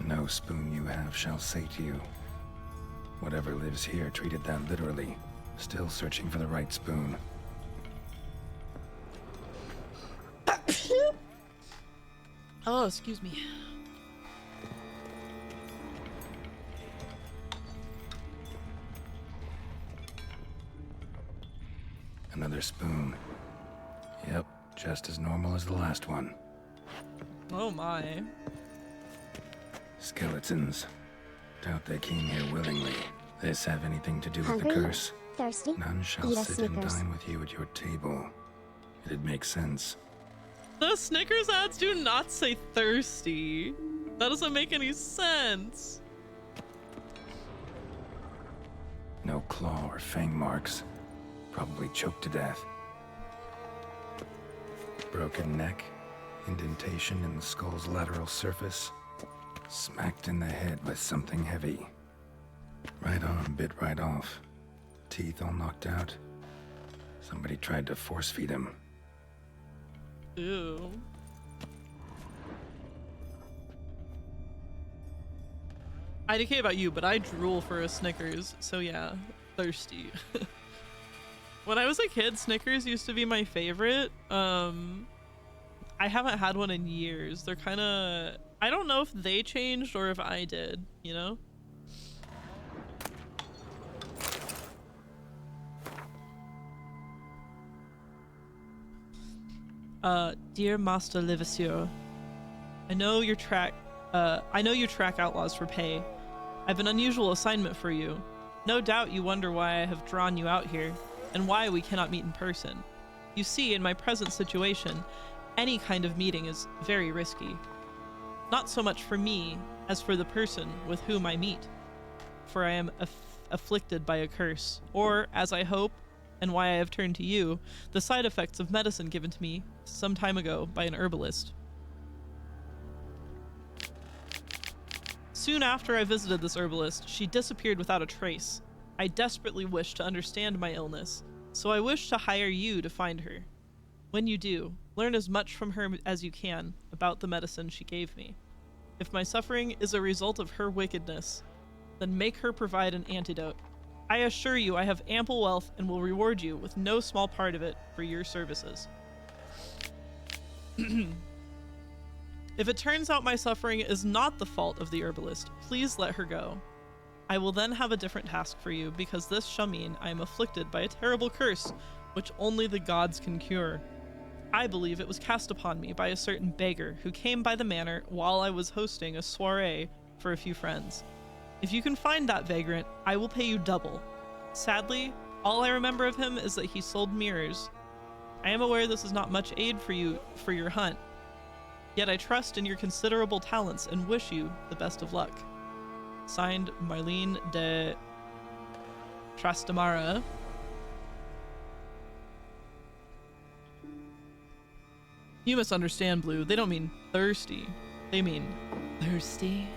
No spoon you have shall sate you. Whatever lives here treated that literally. Still searching for the right spoon. Oh, excuse me. Another spoon. Yep, just as normal as the last one. Oh my. Skeletons. Doubt they came here willingly. This have anything to do with Hungry? the curse? Thirsty? None shall Eat a sit and Snickers. dine with you at your table. It'd make sense. The Snickers ads do not say thirsty. That doesn't make any sense. No claw or fang marks. Probably choked to death. Broken neck. Indentation in the skull's lateral surface. Smacked in the head with something heavy. Right on, bit right off. Teeth all knocked out. Somebody tried to force feed him. Ew. IDK about you, but I drool for a Snickers, so yeah, thirsty. When I was a kid, Snickers used to be my favorite. I haven't had one in years. They're kind of... I don't know if they changed or if I did, you know? Dear Master Levasseur, I know you track outlaws for pay. I've an unusual assignment for you. No doubt you wonder why I have drawn you out here, and why we cannot meet in person. You see, in my present situation, any kind of meeting is very risky. Not so much for me, as for the person with whom I meet. For I am afflicted by a curse, or, as I hope, and why I have turned to you, the side effects of medicine given to me some time ago by an herbalist. Soon after I visited this herbalist, she disappeared without a trace. I desperately wished to understand my illness, so I wish to hire you to find her. When you do, learn as much from her as you can about the medicine she gave me. If my suffering is a result of her wickedness, then make her provide an antidote. I assure you I have ample wealth and will reward you with no small part of it for your services. If it turns out my suffering is not the fault of the herbalist, please let her go. I will then have a different task for you, because this shall mean I am afflicted by a terrible curse, which only the gods can cure. I believe it was cast upon me by a certain beggar who came by the manor while I was hosting a soiree for a few friends. If you can find that vagrant, I will pay you double. Sadly, all I remember of him is that he sold mirrors. I am aware this is not much aid for you for your hunt, yet I trust in your considerable talents and wish you the best of luck. Signed, Marlene de Trastamara. You misunderstand, Blue. They don't mean thirsty. They mean thirsty.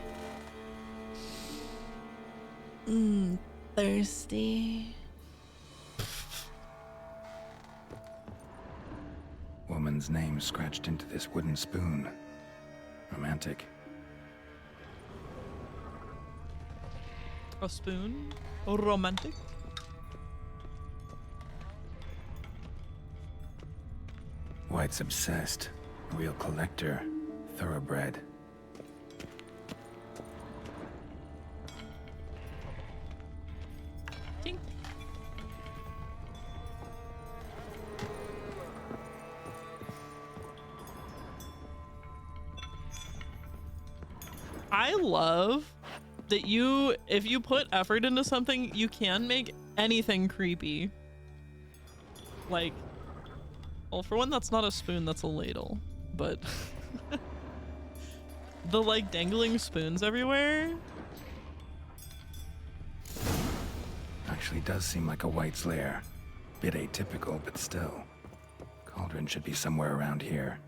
Thirsty. Woman's name scratched into this wooden spoon. Romantic. A spoon? Romantic? White's obsessed. A real collector. Thoroughbred. Tink. I love that if you put effort into something, you can make anything creepy. Like, well, for one, that's not a spoon, that's a ladle, but the like dangling spoons everywhere. Actually does seem like a White's lair. Bit atypical, but still. Cauldron should be somewhere around here.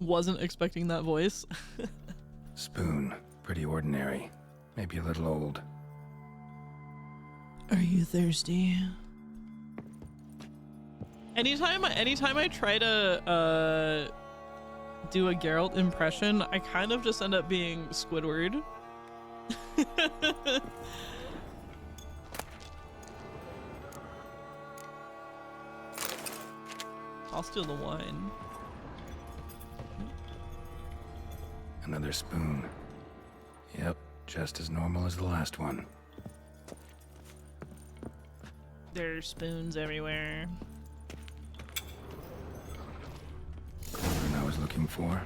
Wasn't expecting that voice. Spoon. Pretty ordinary. Maybe a little old. Are you thirsty? Anytime I try to do a Geralt impression, I kind of just end up being Squidward. I'll steal the wine. Another spoon. Yep, just as normal as the last one. There's spoons everywhere. Cauldron I was looking for.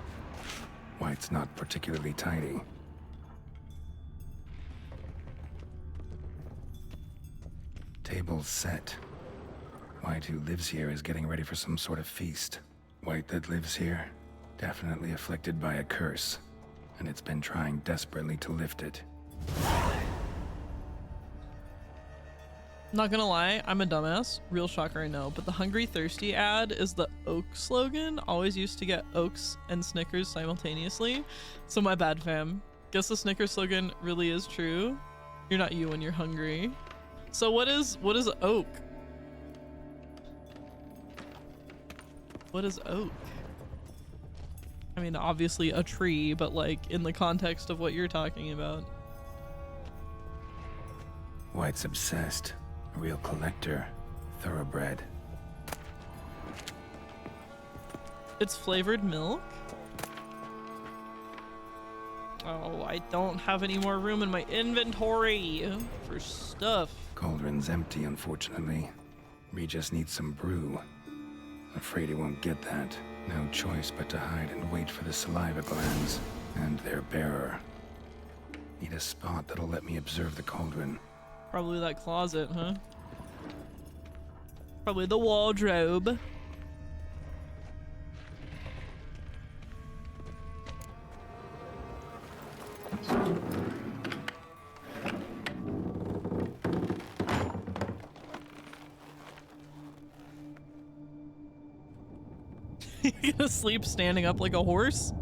White's not particularly tidy. Table's set. White, who lives here, is getting ready for some sort of feast. White that lives here, definitely afflicted by a curse, and it's been trying desperately to lift it. Not gonna lie, I'm a dumbass. Real shocker, I know. But the Hungry Thirsty ad is the Oak slogan. Always used to get Oaks and Snickers simultaneously. So my bad, fam. Guess the Snickers slogan really is true. You're not you when you're hungry. So what is Oak? What is Oak? I mean, obviously a tree, but like in the context of what you're talking about. White's obsessed. A real collector. Thoroughbred. It's flavored milk? Oh, I don't have any more room in my inventory for stuff. Cauldron's empty, unfortunately. Regis needs some brew. Afraid he won't get that. No choice but to hide and wait for the saliva glands and their bearer. Need a spot that'll let me observe the cauldron. Probably that closet, huh? Probably the wardrobe. You gonna sleep standing up like a horse?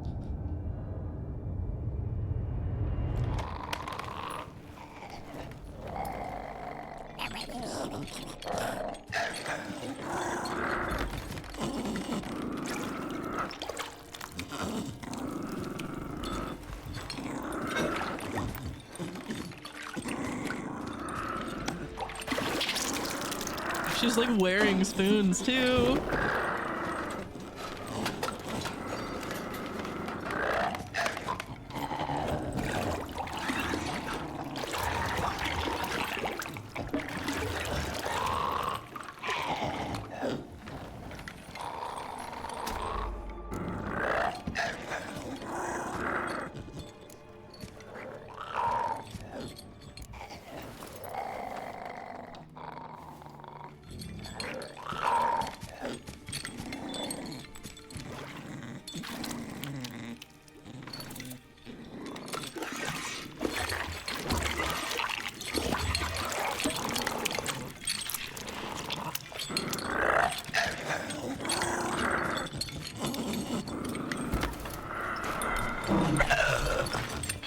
She's like wearing spoons too.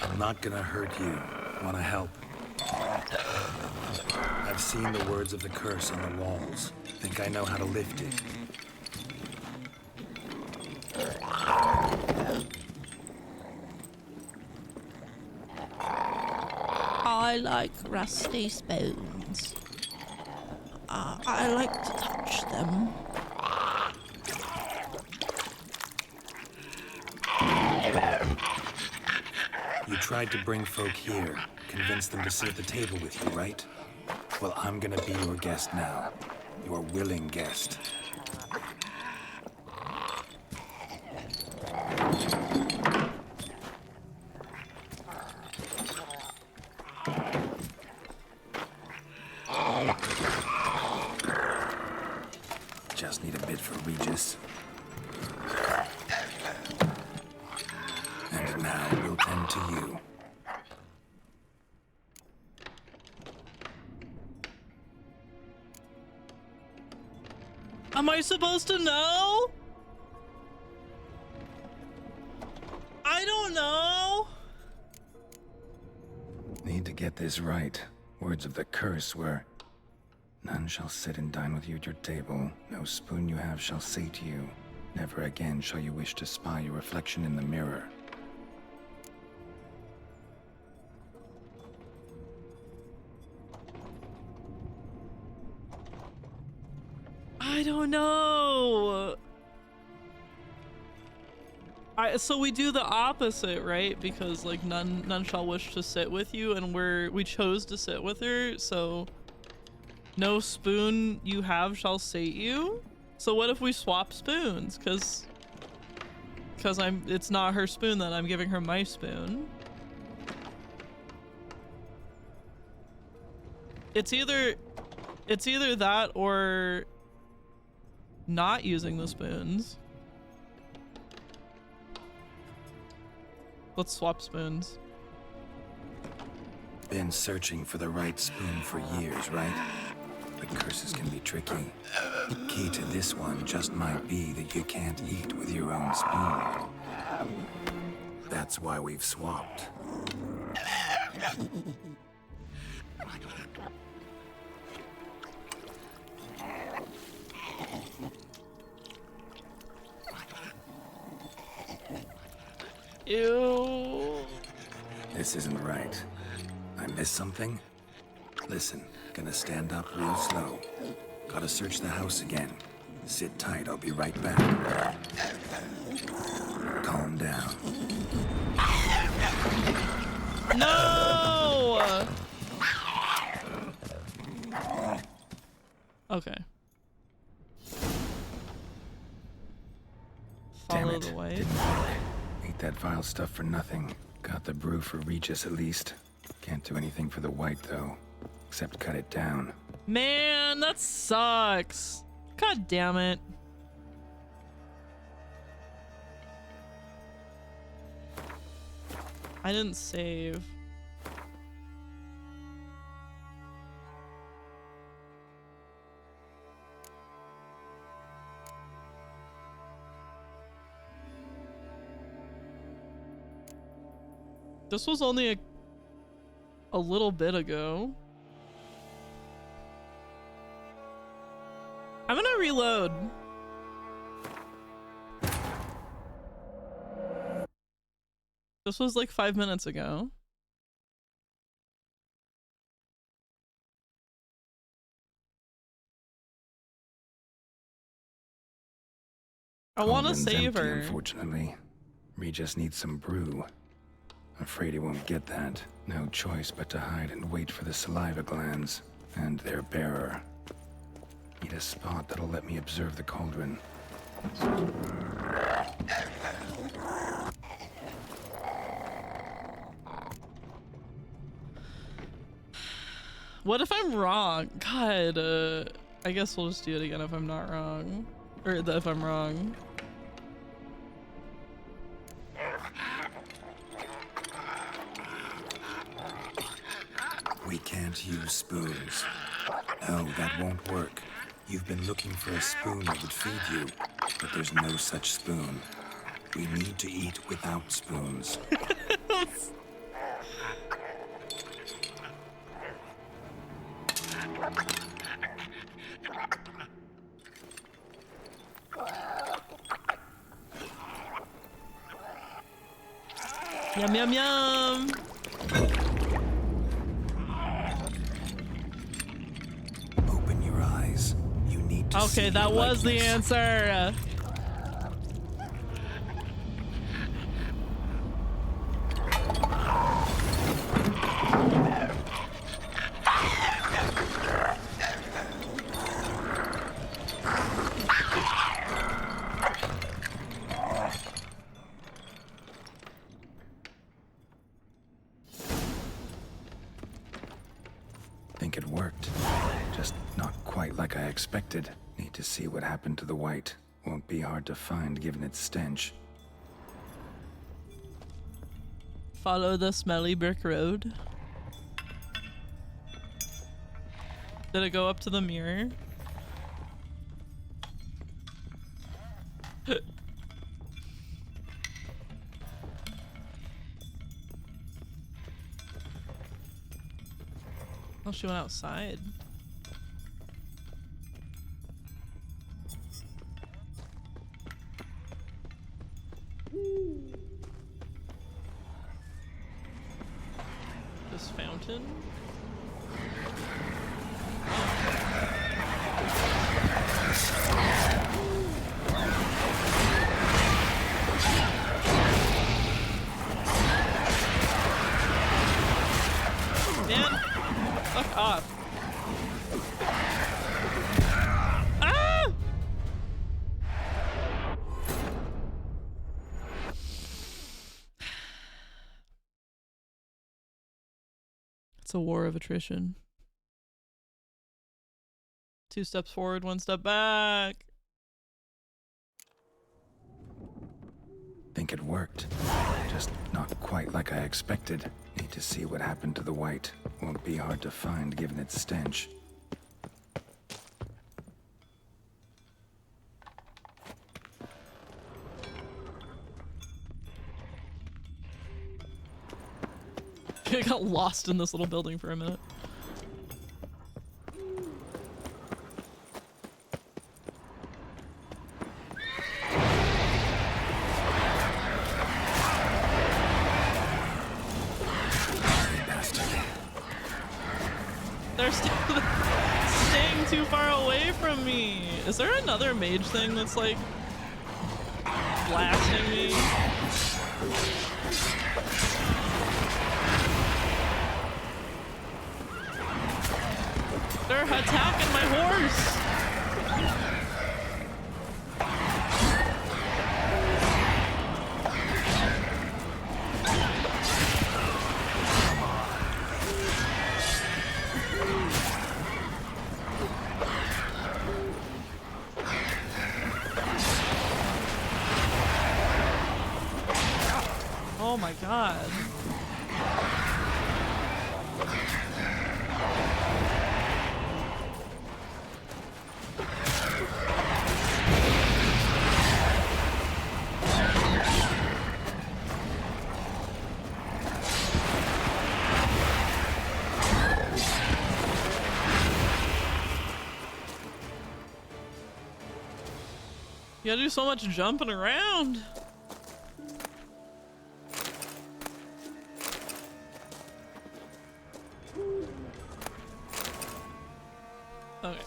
I'm not gonna hurt you. Wanna help? I've seen the words of the curse on the walls. Think I know how to lift it. I like rusty spoons. I like to touch them. You tried to bring folk here, convince them to sit at the table with you, right? Well, I'm gonna be your guest now. Your willing guest. Just need a bit for Regis. And now we'll tend to you. Am I supposed to know? I don't know. Need to get this right. Words of the curse were, none shall sit and dine with you at your table. No spoon you have shall sate you. Never again shall you wish to spy your reflection in the mirror. I don't know. So we do the opposite, right? Because like none shall wish to sit with you, and we chose to sit with her, so no spoon you have shall sate you. So what if we swap spoons? Cause it's not her spoon, then I'm giving her my spoon. It's either that or not using the spoons. Let's swap spoons. Been searching for the right spoon for years, right? But curses can be tricky. Key to this one just might be that you can't eat with your own spoon. That's why we've swapped. Ew. This isn't right. I missed something? Listen, gonna stand up real slow. Gotta search the house again. Sit tight, I'll be right back. Calm down. No! Okay. Damn Follow it. the white. Didn't work. Ate that vile stuff for nothing. Got the brew for Regis at least. Can't do anything for the white though, except cut it down. Man, that sucks. God damn it. I didn't save. This was only a little bit ago. I'm gonna reload. This was like 5 minutes ago. I want to Cauldron's save empty, her. Unfortunately, Regis needs some brew. Afraid he won't get that. No choice but to hide and wait for the saliva glands and their bearer. Need a spot that'll let me observe the cauldron. What if I'm wrong? God, I guess we'll just do it again if I'm not wrong. Or if I'm wrong. We can't use spoons. No, that won't work. You've been looking for a spoon that would feed you, but there's no such spoon. We need to eat without spoons. Yum, yum, yum. Open your eyes. You need to see Okay, that your was the likeness. answer. Think it worked. Just not quite like I expected. Need to see what happened to the white. Won't be hard to find given its stench. Follow the smelly brick road. Did it go up to the mirror? Oh, she went outside. This fountain? Man, fuck off. Ah! It's a war of attrition. 2 steps forward, 1 step back. Think it worked. Just not quite like I expected. Need to see what happened to the white. Won't be hard to find given its stench. I got lost in this little building for a minute. They're staying too far away from me. Is there another mage thing that's like blasting me? They're attacking my horse. Oh my god. You gotta do so much jumping around. Okay.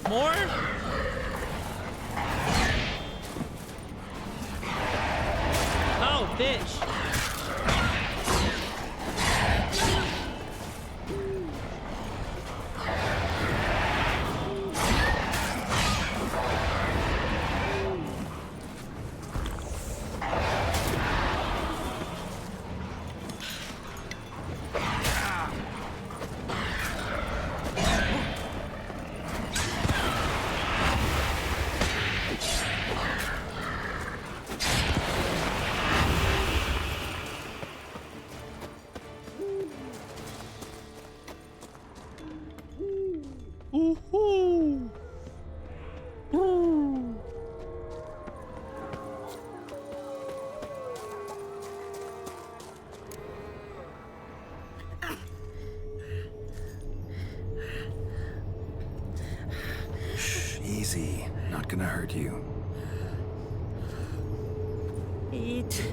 More? Oh, bitch. Ooh-hoo. Ooh. Shh, easy. Not gonna hurt you. Eat.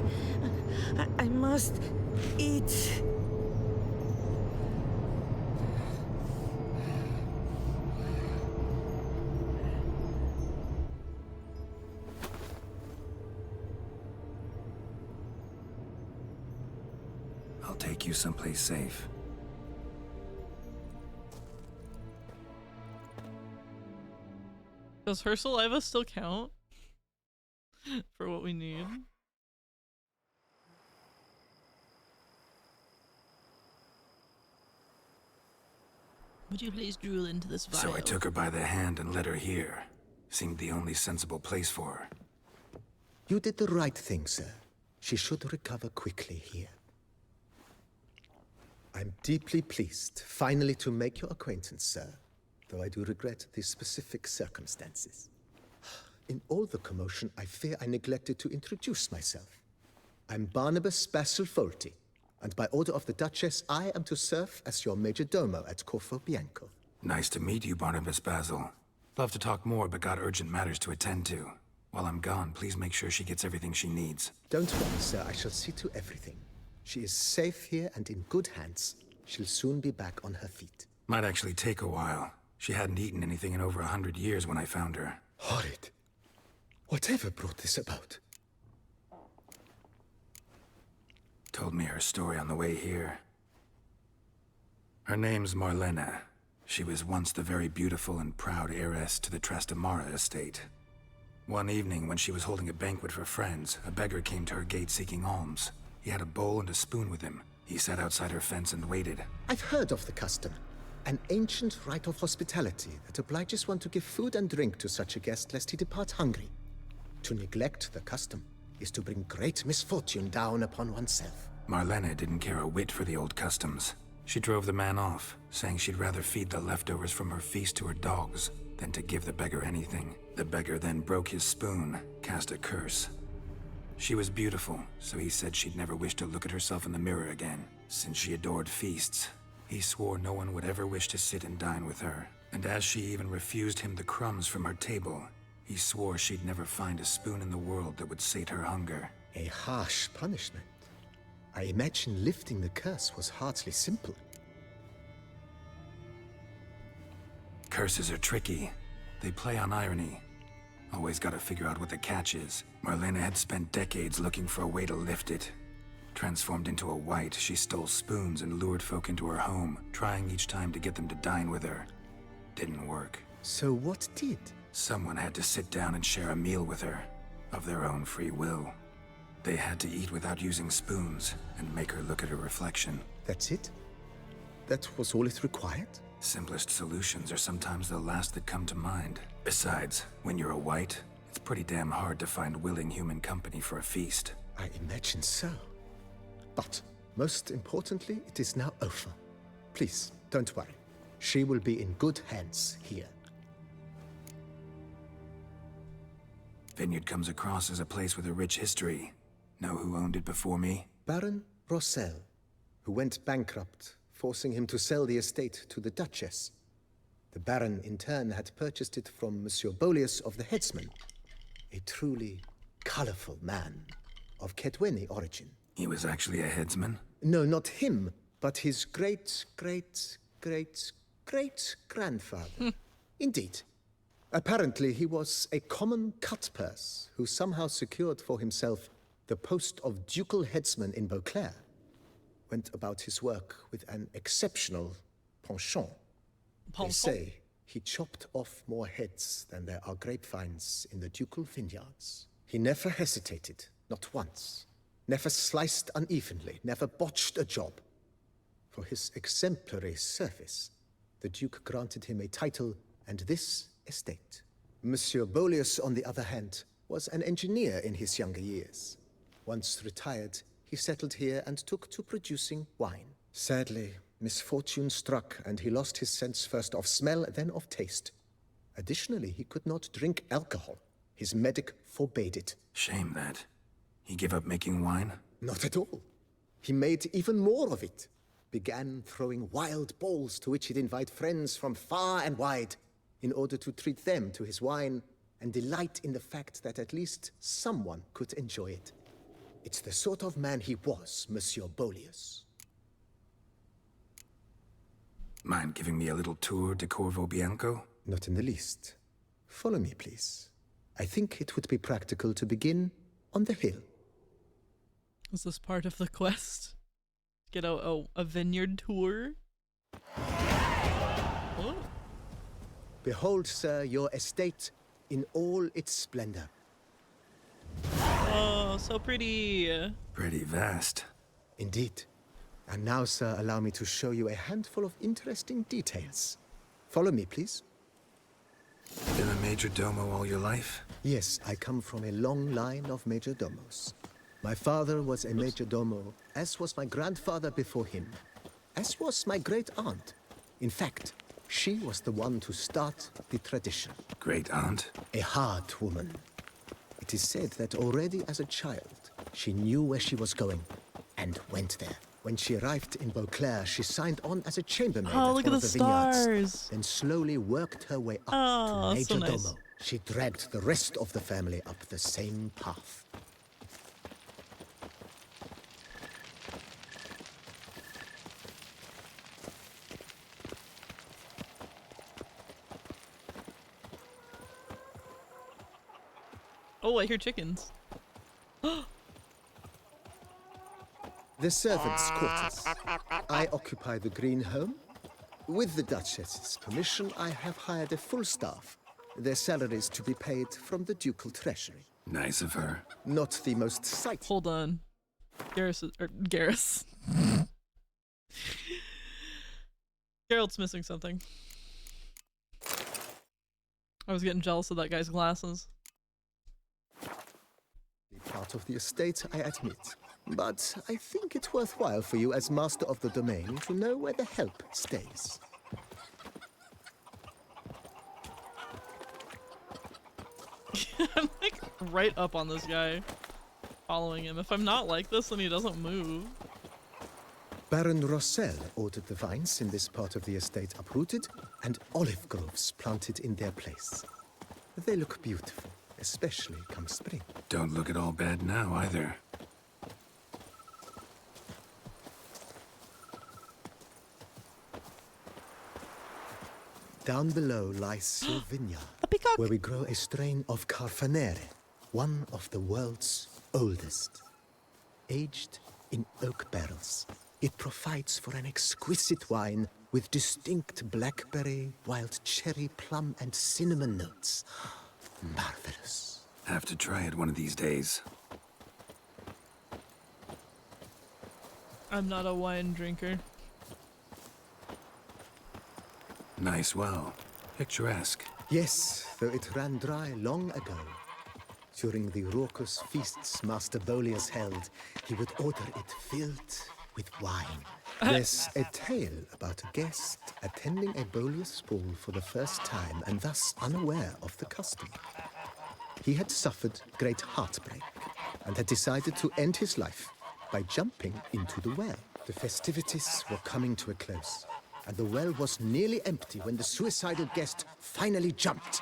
I must eat. I'll take you someplace safe. Does her saliva still count for what we need? Would you please drool into this vial? So I took her by the hand and led her here. Seemed the only sensible place for her. You did the right thing, sir. She should recover quickly here. I'm deeply pleased, finally, to make your acquaintance, sir, though I do regret the specific circumstances. In all the commotion, I fear I neglected to introduce myself. I'm Barnabas Basil Folty, and by order of the Duchess, I am to serve as your major domo at Corvo Bianco. Nice to meet you, Barnabas Basil. Love to talk more, but got urgent matters to attend to. While I'm gone, please make sure she gets everything she needs. Don't worry, sir. I shall see to everything. She is safe here and in good hands. She'll soon be back on her feet. Might actually take a while. She hadn't eaten anything in over 100 years when I found her. Horrid. Whatever brought this about? Told me her story on the way here. Her name's Marlena. She was once the very beautiful and proud heiress to the Trastamara estate. One evening, when she was holding a banquet for friends, a beggar came to her gate seeking alms. He had a bowl and a spoon with him. He sat outside her fence and waited. I've heard of the custom. An ancient rite of hospitality that obliges one to give food and drink to such a guest lest he depart hungry. To neglect the custom is to bring great misfortune down upon oneself. Marlena didn't care a whit for the old customs. She drove the man off, saying she'd rather feed the leftovers from her feast to her dogs than to give the beggar anything. The beggar then broke his spoon, cast a curse. She was beautiful, so he said she'd never wish to look at herself in the mirror again. Since she adored feasts, he swore no one would ever wish to sit and dine with her. And as she even refused him the crumbs from her table, he swore she'd never find a spoon in the world that would sate her hunger. A harsh punishment. I imagine lifting the curse was hardly simple. Curses are tricky. They play on irony. Always gotta figure out what the catch is. Marlena had spent decades looking for a way to lift it. Transformed into a wight, she stole spoons and lured folk into her home, trying each time to get them to dine with her. Didn't work. So what did? Someone had to sit down and share a meal with her, of their own free will. They had to eat without using spoons, and make her look at her reflection. That's it? That was all it required? Simplest solutions are sometimes the last that come to mind. Besides, when you're a wight, it's pretty damn hard to find willing human company for a feast. I imagine so. But, most importantly, it is now over. Please, don't worry. She will be in good hands here. Vineyard comes across as a place with a rich history. Know who owned it before me? Baron Rossel, who went bankrupt, forcing him to sell the estate to the Duchess. The Baron, in turn, had purchased it from Monsieur Bolius of the Headsman, a truly colorful man of Kedweni origin. He was actually a headsman? No, not him, but his great-great-great-great-grandfather. Indeed. Apparently, he was a common cutpurse who somehow secured for himself the post of ducal headsman in Beauclair. Went about his work with an exceptional penchant. They say he chopped off more heads than there are grapevines in the ducal vineyards. He never hesitated, not once. Never sliced unevenly, never botched a job. For his exemplary service, the Duke granted him a title and this estate. Monsieur Bolius, on the other hand, was an engineer in his younger years. Once retired, he settled here and took to producing wine. Sadly, Misfortune struck, and he lost his sense first of smell, then of taste. Additionally, he could not drink alcohol. His medic forbade it. Shame that. He gave up making wine? Not at all. He made even more of it. Began throwing wild balls to which he'd invite friends from far and wide in order to treat them to his wine and delight in the fact that at least someone could enjoy it. It's the sort of man he was, Monsieur Bolius. Mind giving me a little tour de Corvo Bianco? Not in the least. Follow me, please. I think it would be practical to begin on the hill. Is this part of the quest? Get a vineyard tour? Oh. Behold, sir, your estate in all its splendor. Oh, so pretty. Pretty vast. Indeed. And now, sir, allow me to show you a handful of interesting details. Follow me, please. Been a major domo all your life? Yes, I come from a long line of major domos. My father was a major domo, as was my grandfather before him, as was my great aunt. In fact, she was the one to start the tradition. Great aunt? A hard woman. It is said that already as a child, she knew where she was going and went there. When she arrived in Beauclair, she signed on as a chambermaid at look one at of the the vineyards, stars. then slowly worked her way up to major so nice. domo. She dragged the rest of the family up the same path. Oh, I hear chickens. The servants' quarters. I occupy the green home. With the Duchess's permission, I have hired a full staff. Their salaries to be paid from the ducal treasury. Nice of her. Not the most sight. Hold on. Garrus. Geralt's missing something. I was getting jealous of that guy's glasses. Part of the estate, I admit. But I think it's worthwhile for you as master of the domain to know where the help stays. I'm like right up on this guy, following him. If I'm not like this, then he doesn't move. Baron Rossel ordered the vines in this part of the estate uprooted and olive groves planted in their place. They look beautiful, especially come spring. Don't look at all bad now, either. Down below lies your vineyard, where we grow a strain of Carfanere, one of the world's oldest. Aged in oak barrels, it provides for an exquisite wine with distinct blackberry, wild cherry, plum, and cinnamon notes. Marvelous. Have to try it one of these days. I'm not a wine drinker. Nice well. Picturesque. Yes, though it ran dry long ago. During the raucous feasts Master Bolius held, he would order it filled with wine. There's a tale about a guest attending a Bolius ball for the first time and thus unaware of the custom. He had suffered great heartbreak and had decided to end his life by jumping into the well. The festivities were coming to a close, and the well was nearly empty when the suicidal guest finally jumped.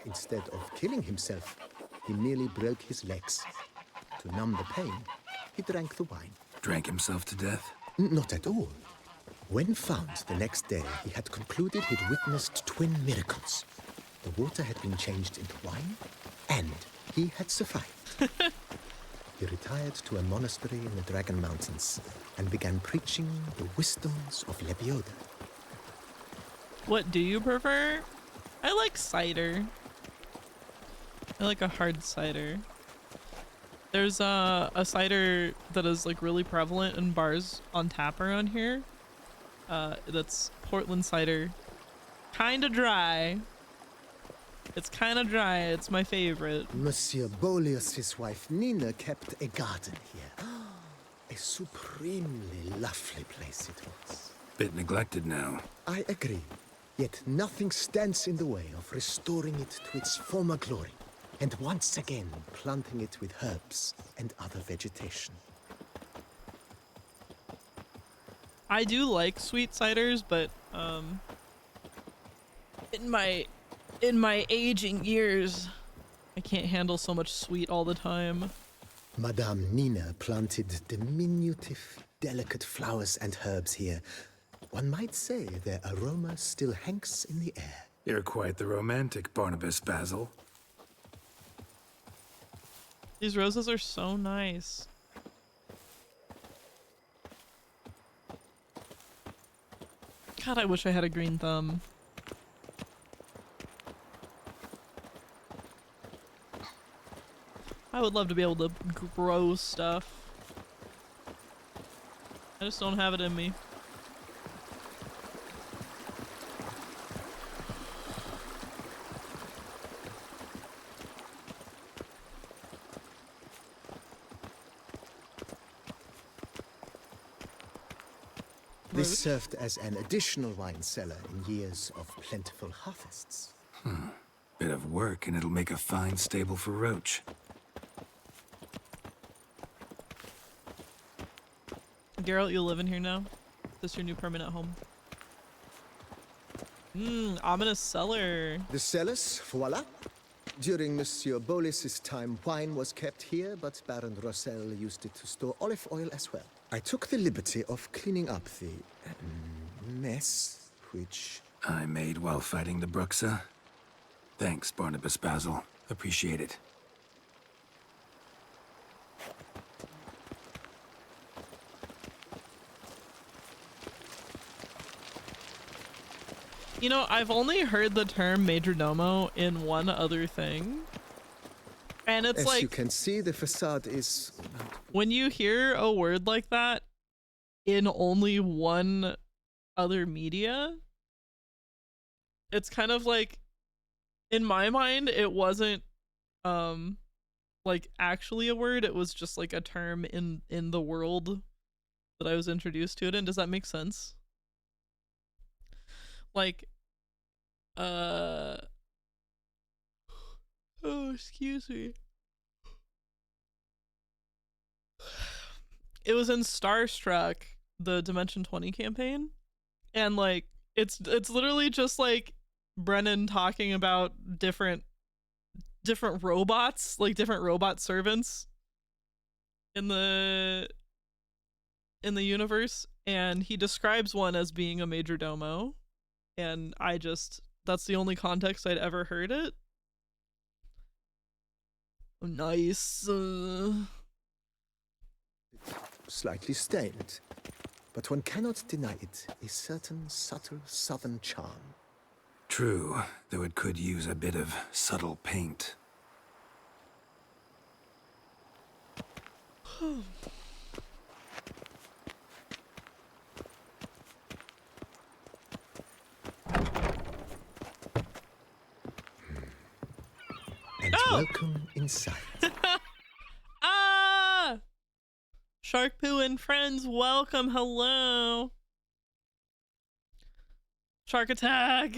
Instead of killing himself, he merely broke his legs. To numb the pain, he drank the wine. Drank himself to death? Not at all. When found the next day, he had concluded he'd witnessed twin miracles. The water had been changed into wine, and he had survived. He retired to a monastery in the Dragon Mountains and began preaching the wisdoms of Lebioda. What do you prefer? I like cider. I like a hard cider. There's a cider that is like really prevalent in bars on tap around here. That's Portland cider. Kinda dry. It's kinda dry. It's my favorite. Monsieur Bolius' wife Nina kept a garden here. A supremely lovely place it was. Bit neglected now. I agree. Yet nothing stands in the way of restoring it to its former glory, and once again planting it with herbs and other vegetation. I do like sweet ciders, but in my aging years, I can't handle so much sweet all the time. Madame Nina planted diminutive, delicate flowers and herbs here. One might say their aroma still hangs in the air. You're quite the romantic, Barnabas Basil. These roses are so nice. God, I wish I had a green thumb. I would love to be able to grow stuff. I just don't have it in me. This served as an additional wine cellar in years of plentiful harvests. Bit of work and it'll make a fine stable for Roach. Geralt, you live in here now? Is this your new permanent home? Ominous cellar. The cellars, voila. During Monsieur Bolis's time, wine was kept here, but Baron Rossel used it to store olive oil as well. I took the liberty of cleaning up the mess, which I made while fighting the Bruxa. Thanks, Barnabas Basil. Appreciate it. You know, I've only heard the term majordomo in one other thing. And it's as you can see, the facade is... When you hear a word like that in only one other media, it's kind of like, in my mind, it wasn't like actually a word. It was just like a term in the world that I was introduced to it in. Does that make sense? Like, oh, excuse me. It was in Starstruck, the Dimension 20 campaign, and like it's literally just like Brennan talking about different robots, like different robot servants in the universe, and he describes one as being a majordomo, and that's the only context I'd ever heard it. Nice. Slightly stained, but one cannot deny it a certain subtle southern charm. True, though it could use a bit of subtle paint. And welcome inside. Ah! Shark Poo and friends, welcome. Hello. Shark attack.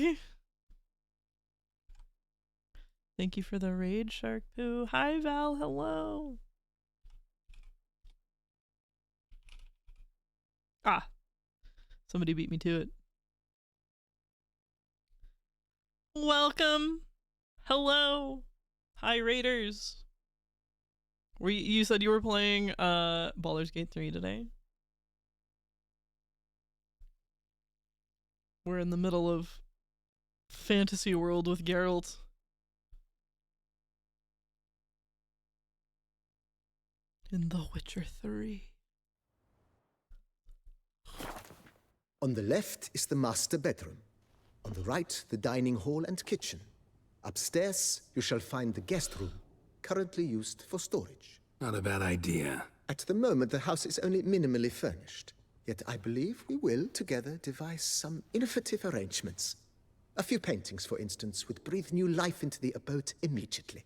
Thank you for the raid, Shark Poo. Hi, Val. Hello. Ah. Somebody beat me to it. Welcome. Hello. Hi, raiders. You said you were playing Baldur's Gate 3 today? We're in the middle of fantasy world with Geralt. In The Witcher 3. On the left is the master bedroom. On the right, the dining hall and kitchen. Upstairs, you shall find the guest room, currently used for storage. Not a bad idea. At the moment, the house is only minimally furnished. Yet I believe we will, together, devise some innovative arrangements. A few paintings, for instance, would breathe new life into the abode immediately.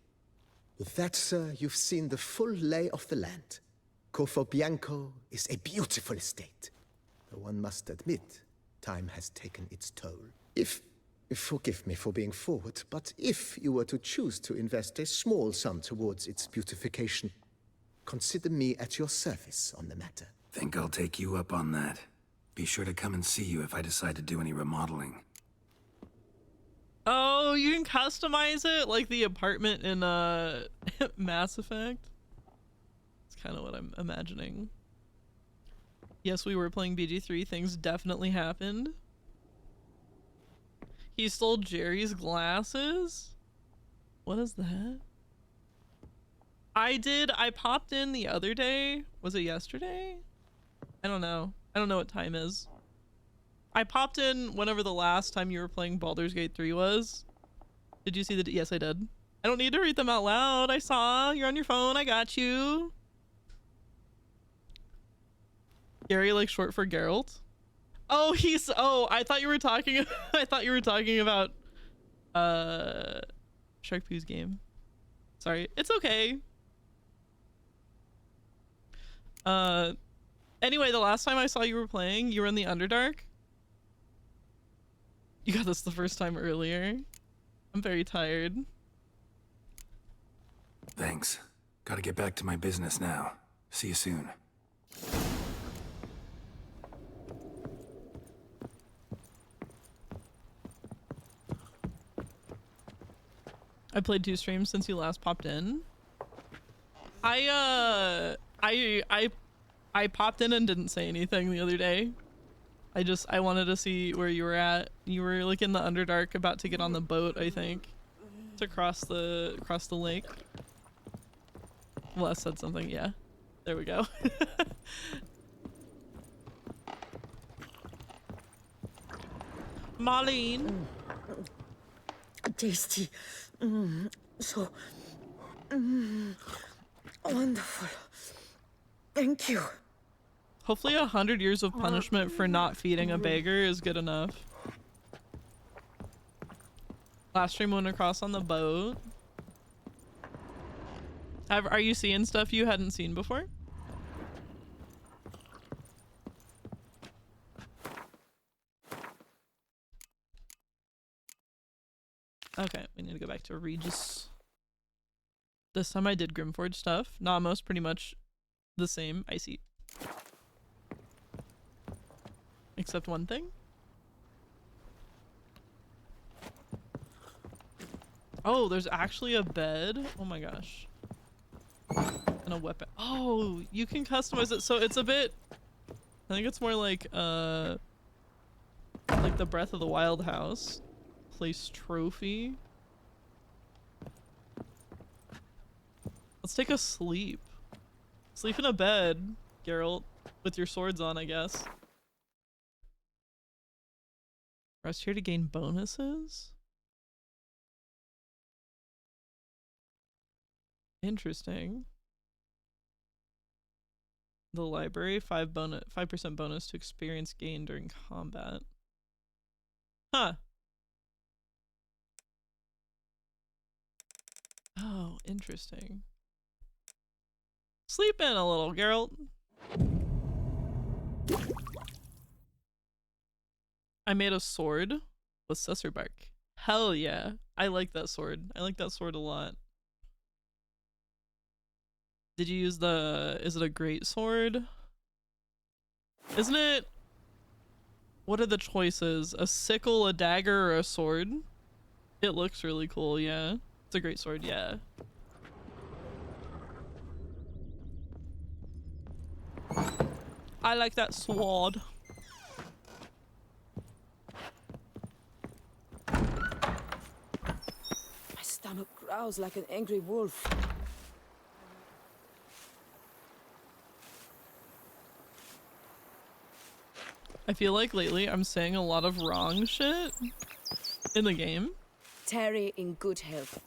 With that, sir, you've seen the full lay of the land. Corvo Bianco is a beautiful estate, though one must admit, Time has taken its toll. Forgive me for being forward, but if you were to choose to invest a small sum towards its beautification, consider me at your service on the matter. Think I'll take you up on that. Be sure to come and see you if I decide to do any remodeling. Oh, you can customize it like the apartment in Mass Effect. It's kind of what I'm imagining. Yes, we were playing BG3. Things definitely happened. He stole Jerry's glasses? What is that? I popped in the other day. Was it yesterday? I don't know. I don't know what time is. I popped in whenever the last time you were playing Baldur's Gate 3 was. Did you see the... Yes, I did. I don't need to read them out loud. I saw. You're on your phone. I got you. Gary, like short for Geralt. Oh, he's... Oh, I thought you were talking... I thought you were talking about... Shark Poo's game. Sorry. It's okay. Anyway, the last time I saw you were playing, you were in the Underdark. You got this the first time earlier. I'm very tired. Thanks. Gotta get back to my business now. See you soon. I played 2 streams since you last popped in. I popped in and didn't say anything the other day. I wanted to see where you were at. You were like in the Underdark about to get on the boat, I think. To cross the lake. Les said something, yeah. There we go. Marlene. Tasty. So wonderful. Thank you. Hopefully 100 years of punishment for not feeding a beggar is good enough. Last stream went across on the boat. Are you seeing stuff you hadn't seen before? Okay, we need to go back to Regis. This time I did Grimforge stuff. Namos pretty much the same. I see. Except one thing. Oh, there's actually a bed. Oh my gosh. And a weapon. Oh, you can customize it. So it's a bit... I think it's more like the Breath of the Wild house. Place trophy. Let's take a sleep. Sleep in a bed, Geralt. With your swords on, I guess. Rest here to gain bonuses? Interesting. The library, 5% bonus to experience gained during combat. Huh. Oh, interesting. Sleep in a little, Geralt. I made a sword with Cesar bark. Hell yeah. I like that sword. I like that sword a lot. Did you use the... Is it a great sword? Isn't it... What are the choices? A sickle, a dagger, or a sword? It looks really cool, yeah. It's a great sword, yeah. I like that sword. My stomach growls like an angry wolf. I feel like lately I'm saying a lot of wrong shit in the game. Terry in good health.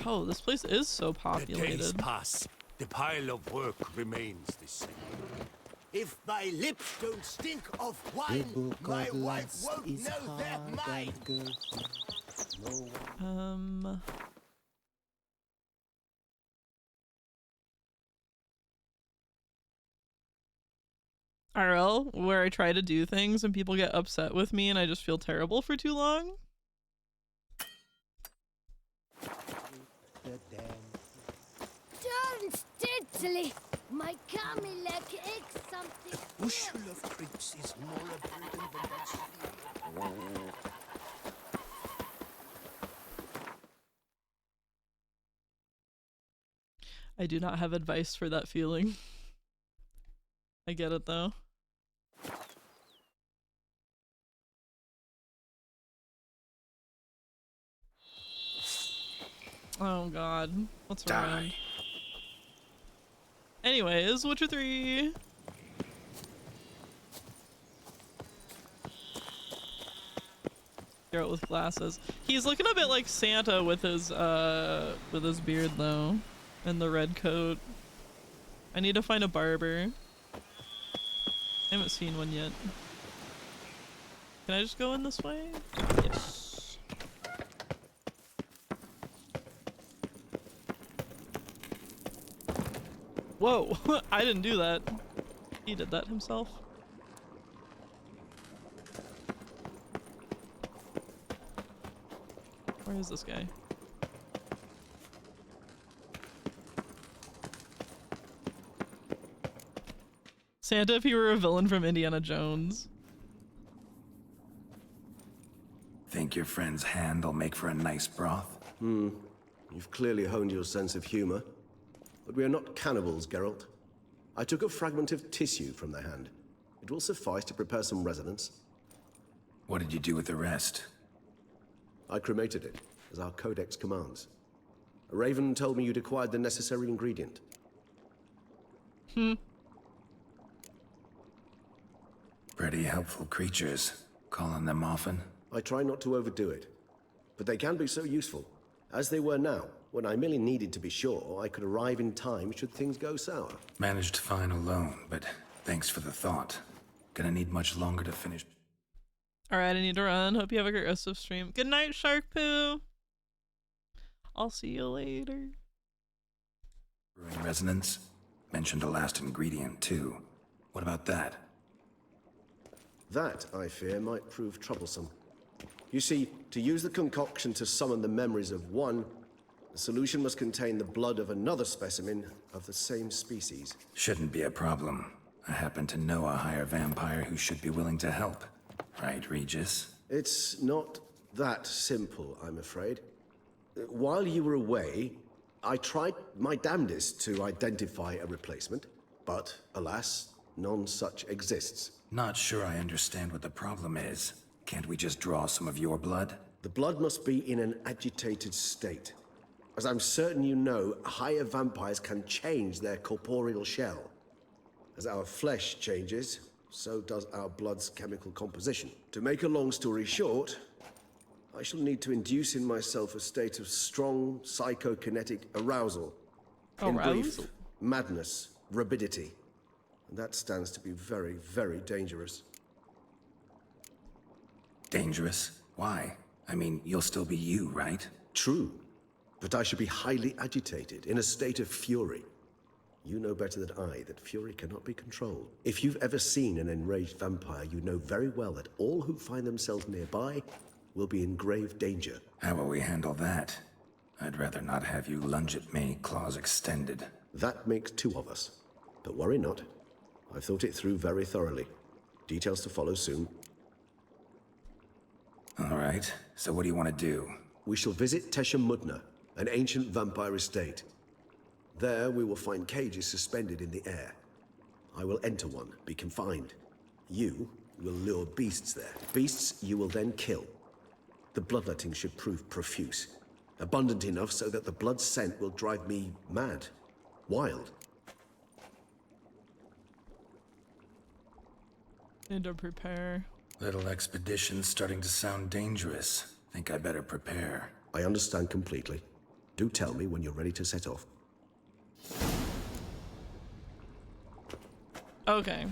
Oh, this place is so populated. The days pass. The pile of work remains the same. If my lips don't stink of wine, my wife won't know they're mine. IRL, where I try to do things and people get upset with me and I just feel terrible for too long. Don't diddly! My Camilek egg something. A bushel of creeps is more abundant than that sleep. I do not have advice for that feeling. I get it though. Oh god, what's around? Anyways, Witcher 3. Geralt with glasses. He's looking a bit like Santa with his beard though, and the red coat. I need to find a barber. I haven't seen one yet. Can I just go in this way? Yes. Whoa, I didn't do that. He did that himself. Where is this guy? Santa if he were a villain from Indiana Jones. Think your friend's hand will make for a nice broth? You've clearly honed your sense of humor. But we are not cannibals, Geralt. I took a fragment of tissue from the hand. It will suffice to prepare some resonance. What did you do with the rest? I cremated it, as our codex commands. A raven told me you'd acquired the necessary ingredient. Pretty helpful creatures. Call on them often? I try not to overdo it. But they can be so useful. As they were now, when I merely needed to be sure I could arrive in time should things go sour. Managed fine alone, but thanks for the thought. Gonna need much longer to finish. Alright, I need to run. Hope you have a great rest of stream. Good night, Shark Poo. I'll see you later. Brewing resonance? Mentioned a last ingredient, too. What about that? That, I fear, might prove troublesome. You see, to use the concoction to summon the memories of one, the solution must contain the blood of another specimen of the same species. Shouldn't be a problem. I happen to know a higher vampire who should be willing to help. Right, Regis? It's not that simple, I'm afraid. While you were away, I tried my damnedest to identify a replacement, but alas, none such exists. Not sure I understand what the problem is. Can't we just draw some of your blood? The blood must be in an agitated state. As I'm certain you know, higher vampires can change their corporeal shell. As our flesh changes, so does our blood's chemical composition. To make a long story short, I shall need to induce in myself a state of strong psychokinetic arousal. In brief, madness, rabidity. And that stands to be very, very dangerous. Dangerous? Why? I mean, you'll still be you, right? True. But I should be highly agitated, in a state of fury. You know better than I that fury cannot be controlled. If you've ever seen an enraged vampire, you know very well that all who find themselves nearby will be in grave danger. How will we handle that? I'd rather not have you lunge at me, claws extended. That makes two of us. But worry not. I've thought it through very thoroughly. Details to follow soon. All right, so what do you want to do? We shall visit Tesha Mudna, an ancient vampire estate. There we will find cages suspended in the air. I will enter one, be confined. You will lure beasts there. Beasts you will then kill. The bloodletting should prove profuse. Abundant enough so that the blood scent will drive me mad. Wild. Need to prepare. Little expedition's starting to sound dangerous. Think I better prepare. I understand completely. Do tell me when you're ready to set off. Okay.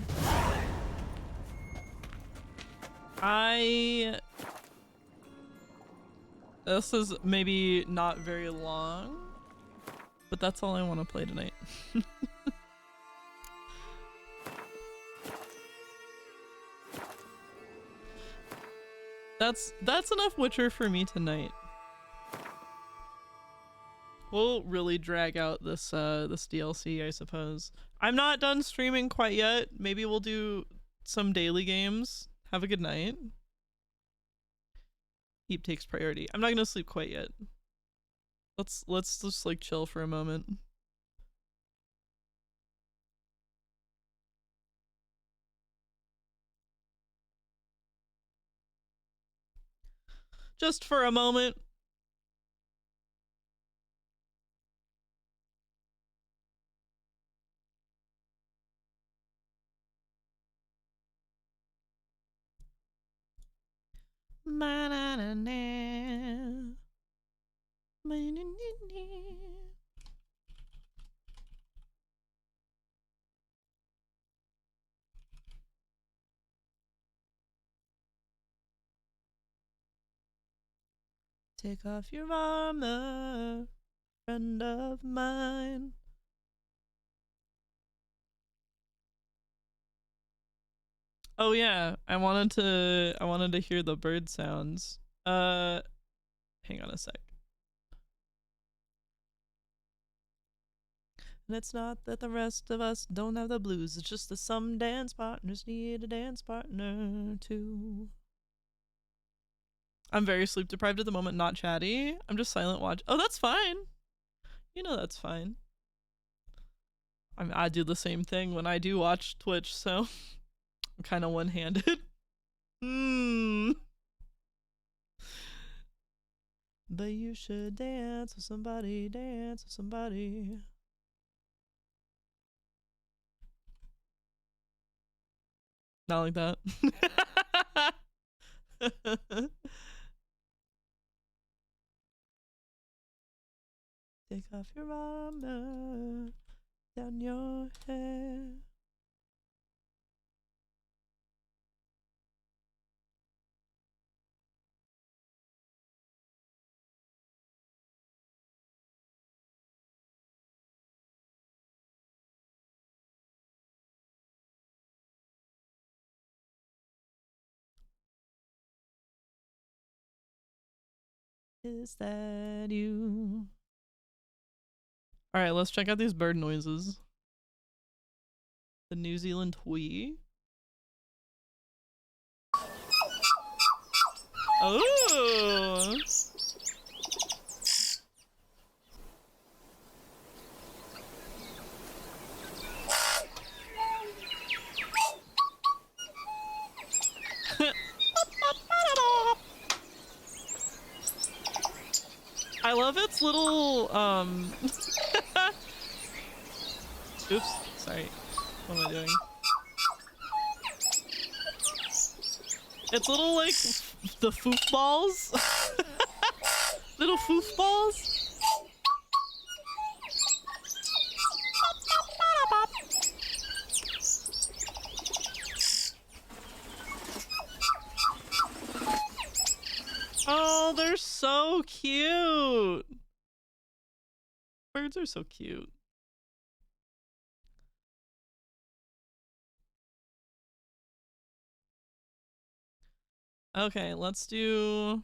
This is maybe not very long, but that's all I want to play tonight. That's enough Witcher for me tonight. We'll really drag out this this DLC, I suppose. I'm not done streaming quite yet. Maybe we'll do some daily games. Have a good night. Sleep takes priority. I'm not gonna sleep quite yet. Let's just like chill for a moment. Just for a moment. Take off your armor, friend of mine. Oh yeah, I wanted to hear the bird sounds. Hang on a sec. And it's not that the rest of us don't have the blues, it's just that some dance partners need a dance partner too. I'm very sleep deprived at the moment, not chatty. I'm just silent watch. Oh, that's fine. You know that's fine. I do the same thing when I do watch Twitch, so I'm kind of one-handed. But you should dance with somebody, dance with somebody. Not like that. Take off your armor, down your head. Is that you? Alright, let's check out these bird noises. The New Zealand twee. Oh! I love its little, oops, sorry. What am I doing? It's little, like, the foofballs. Little foofballs. Oh, they're so cute. Birds are so cute. Okay, let's do...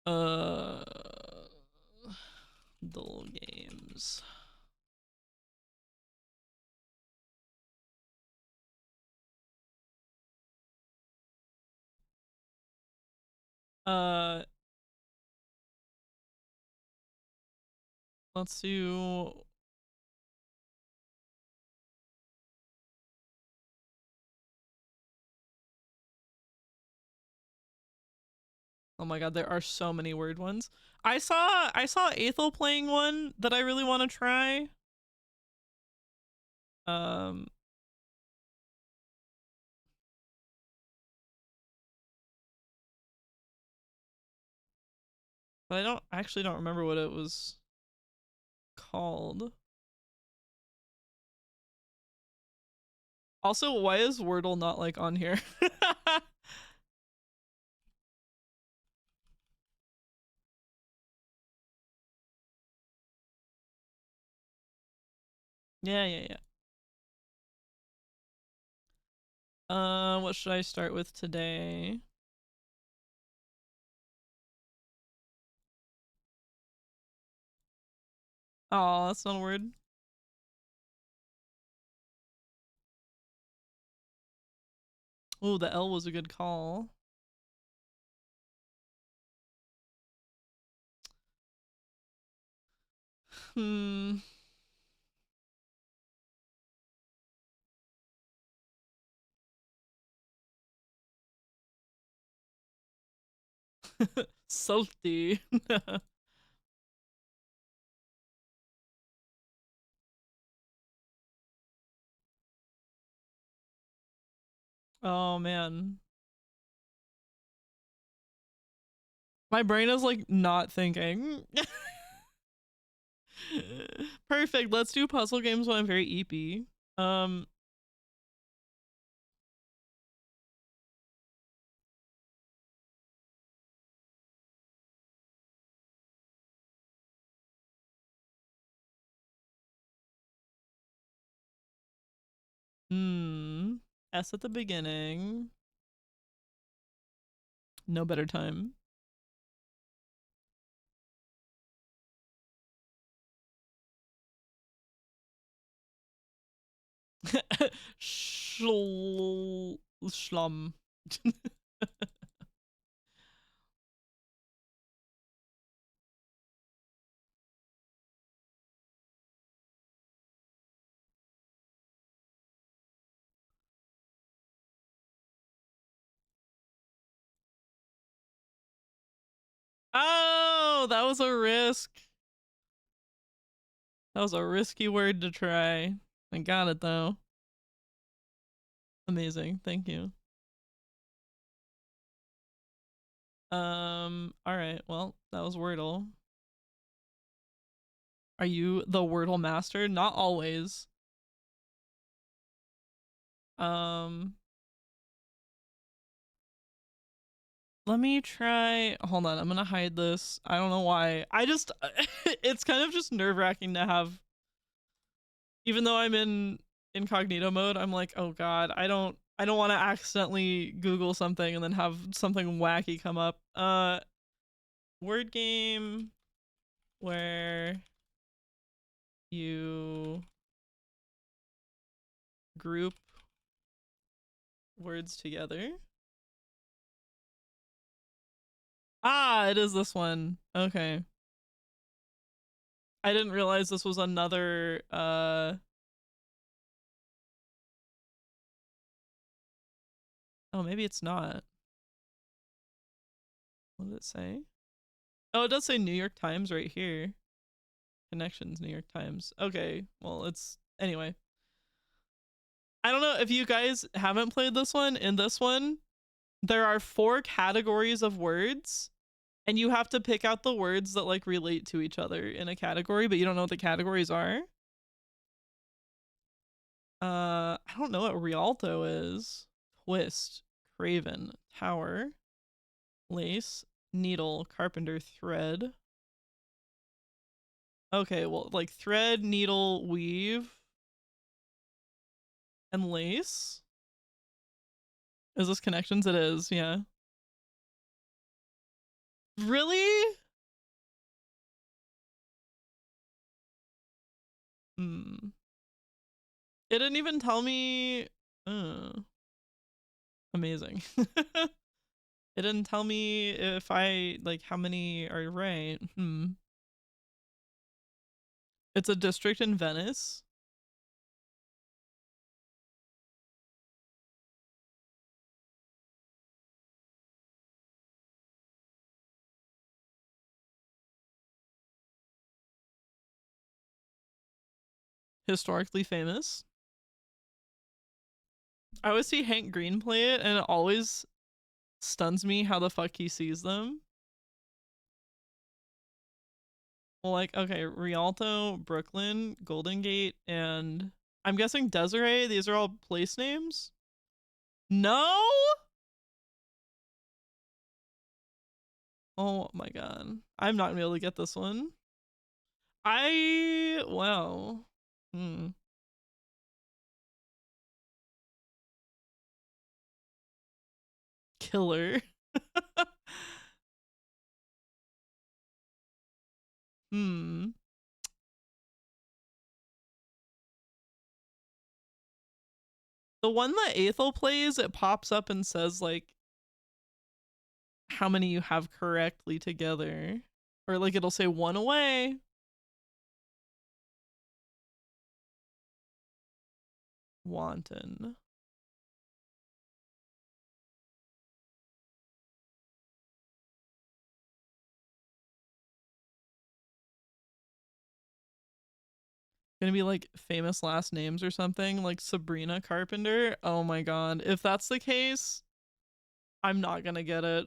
dull games. Let's do... Oh my god, there are so many weird ones. I saw Aethel playing one that I really want to try. But I actually don't remember what it was called. Also, why is Wordle not like on here? Yeah. What should I start with today? Oh, that's not a word. Oh, the L was a good call. Hmm. Salty. Oh man. My brain is like not thinking. Perfect. Let's do puzzle games when I'm very eepy. S at the beginning. No better time. Schlum. Oh, that was a risk. That was a risky word to try. I got it though. Amazing. Thank you. All right. Well, that was Wordle. Are you the Wordle master? Not always. Let me try. Hold on. I'm gonna hide this. I don't know why. I just it's kind of just nerve-wracking to have, even though I'm in incognito mode, I'm like, oh god, I don't want to accidentally Google something and then have something wacky come up. Word game where you group words together. Ah, it is this one. Okay. I didn't realize this was another oh, maybe it's not. What did it say? Oh, it does say New York Times right here. Connections, New York Times. Okay, well, it's anyway. I don't know if you guys haven't played this one. In this one, there are 4 categories of words, and you have to pick out the words that like relate to each other in a category, but you don't know what the categories are. I don't know what Rialto is. Twist, Craven, Tower, Lace, Needle, Carpenter, Thread. Okay, well, like thread, needle, weave, and lace. Is this connections? It is, yeah. Really? It didn't even tell me. Amazing. It didn't tell me if I like how many are right. It's a district in Venice. Historically famous. I always see Hank Green play it, and it always stuns me how the fuck he sees them. Well, like, okay, Rialto, Brooklyn, Golden Gate, and I'm guessing Desiree. These are all place names? No? Oh my god. I'm not gonna be able to get this one. Wow. killer. Hmm. The one that Aethel plays, it pops up and says like how many you have correctly together. Or like it'll say 1 away. Wanton. Gonna be like famous last names or something, like Sabrina Carpenter. Oh my god. If that's the case, I'm not gonna get it.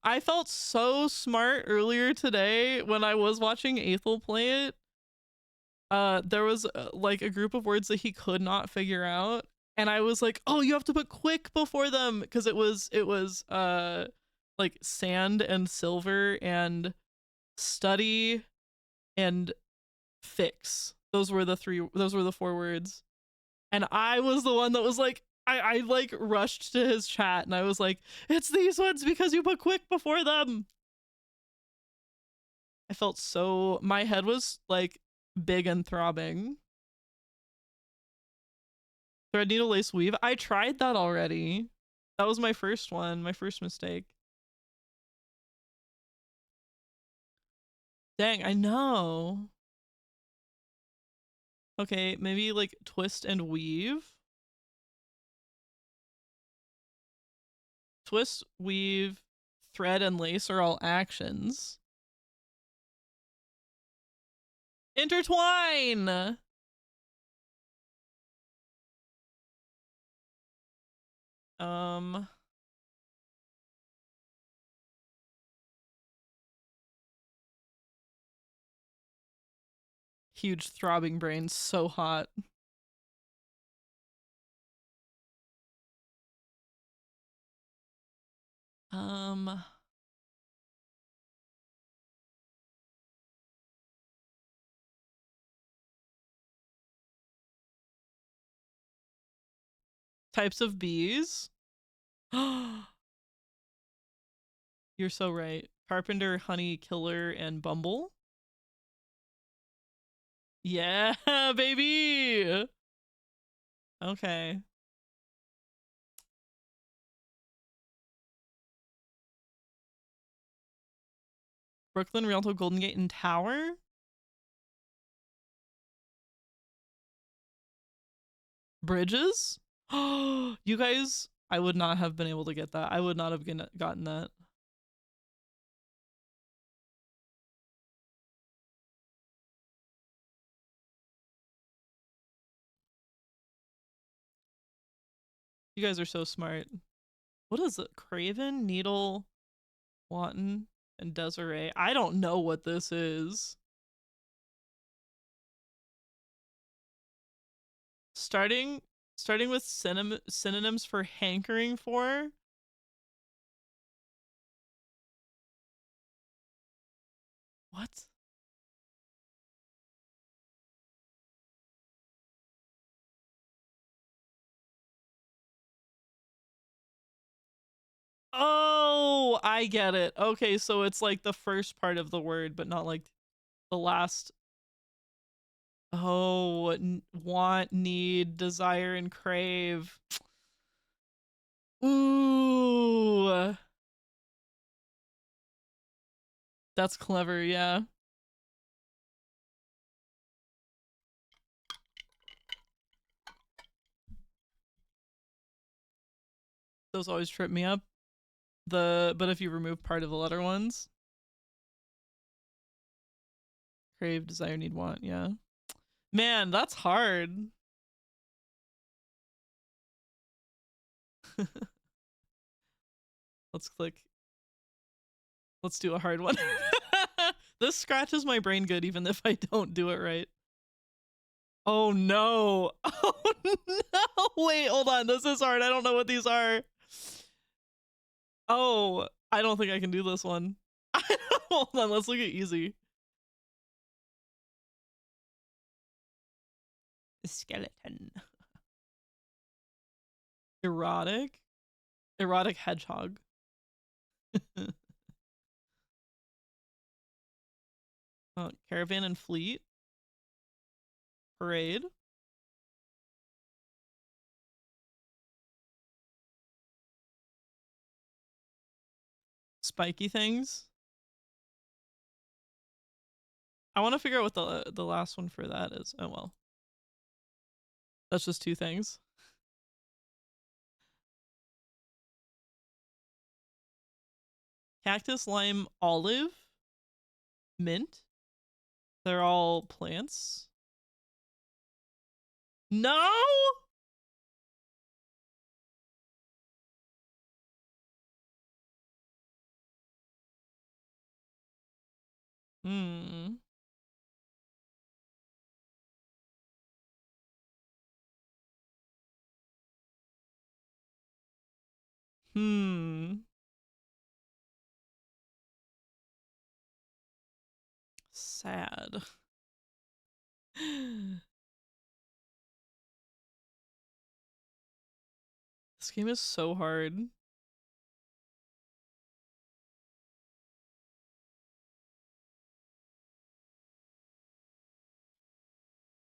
I felt so smart earlier today when I was watching Aethel play it. There was like a group of words that he could not figure out, and I was like, oh, you have to put quick before them, because it was like sand and silver and study and fix. Those were the 4 words. And I was the one that was like, I like rushed to his chat and I was like, it's these ones because you put quick before them. I felt so, my head was like big and throbbing. Thread needle lace weave. I tried that already. That was my first one, my first mistake. Dang, I know. Okay, maybe like twist and weave. Twist, weave, thread, and lace are all actions. Intertwine! Huge throbbing brain, so hot. Types of bees. You're so right. Carpenter, honey, killer, and bumble. Yeah, baby. Okay. Brooklyn, Rialto, Golden Gate, and Tower. Bridges. Oh, you guys, I would not have been able to get that. I would not have gotten that. You guys are so smart. What is it? Craven, Needle, Wanton, and Desiree. I don't know what this is. Starting with synonyms for hankering for. What? Oh, I get it. Okay, so it's like the first part of the word, but not like the last. Oh, want, need, desire, and crave. Ooh. That's clever, yeah. Those always trip me up. But if you remove part of the letter ones. Crave, desire, need, want, yeah. Man, that's hard. Let's click. Let's do a hard one. This scratches my brain good even if I don't do it right. Oh no. Oh no. Wait, hold on. This is hard. I don't know what these are. Oh, I don't think I can do this one. Hold on, let's look at easy. Skeleton. Erotic. Erotic hedgehog. Caravan and Fleet. Parade. Spiky things. I want to figure out what the last one for that is. Oh well. That's just 2 things. Cactus, lime, olive, mint. They're all plants. No! Hmm. Hmm. Sad. This game is so hard.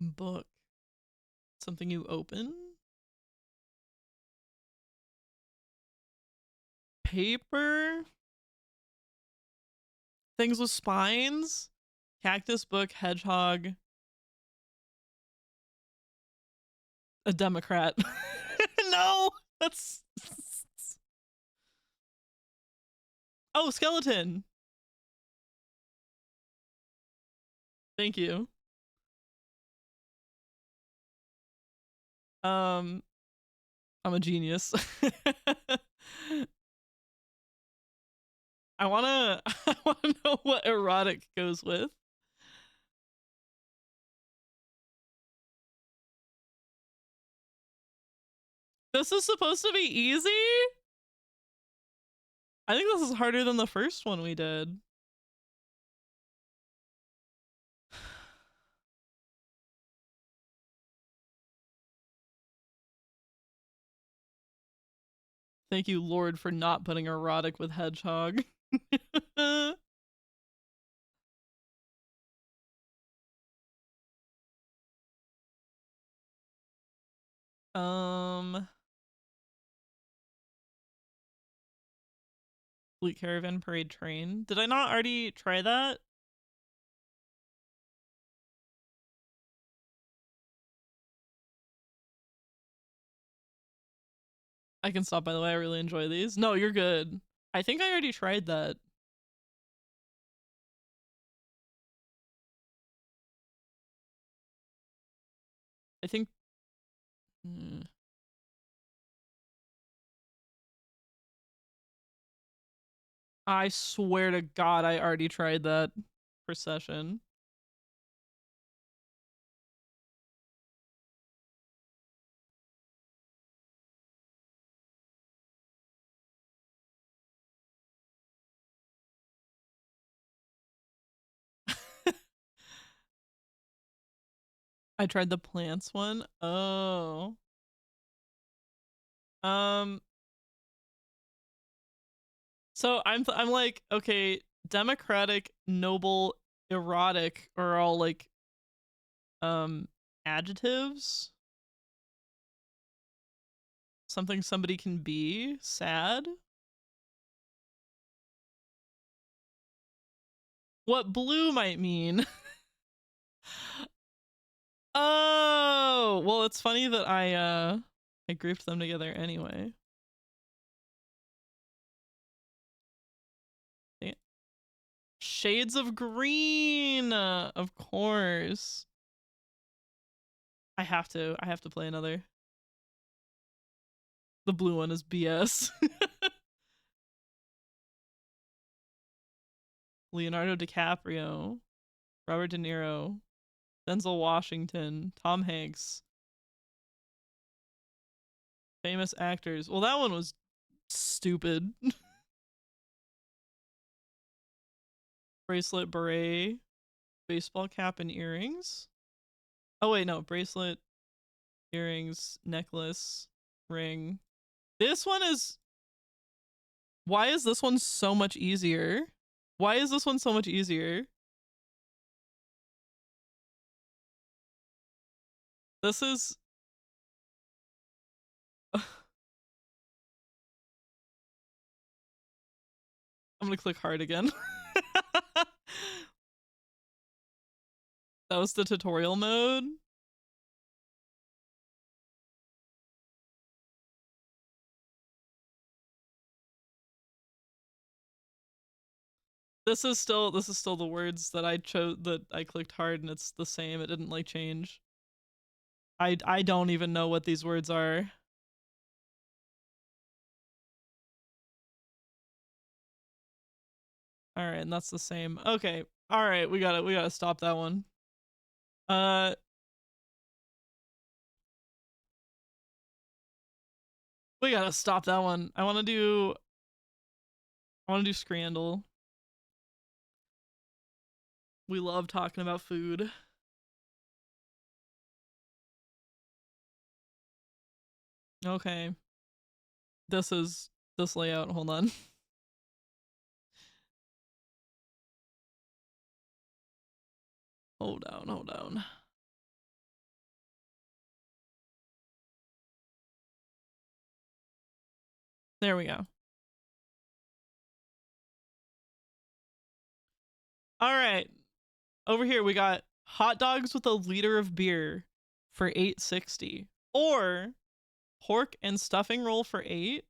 Book. Something you open? Paper? Things with spines? Cactus, book, hedgehog. A Democrat. No! That's... Oh, skeleton! Thank you. I'm a genius. I wanna know what erotic goes with. This is supposed to be easy? I think this is harder than the first one we did. Thank you, Lord, for not putting erotic with hedgehog. Fleet Caravan Parade Train. Did I not already try that? I can stop, by the way. I really enjoy these. No, you're good. I think I already tried that. I think... I swear to God, I already tried that procession. I tried the plants one. Oh. So I'm like, okay, democratic, noble, erotic are all like adjectives. Something somebody can be. Sad. What blue might mean. Oh, well, it's funny that I grouped them together anyway. Shades of green, of course. I have to play another. The blue one is BS. Leonardo DiCaprio, Robert De Niro, Denzel Washington, Tom Hanks. Famous actors. Well, that one was stupid. Bracelet, beret, baseball cap, and earrings. Oh wait, no. Bracelet, earrings, necklace, ring. This one is... Why is this one so much easier? Why is this one so much easier? This is... I'm gonna click hard again. That was the tutorial mode. This is still the words that I chose, that I clicked hard, and it's the same. It didn't like change. I don't even know what these words are. All right, and that's the same. Okay. All right, we gotta stop that one. We gotta stop that one. I wanna do Scrandle. We love talking about food. Okay. This layout. Hold on. Hold down. There we go. All right. Over here we got hot dogs with a liter of beer for $8.60, or pork and stuffing roll for $8.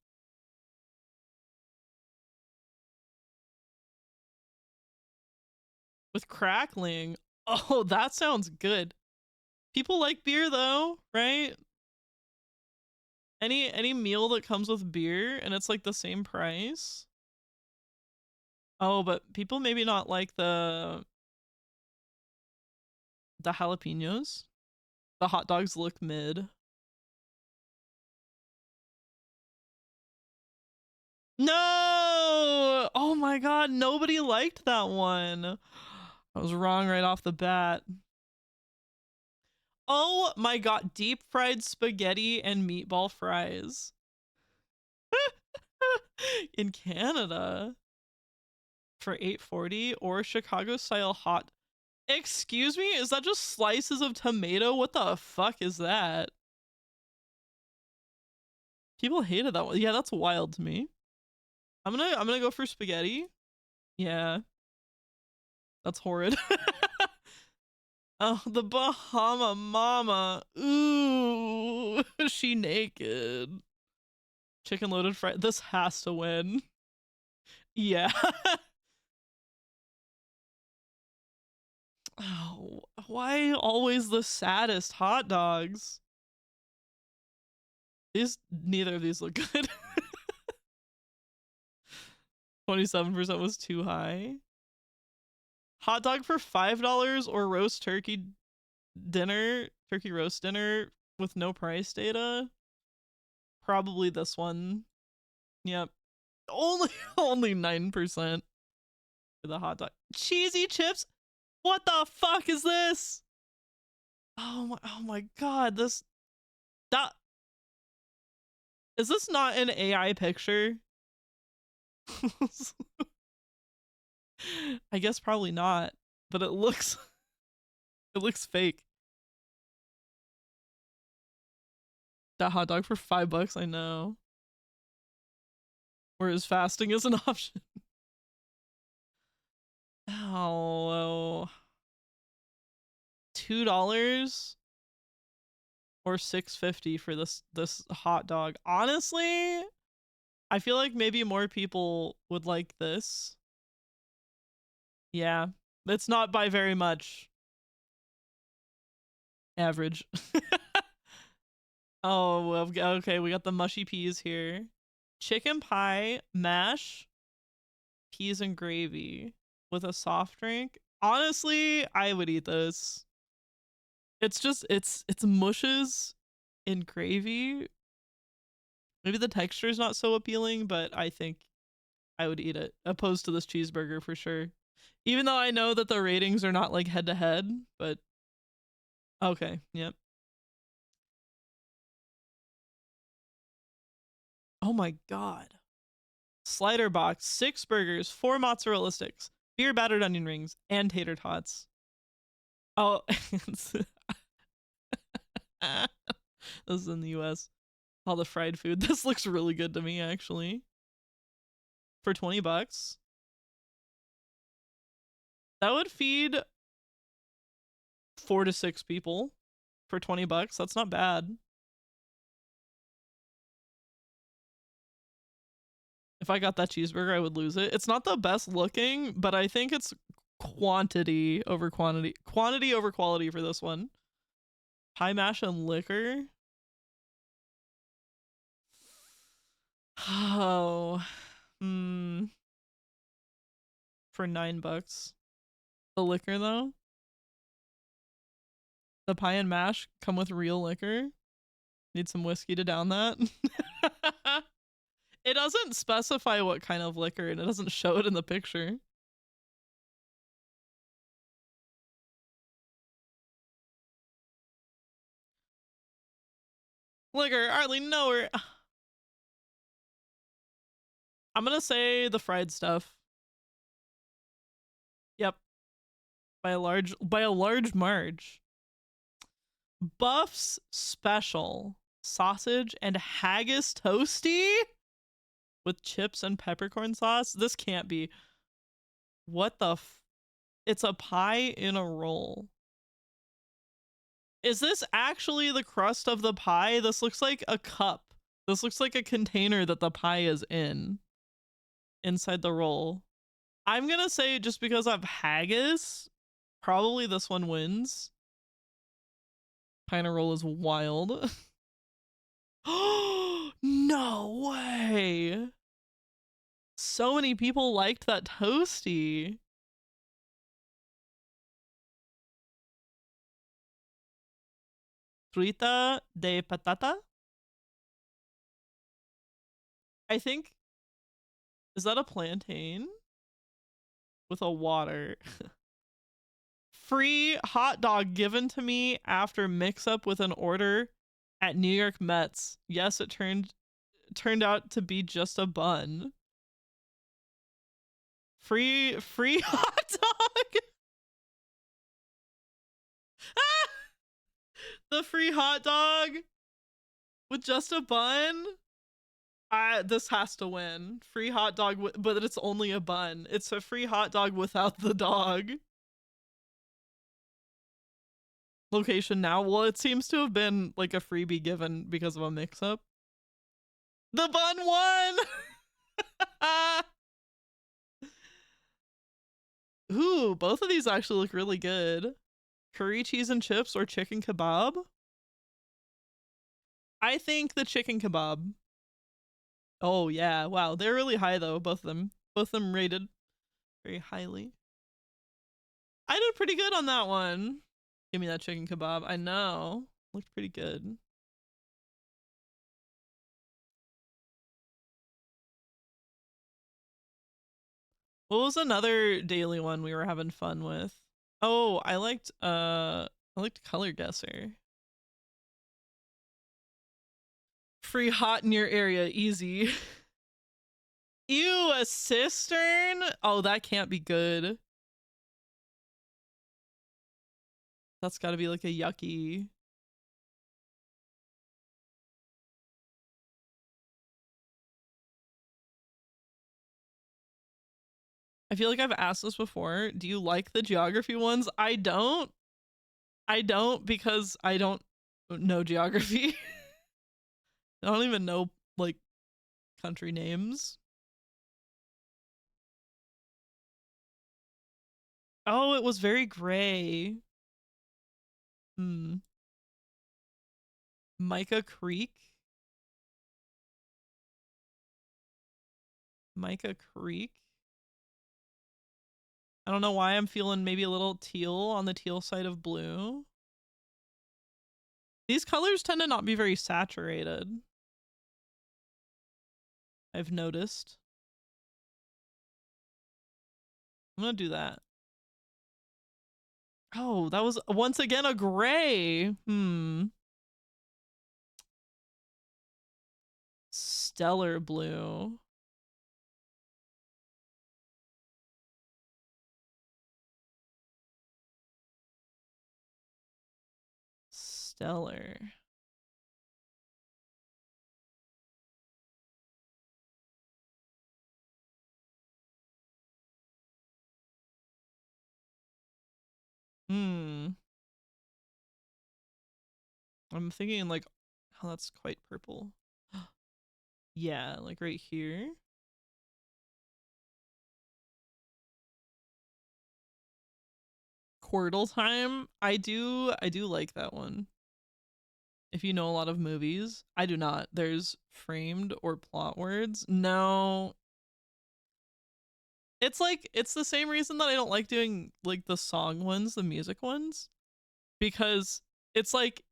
With crackling. Oh, that sounds good. People like beer though, right? Any meal that comes with beer and it's like the same price. Oh, but people maybe not like the jalapenos. The hot dogs look mid. No! Oh my god, nobody liked that one. I was wrong right off the bat. Oh my god, deep fried spaghetti and meatball fries. In Canada for $8.40, or Chicago style hot. Excuse me? Is that just slices of tomato? What the fuck is that? People hated that one. Yeah, that's wild to me. I'm gonna go for spaghetti. Yeah. That's horrid. Oh, the Bahama Mama. Ooh, she naked. Chicken loaded fry. This has to win. Yeah. Oh, why always the saddest hot dogs? Neither of these look good. 27% was too high. Hot dog for $5 or roast turkey roast dinner with no price data. Probably this one. Yep. Only 9% for the hot dog. Cheesy chips. What the fuck is this? Oh my god, is this not an AI picture? I guess probably not, but it looks fake. That hot dog for $5, I know. Whereas fasting is an option. Oh, $2 or $6.50 for this hot dog. Honestly, I feel like maybe more people would like this. Yeah, it's not by very much. Average. Oh, okay, we got the mushy peas here. Chicken pie, mash, peas and gravy with a soft drink. Honestly, I would eat this. It's just, it's mushes in gravy. Maybe the texture is not so appealing, but I think I would eat it, opposed to this cheeseburger for sure. Even though I know that the ratings are not like head to head, but okay, yep. Oh my god. Slider box, 6 burgers, 4 mozzarella sticks, beer battered onion rings, and tater tots. Oh, this is in the US. All the fried food. This looks really good to me, actually. For 20 bucks. That would feed 4 to 6 people for 20 bucks. That's not bad. If I got that cheeseburger, I would lose it. It's not the best looking, but I think it's quantity over quantity. Quantity over quality for this one. Pie mash and liquor. Oh. For 9 bucks. The liquor though? The pie and mash come with real liquor? Need some whiskey to down that? It doesn't specify what kind of liquor and it doesn't show it in the picture. Liquor, hardly know her. I'm gonna say the fried stuff. Yep. By a large marge. Buff's Special sausage and haggis toasty with chips and peppercorn sauce. This can't be. What the it's a pie in a roll. Is this actually the crust of the pie? This looks like a cup. This looks like a container that the pie is in. Inside the roll. I'm gonna say just because I've haggis, probably this one wins. Pie in a roll is wild. No way. So many people liked that toasty. Frita de patata? I think, is that a plantain? With a water. Free hot dog given to me after mix up with an order at New York Mets. Yes, it turned out to be just a bun. Free hot dog. The free hot dog with just a bun. This has to win. Free hot dog, but it's only a bun. It's a free hot dog without the dog. Location now. Well, it seems to have been like a freebie given because of a mix-up. The bun won! Ooh, both of these actually look really good. Curry cheese and chips or chicken kebab? I think the chicken kebab. Oh yeah, wow. They're really high though, both of them. Both of them rated very highly. I did pretty good on that one. Give me that chicken kebab. I know. Looked pretty good. What was another daily one we were having fun with? Oh, I liked Color Guesser. Free hot in your area, easy. Ew, a cistern? Oh, that can't be good. That's gotta be like a yucky. I feel like I've asked this before. Do you like the geography ones? I don't because I don't know geography. I don't even know like country names. Oh, it was very gray. Mica Creek. Mica Creek. I don't know why I'm feeling maybe a little teal on the teal side of blue. These colors tend to not be very saturated. I've noticed. I'm gonna do that. Oh, that was once again a gray. Stellar blue. Stellar. Hmm. I'm thinking like, oh, that's quite purple. Yeah, like right here. Quirtle Time. I do like that one. If you know a lot of movies, I do not. There's framed or plot words. No. It's like, it's the same reason that I don't like doing like the song ones, the music ones, because it's like,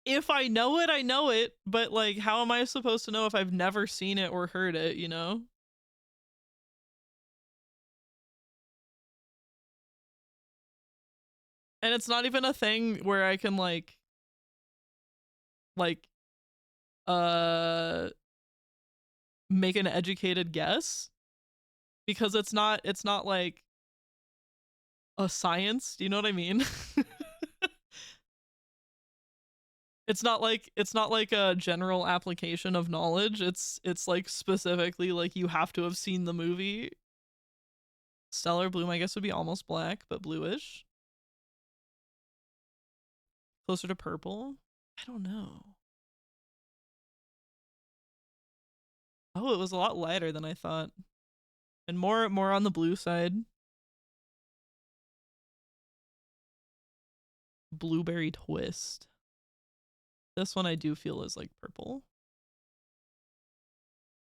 if I know it, I know it, but like, how am I supposed to know if I've never seen it or heard it, you know? And it's not even a thing where I can like make an educated guess, because it's not like a science, do you know what I mean? It's not like a general application of knowledge. It's like specifically like you have to have seen the movie. Stellar Bloom, I guess, would be almost black, but bluish. Closer to purple? I don't know. Oh, it was a lot lighter than I thought. And more on the blue side. Blueberry Twist. This one I do feel is like purple.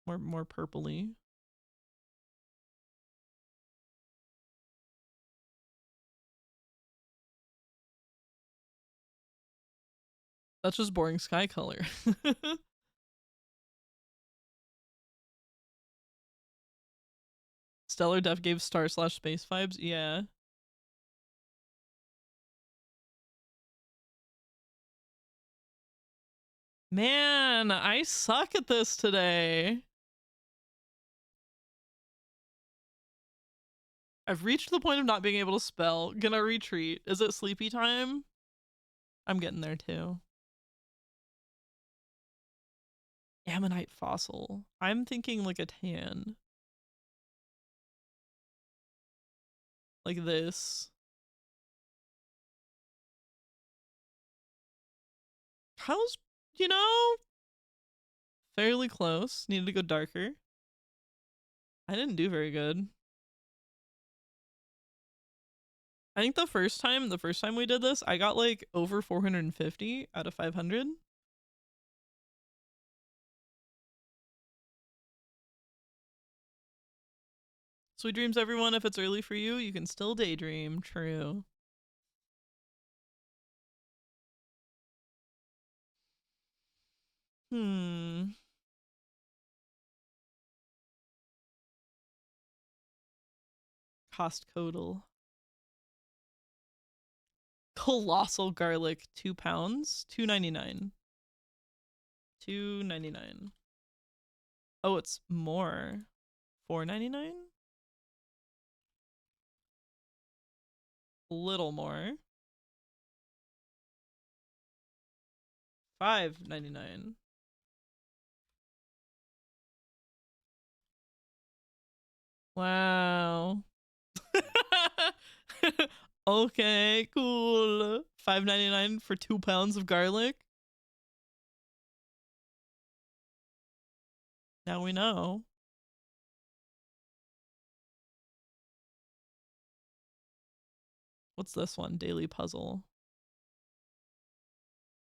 More purpley. That's just boring sky color. Stellar Def gave star/space vibes. Yeah. Man, I suck at this today. I've reached the point of not being able to spell. Gonna retreat. Is it sleepy time? I'm getting there too. Ammonite fossil. I'm thinking like a tan. Like this. How's, you know, fairly close. Needed to go darker. I didn't do very good. I think the first time we did this, I got like over 450 out of 500. Sweet dreams, everyone. If it's early for you, you can still daydream. True. Cost Codal. Colossal garlic, 2 pounds, $2.99. $2.99. Oh, it's more. $4.99? A little more. $5.99. Wow. Okay, cool. $5.99 for 2 pounds of garlic. Now we know. What's this one? Daily puzzle.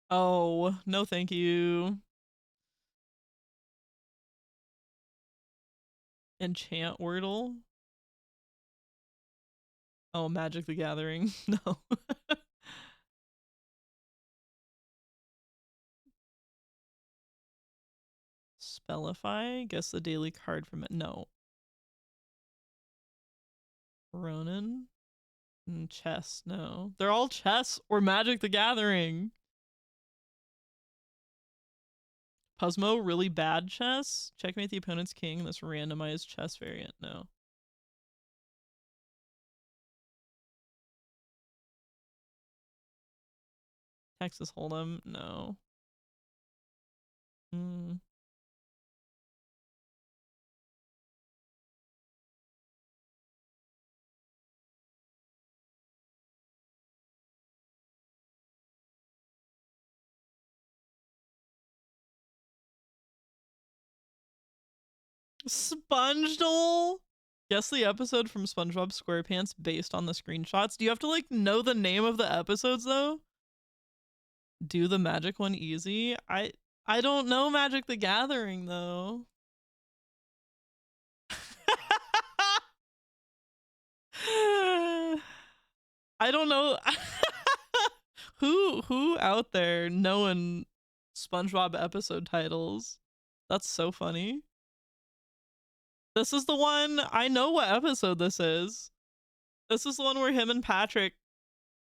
Oh, no thank you. Enchant Wordle. Oh, Magic the Gathering. No. Spellify? Guess the daily card from it. No. Ronin? Chess. No. They're all chess or Magic the Gathering. Puzzmo, really bad chess? Checkmate the opponent's king. This randomized chess variant. No. Texas Hold'em, no. Hmm. SpongeDoll? Guess the episode from SpongeBob SquarePants based on the screenshots. Do you have to like know the name of the episodes though? Do the magic one easy? I don't know Magic the Gathering though. I don't know. Who out there knowing SpongeBob episode titles? That's so funny. This is the one, I know what episode this is. This is the one where him and Patrick,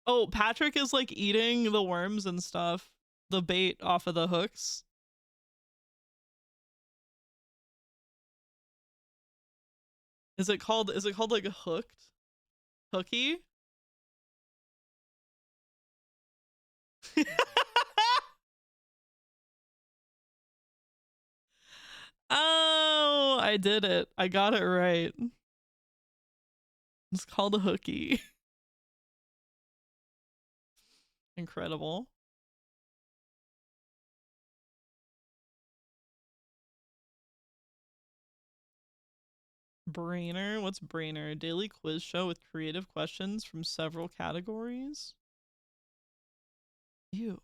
oh, Patrick is like eating the worms and stuff, the bait off of the hooks. Is it called like Hooked? Hooky? Oh, I did it. I got it right. It's called a Hooky. Incredible. Brainer? What's Brainer? A daily quiz show with creative questions from several categories? Ew.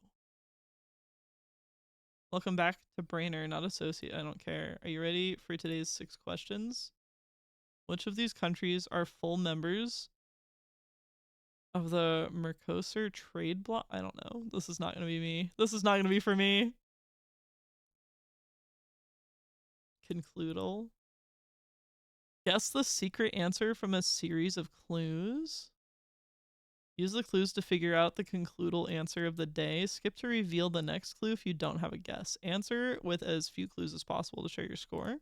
Welcome back to Brainer, not Associate. I don't care. Are you ready for today's 6 questions? Which of these countries are full members of the Mercosur trade bloc? I don't know. This is not going to be me. This is not going to be for me. Concludal. Guess the secret answer from a series of clues. Use the clues to figure out the concludal answer of the day. Skip to reveal the next clue if you don't have a guess. Answer with as few clues as possible to share your score.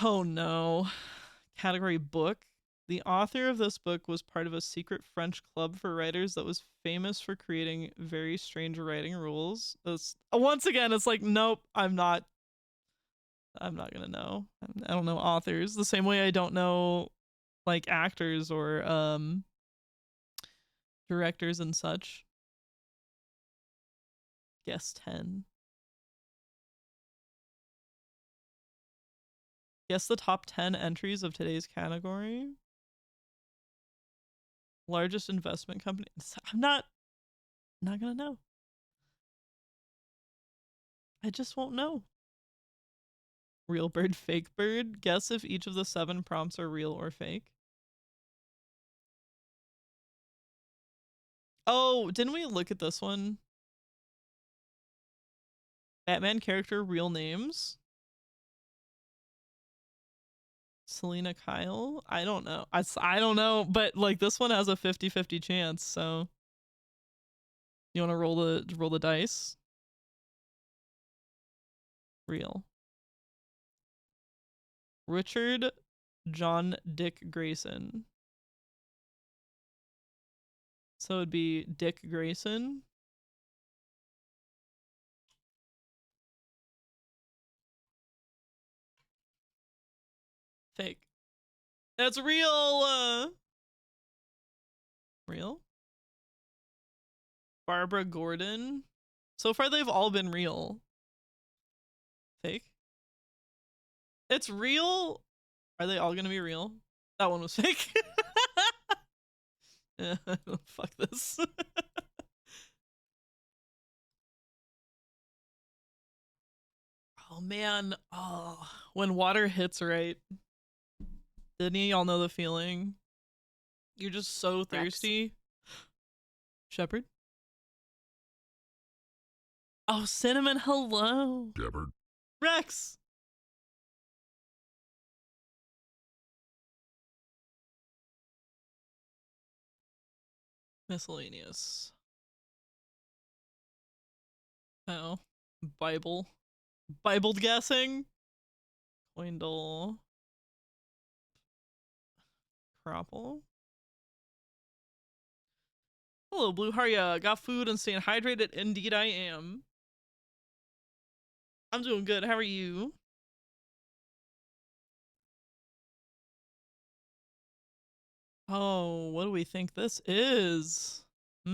Oh no. Category book. The author of this book was part of a secret French club for writers that was famous for creating very strange writing rules. Once again, it's like, nope, I'm not gonna know. I don't know authors. The same way I don't know like actors or directors and such. Guess 10. Guess the top 10 entries of today's category. Largest investment company. I'm not gonna know. I just won't know. Real bird, fake bird. Guess if each of the 7 prompts are real or fake. Oh, didn't we look at this one? Batman character real names. Selena Kyle? I don't know. I don't know, but like this one has a 50-50 chance, so you want to roll the dice? Real. Richard John Dick Grayson. So it'd be Dick Grayson. Fake. That's real. Real? Barbara Gordon. So far they've all been real. Fake? It's real? Are they all gonna be real? That one was fake. Yeah, fuck this. Oh man. Oh, when water hits right. Didn't y'all know the feeling? You're just so thirsty. Shepard? Oh, Cinnamon, hello. Shepard. Rex! Miscellaneous. Oh. Bible. Bibled guessing? Coindle. Cropple. Hello, Blue. How are ya? Got food and staying hydrated? Indeed, I am. I'm doing good. How are you? Oh, what do we think this is? I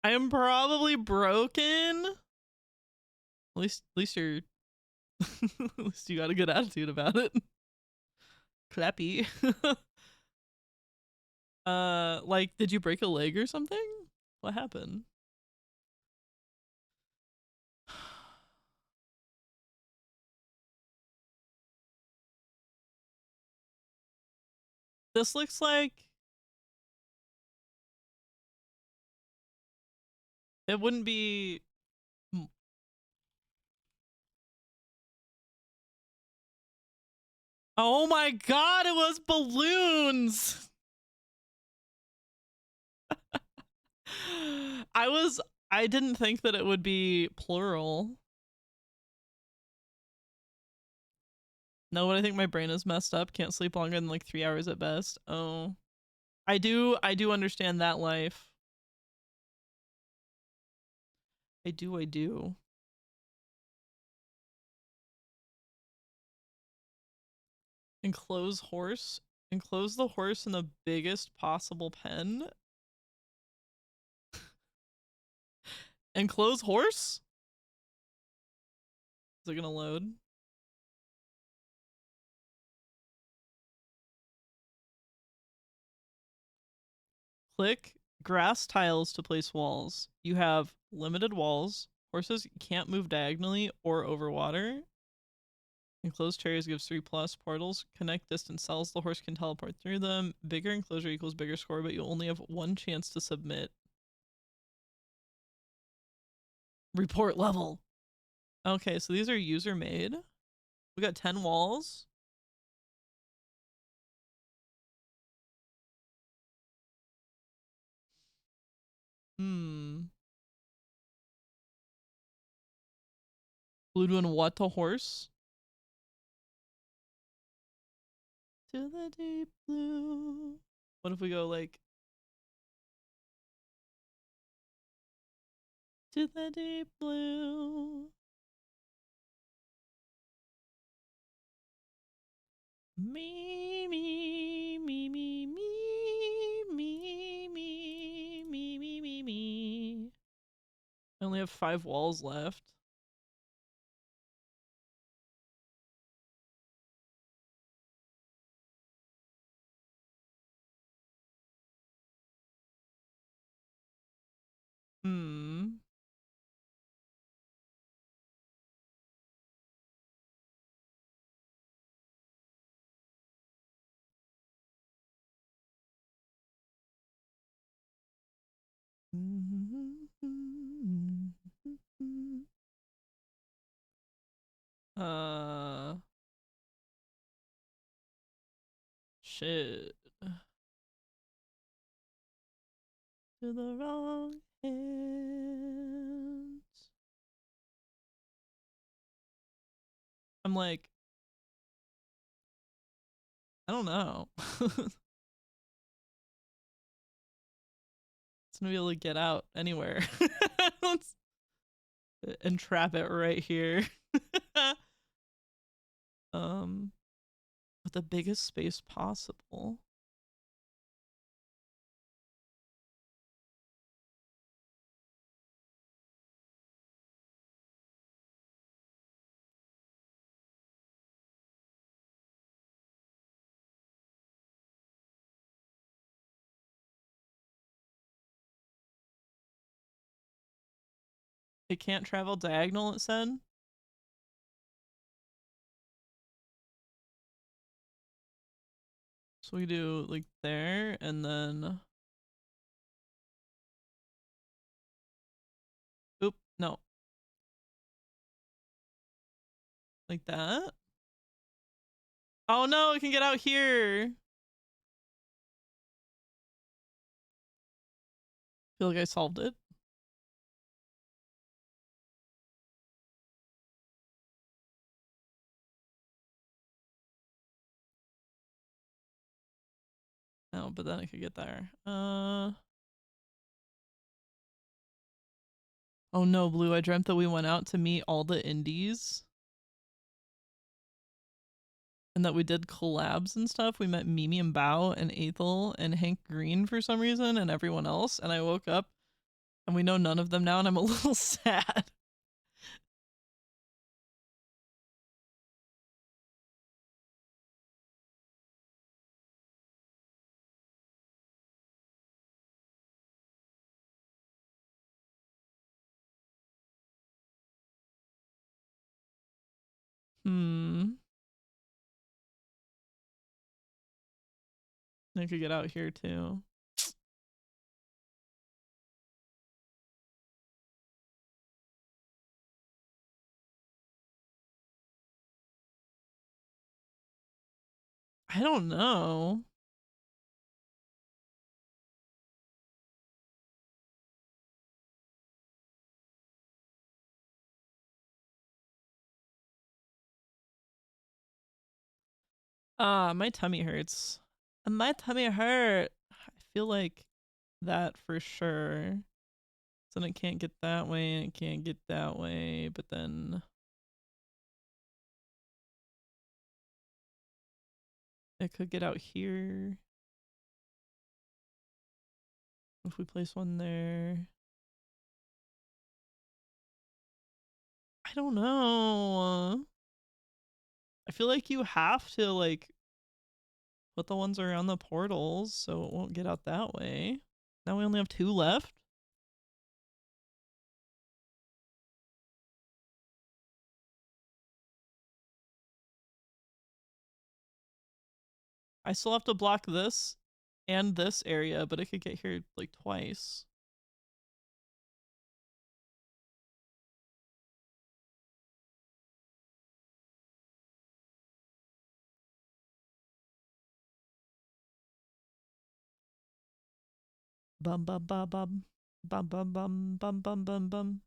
am probably broken. At least you're at least you got a good attitude about it. Clappy. Like, did you break a leg or something? What happened? This looks like it wouldn't be. Oh my god, it was balloons. I didn't think that it would be plural. No, but I think my brain is messed up. Can't sleep longer than like 3 hours at best. Oh. I do understand that life. I do. Enclose horse. Enclose the horse in the biggest possible pen. Enclose horse? Is it gonna load? Click grass tiles to place walls. You have limited walls. Horses can't move diagonally or over water. Enclosed cherries gives 3+ portals. Connect distant cells. The horse can teleport through them. Bigger enclosure equals bigger score, but you only have 1 chance to submit. Report level. Okay, so these are user made. We got 10 walls. Blue doing what to horse? To the deep blue. What if we go like to the deep blue? Me, me, me, me, me, me, me, me, me, me, me. I only have 5 walls left. Shit. To the wrong hands. I'm like, I don't know. It's gonna be able to get out anywhere. Let's entrap it right here. With the biggest space possible. It can't travel diagonal, it said. So we do like there and then. Oop, no. Like that. Oh no, it can get out here. Feel like I solved it. know, but then I could get there. Oh no, Blue, I dreamt that we went out to meet all the indies. And that we did collabs and stuff. We met Mimi and Bao and Aethel and Hank Green for some reason and everyone else. And I woke up and we know none of them now and I'm a little sad. I could get out here too. I don't know. My tummy hurts. My tummy hurt. I feel like that for sure. So then it can't get that way and it can't get that way, but then it could get out here. If we place one there. I don't know. I feel like you have to like put the ones around the portals so it won't get out that way. Now we only have 2 left. I still have to block this and this area, but it could get here like twice. Bum bum bum bum bum bum bum bum bum bum bum.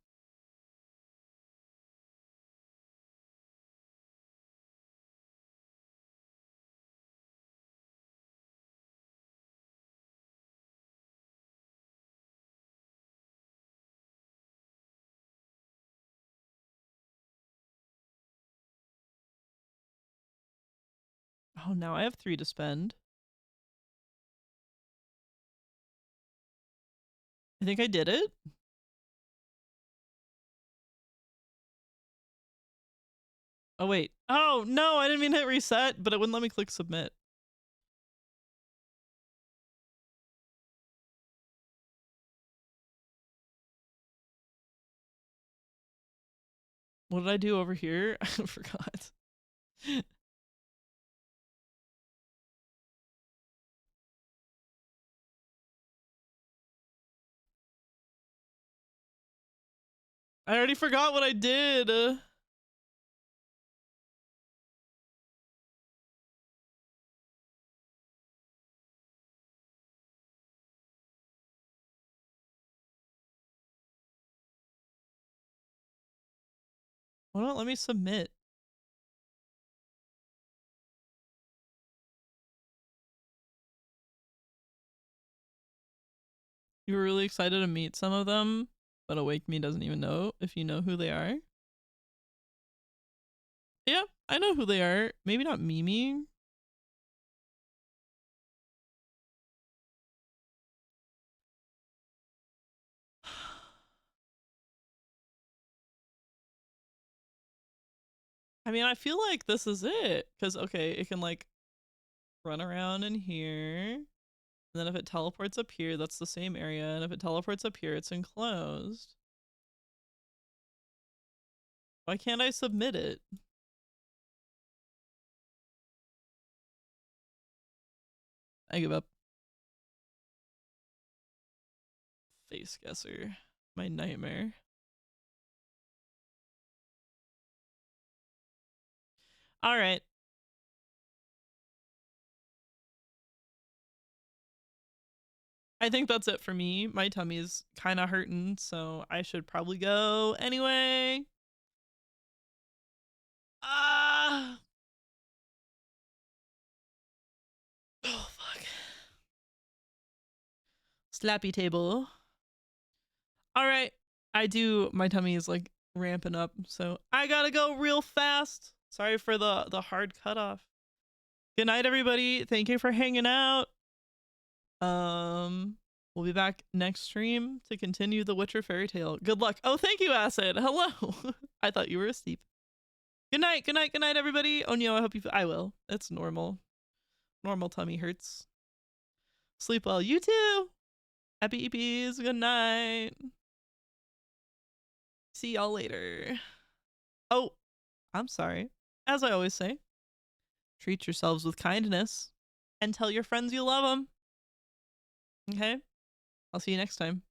Oh, now I have 3 to spend. I think I did it. Oh, wait. Oh, no, I didn't mean to hit reset, but it wouldn't let me click submit. What did I do over here? I forgot. I already forgot what I did. Why don't let me submit? You were really excited to meet some of them, but Awake Me doesn't even know if you know who they are. Yeah, I know who they are. Maybe not Mimi. I mean, I feel like this is it. Because, okay, it can, like, run around in here. And then if it teleports up here, that's the same area. And if it teleports up here, it's enclosed. Why can't I submit it? I give up. Face guesser. My nightmare. All right. I think that's it for me. My tummy's kind of hurting, so I should probably go anyway. Ah. Oh, fuck. Slappy table. All right. My tummy is like ramping up, so I gotta go real fast. Sorry for the hard cutoff. Good night, everybody. Thank you for hanging out. We'll be back next stream to continue the Witcher fairy tale. Good luck. Oh, thank you, Acid. Hello. I thought you were asleep. Good night, good night, good night, everybody. Oh no, I hope you I will. It's normal. Normal tummy hurts. Sleep well. You too. Happy EPs. Good night. See y'all later. Oh, I'm sorry. As I always say, treat yourselves with kindness and tell your friends you love them. Okay? I'll see you next time.